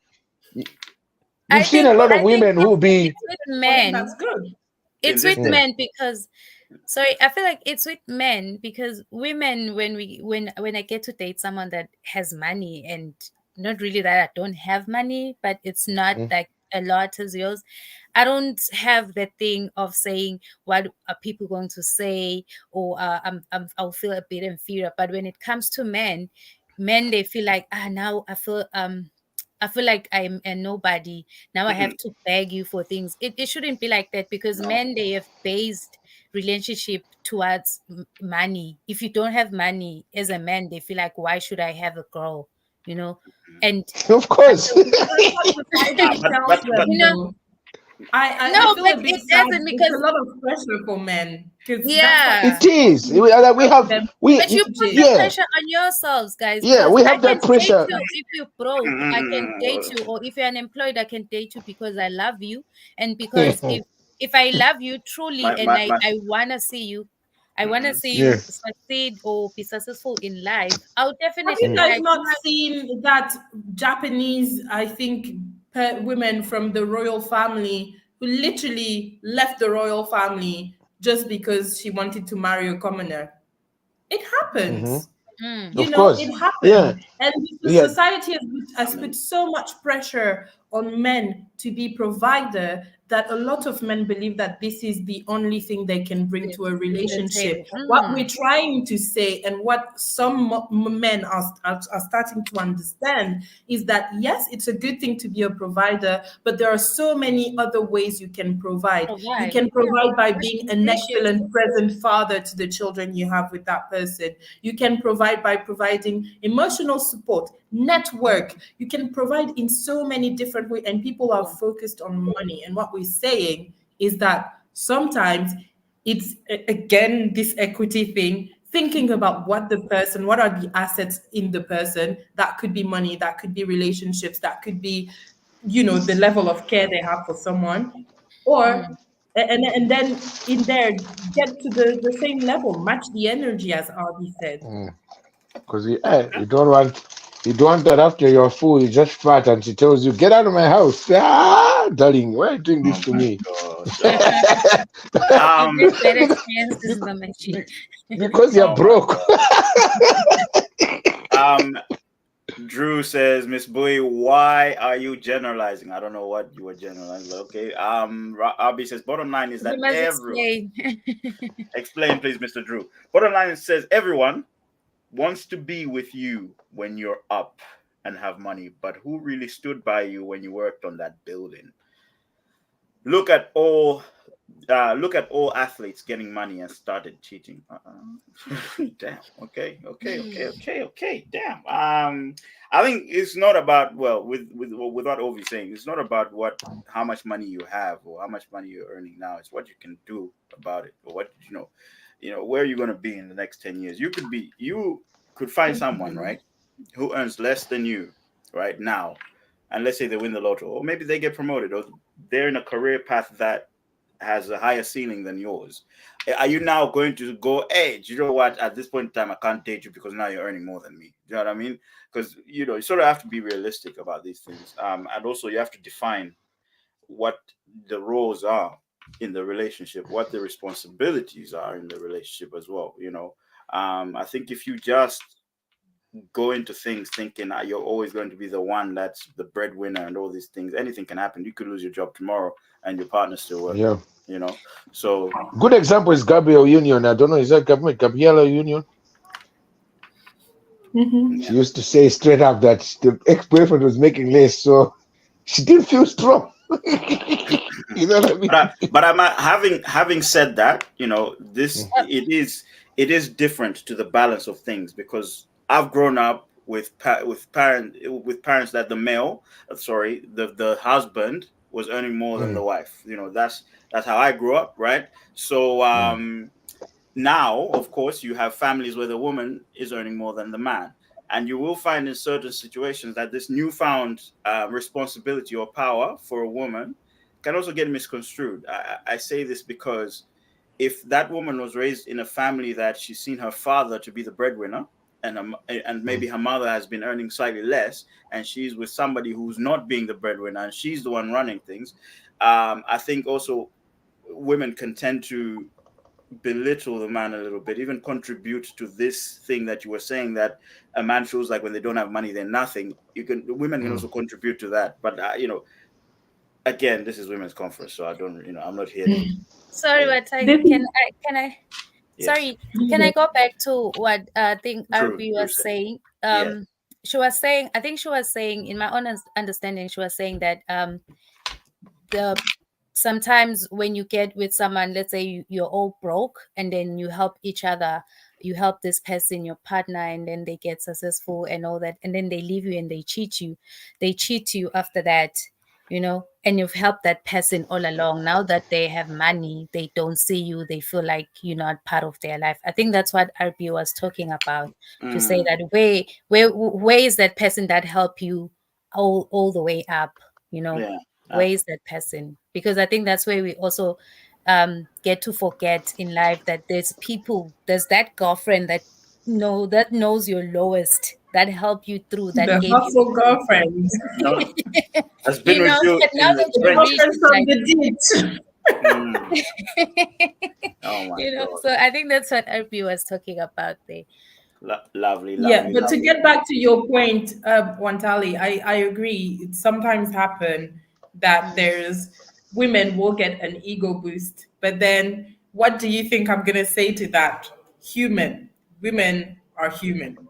A: You've seen a lot of
C: I think
A: women who be
C: it's with
D: For him,
C: men.
D: that's good.
E: in
C: It's
E: this
C: with
A: mm,
E: day.
C: men because sorry, I feel like it's with men because women when I get to date someone that has money and not really that I don't have money, but it's not
A: mm,
C: like a lot as yours. I don't have that thing of saying what are people going to say or I'll feel a bit inferior. But when it comes to men, they feel like now I feel I feel like I'm a nobody. Now I have to beg you for things. It shouldn't be like that, because
E: No.
C: men, they have based relationship towards money. If you don't have money as a man, they feel like, why should I have a girl? You know, and
A: Of course.
D: That's what society tells
E: But
D: them,
C: you know,
D: though. I
C: no,
D: feel
C: but
D: a bit
C: it
D: sad.
C: doesn't,
D: It's a
C: because
D: lot of pressure for men because that's what
C: yeah.
A: It is.
D: society
A: We
D: tells
A: have
D: them
C: But you
A: we
C: put the
A: yeah,
C: pressure on yourselves, guys,
A: yeah,
C: because
A: we
C: I
A: have
C: can
A: that
C: date
A: pressure.
C: you if you're broke. I can date you, or if you're unemployed, I can date you because I love you, and because if I love you truly, and
E: my
C: I wanna see you, I wanna see
A: Yeah.
C: you succeed or be successful in life, I'll
D: Have you
C: definitely be
A: Mm.
D: guys
C: like,
D: not seen that Japanese, I think, women from the royal family who literally left the royal family just because she wanted to marry a commoner? It
A: Hmm.
D: happens.
C: mm,
D: You
A: Of
D: know,
A: course.
D: it
A: Yeah.
D: happens. And the
A: Yeah.
D: society
E: I
D: has put
E: mean,
D: so much pressure on men to be provider that a lot of men believe that this is the only thing they can bring to a
C: the
D: relationship.
C: table.
D: What we're trying to say, and what some men are starting to understand, is that yes, it's a good thing to be a provider, but there are so many other ways you can provide. You
C: Provide,
D: can
C: yeah,
D: provide by
C: washing
D: being an
C: dishes.
D: excellent present father to the children you have with that person. You can provide by providing emotional support, network. You can provide in so many different ways, and people are
C: Yeah.
D: focused on money. And what we're saying is that sometimes it's again this equity thing, thinking about what are the assets in the person. That could be money, that could be relationships, that could be, the level of care they have for someone, or and then in there get to the same level, match the energy, as Arby said.
A: Because you don't want that after you're full, you just fat and she tells you, get out of my house. Ah, darling, why are you doing this
E: oh
A: to
E: my
A: me?
E: gosh.
C: You get bad
A: Bec-
C: experiences, Mama Chi.
A: because you're
E: Oh my
A: broke.
E: god. Drew says, Miss Bowie, why are you generalizing? I don't know what you were generalizing, but okay. Abi says, bottom line is
C: You
E: that
C: must
E: everyone,
C: explain.
E: explain please, Mr. Drew. Bottom line says everyone wants to be with you when you're up and have money, but who really stood by you when you worked on that building? Look at all look at all athletes getting money and started cheating. Damn. Okay. Damn. I think it's not about, well, with what Ovi's saying, it's not about how much money you have or how much money you're earning now. It's what you can do about it, or what where you're going to be in the next 10 years. You could find someone, right, who earns less than you right now, and let's say they win the lotto, or maybe they get promoted, or they're in a career path that has a higher ceiling than yours. Are you now going to go, hey, you know what? At this point in time, I can't date you because now you're earning more than me. You know what I mean? Because you sort of have to be realistic about these things, and also you have to define what the roles are in the relationship, what the responsibilities are in the relationship as well. I think if you just go into things thinking that you're always going to be the one that's the breadwinner and all these things, anything can happen. You could lose your job tomorrow and your partner's still working.
A: Yeah.
E: So
A: Good example is Gabriel Union. I don't know, is that Gabriela Union? She used to say straight up that the ex-boyfriend was making less, so she didn't feel strong. You know what I mean?
E: but I'm having said that, this it is different to the balance of things, because I've grown up with parents that the male, sorry, the husband was earning more than the
A: Mm,
E: wife. That's how I grew up, right? So
A: mm,
E: now, of course, you have families where the woman is earning more than the man. And you will find in certain situations that this newfound responsibility or power for a woman can also get misconstrued. I say this because if that woman was raised in a family that she's seen her father to be the breadwinner, and maybe
A: mm,
E: her mother has been earning slightly less, and she's with somebody who's not being the breadwinner and she's the one running things, I think also women can tend to belittle the man a little bit, even contribute to this thing that you were saying, that a man feels like when they don't have money they're nothing. Women can
A: mm.
E: also contribute to that, but again, this is women's conference, so I don't, I'm not here to,
C: Sorry,
E: you know,
C: but
D: This
C: can I
E: yes,
C: sorry, can I go back to what I think
E: true,
C: RB
E: true,
C: was saying?
E: yeah,
C: she was saying, I think she was saying, in my own understanding, she was saying that the sometimes when you get with someone, let's say you're all broke, and then you help each other, you help this person, your partner, and then they get successful and all that, and then they leave you and they cheat you after that, and you've helped that person all along. Now that they have money, they don't see you, they feel like you're not part of their life. I think that's what RB was talking about, to say that where is that person that helped you all the way up,
E: Yeah.
C: where is that person? Because I think that's where we also get to forget in life that there's that girlfriend that that knows your lowest, that help you through, that
D: The
C: gave you
D: hustle girlfriend.
E: No, has been with you
C: but now
E: in the
C: that you
E: trenches.
C: reach
D: Girlfriend
C: it's
D: from
C: like
D: the ditch.
E: Oh my God.
C: so I think that's what RP was talking about there.
E: Lovely,
D: Yeah,
E: lovely,
D: but to
E: lovely.
D: get back to your point, Wantali, I agree. It sometimes happen that there's women will get an ego boost, but then what do you think I'm gonna say to that? Human, women are human, and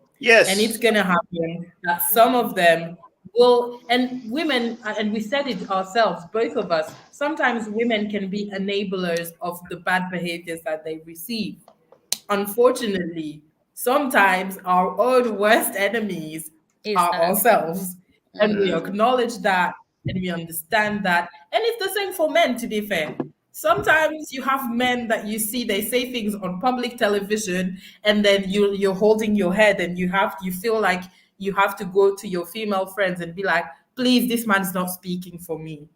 D: it's
E: Yes.
D: gonna happen that some of them will, and women, and we said it ourselves, both of us. Sometimes women can be enablers of the bad behaviors that they receive. Unfortunately, sometimes our own worst enemies
C: Is
D: are
C: us.
D: ourselves. And we
C: Mm.
D: acknowledge that and we understand that. And it's the same for men, to be fair. Sometimes you have men that you see, they say things on public television, and then you're holding your head and you feel like you have to go to your female friends and be like, please, this man's not speaking for me,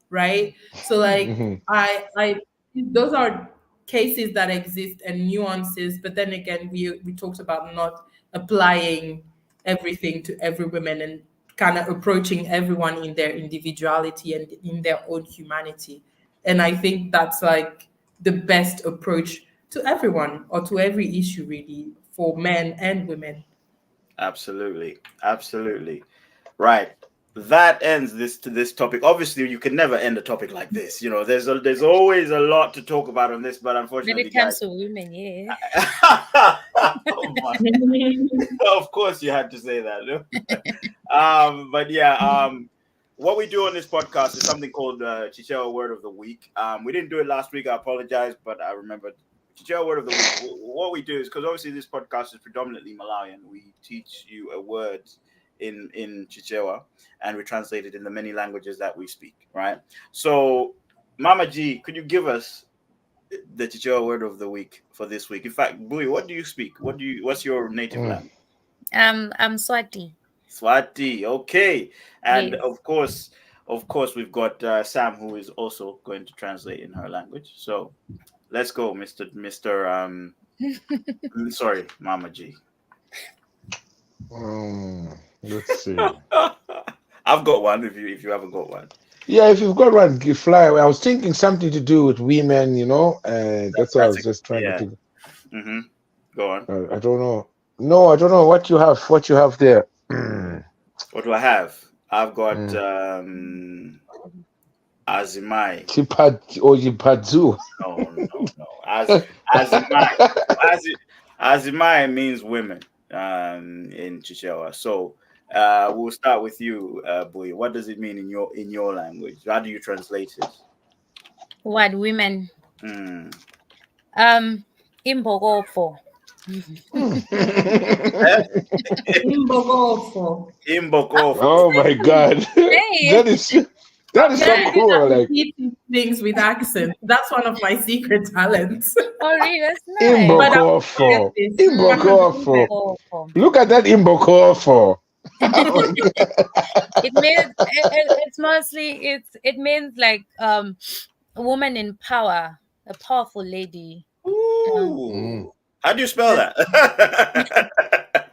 D: right? So like
A: Mhm.
D: I those are cases that exist and nuances, but then again we talked about not applying everything to every woman and kind of approaching everyone in their individuality and in their own humanity. And I think that's like the best approach to everyone or to every issue really, for men and women.
E: Absolutely. Absolutely. Right. That ends this topic. Obviously, you can never end a topic like this. There's always a lot to talk about on this, but
C: When
E: unfortunately,
C: it comes
E: guys.
C: to women, yeah.
E: Oh my. Of course, you had to say that. But yeah. What we do on this podcast is something called Chichewa Word of the Week. We didn't do it last week. I apologize, but I remembered. Chichewa Word of the Week. What we do is, because obviously this podcast is predominantly Malawian, we teach you a word in Chichewa, and we translate it in the many languages that we speak. Right. So, Mama G, could you give us the Chichewa Word of the Week for this week? In fact, Bui, what do you speak? What's your native
A: Mm.
E: language?
C: I'm Swati.
E: Swati, okay. And
C: Yes.
E: of course, we've got Sam, who is also going to translate in her language. So let's go, Mister. Sorry, Mama G.
A: Let's see.
E: I've got one. If you haven't got one,
A: Yeah, if you've got one, fly away. I was thinking something to do with women, and that's why I
E: that's
A: was just trying to
E: yeah.
A: think.
E: Mm-hmm. Go on.
A: I don't know. No, I don't know what you have. What you have there.
E: What do I have? I've got
A: Mm.
E: Azimai.
A: Jipadzu.
E: No. Azimai. Azimai means women in Chichewa. So we'll start with you, Bui. What does it mean in your language? How do you translate it?
C: What women?
E: Mm.
C: Imbogofo.
E: Eh?
D: Imbogofo.
E: Imbokofo.
A: Oh my God,
C: Hey.
A: that is
D: I'm
A: so
D: very good at
A: cool. Like
D: repeating things with accent. That's one of my secret talents.
C: Oh, really? That's nice.
D: But I'm serious
A: Imbokofo,
D: this.
A: Imbokofo.
C: Imbogofo.
A: Look at that Imbokofo.
C: It means it's mostly it means like a woman in power, a powerful lady.
A: Mm.
E: Ooh. How do you spell
C: That's,
E: that?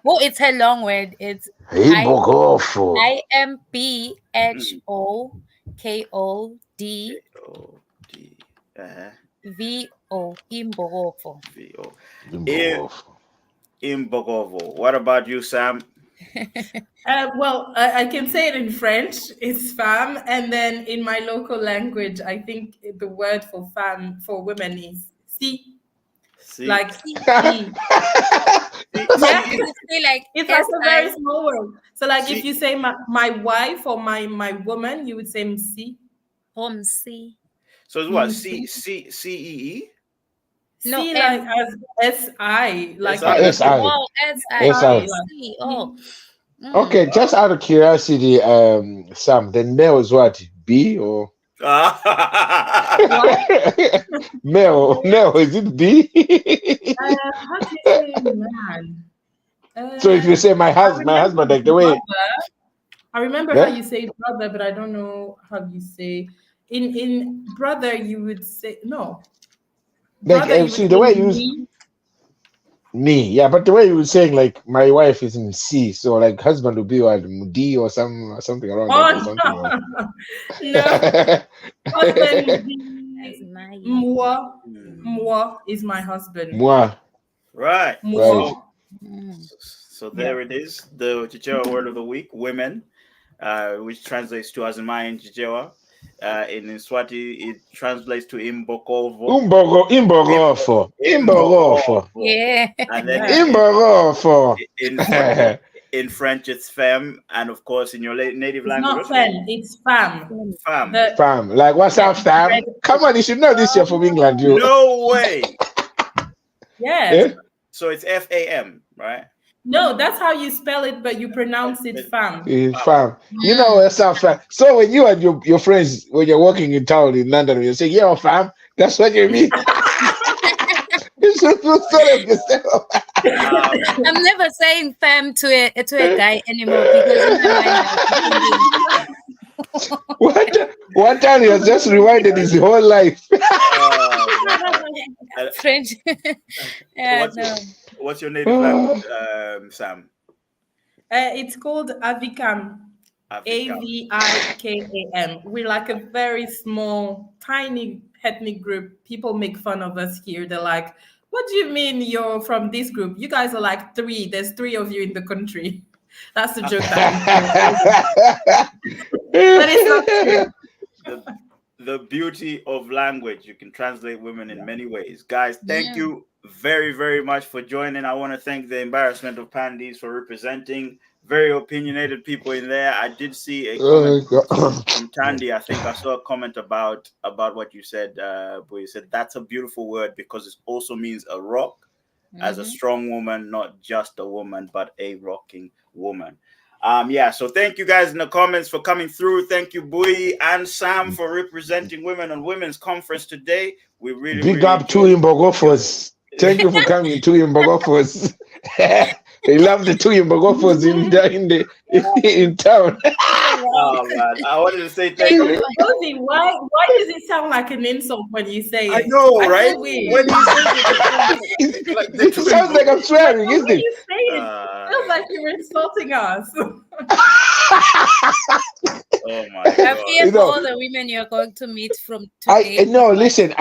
C: well, it's a long word. It's I
A: Imbokofo.
C: IMBHOKOD
E: KOD. Uh-huh.
C: VO Imbogofo.
E: VO.
A: Imbokofo.
E: Imbogovo. What about you, Sam?
D: Well, I can say it in French. It's femme, and then in my local language, I think the word for femme for women is si. Like
C: See,
D: C. Yeah,
C: you say like
D: it's like a very
C: SI.
D: small word. So like
E: See.
D: if you say my wife or my woman, you would say MC.
C: C.
E: So it's what?
D: MC.
E: C-E-E?
C: No,
D: C like
C: M.
D: as S-I, like
E: SI.
D: in
A: SI.
C: Oh, SI.
A: SI.
C: Oh, C. Oh.
A: Okay, just out of curiosity, Sam, then male is what? B or male, is it B?
D: how do you say man?
A: So if you say my husband, like the way,
D: I remember how
A: yeah?
D: you say brother, but I don't know how you say in brother. You would say no.
A: Like
D: Brother, you would
A: see
D: say
A: the way you use
D: me.
A: yeah, but the way you were saying like my wife is in C, so like husband would be what D or something around that or
D: Oh
A: something.
D: no, husband would
C: As
D: be
C: my
D: moi. Moi is my husband.
A: Moi.
E: Right.
D: Moi.
E: So there it is. The Chichewa word of the week, women, which translates to Azimai in Chichewa. In Swati, it translates to Imbokovo.
A: Imbogofo.
C: Yeah.
E: And then
A: Imbogofo.
E: in French, it's femme. And of course, in your native
D: It's
E: language,
D: not femme, it's femme.
E: femme.
A: Fam. Like, what's up, fam? Come on, you should know this. You're from England, you.
E: No way.
D: Yeah.
A: Eh?
E: So it's F-A-M, right?
D: No, that's how you spell it, but you pronounce it femme.
A: Fam. You know what's up, fam? So when you and your friends, when you're walking in town in London, you say, yeah, fam, that's what you mean. You should feel sorry of yourself.
C: I'm never saying fam to a guy anymore because in my mind
A: One time he has just rewinded his whole life.
C: French.
E: What's your native language, Sam?
D: It's called Avikam. Avikam. We're like a very small, tiny ethnic group. People make fun of us here. They're like, what do you mean you're from this group? You guys are like 3. There's 3 of you in the country. That's the joke that but it's not true.
E: The beauty of language. You can translate women in many ways. Guys, thank you very, very much for joining. I want to thank the Embarrassment of Pandies for representing very opinionated people in there. I did see a comment from Tandy. I think I saw a comment about what you said, but you said that's a beautiful word because it also means a rock, as a strong woman, not just a woman, but a rocking woman. So thank you guys in the comments for coming through. Thank you, Bui and Sam, for representing women on Women's Conference today. We really
A: big up to Imbogofos. Thank you for coming to Imbogofos. They love the two Imbogofos in town.
E: Oh man, I wanted to say thank you.
D: Rosie, why does it sound like an insult when you say it?
E: I know, right?
D: When you
A: It sounds like I'm swearing, isn't it?
D: You say it feels like you're insulting us.
E: Oh my
C: I
E: god!
C: fear for all the women you're going to meet from today.
A: Listen,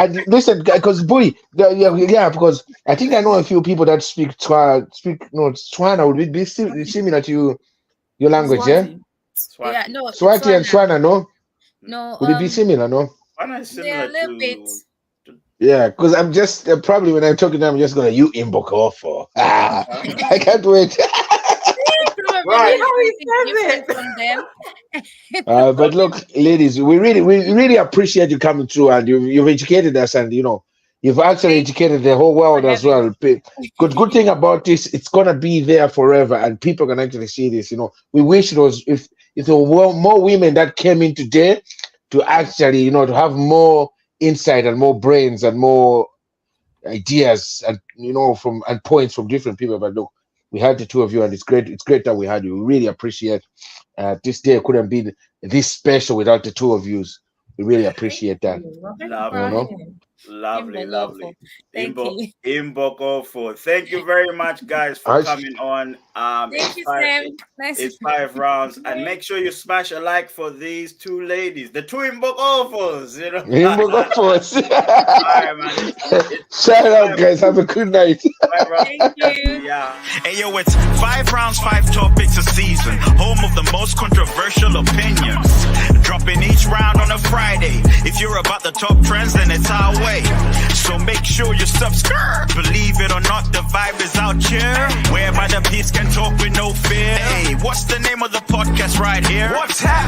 A: because boy, because I think I know a few people that speak Tswana would be similar to your language,
D: Swati.
C: Yeah, no,
A: Swati and Tswana, no?
C: No,
A: Would it be similar, no?
E: Tswana is
C: yeah, a
E: similar
C: little
E: to
C: bit.
A: Yeah, because I'm just probably when I'm talking to them, I'm just gonna you Imbogofo. I can't wait.
C: Right.
D: How he says it.
C: From them.
A: But look, ladies, we really appreciate you coming through, and you've educated us, and you've actually educated the whole world as well. Good thing about this, it's gonna be there forever, and people can actually see this. We wish it was if there were more women that came in today to actually to have more insight and more brains and more ideas and and points from different people. But look, we had the two of you, and it's great that we had you. We really appreciate this day couldn't be this special without the two of you. We really appreciate that.
E: Lovely.
C: Thank you.
E: Imbogofo. Thank you very much, guys, for coming on.
C: Thank you, Sam.
E: It's 5 rounds, and make sure you smash a like for these two ladies, the two Imbogofos.
A: Imbogofos.
E: All right, man.
A: Shout out, guys. Have a good night.
C: Thank you.
E: Yeah.
B: Hey, yo, it's 5 rounds, 5 topics a season. Home of the most controversial opinions. Dropping each round on a Friday. If you're about the top trends, then it's our way. So make sure you subscribe. Believe is out here, whereby the peace can talk with no fear. Hey, what's the name of the podcast right here? What's happening?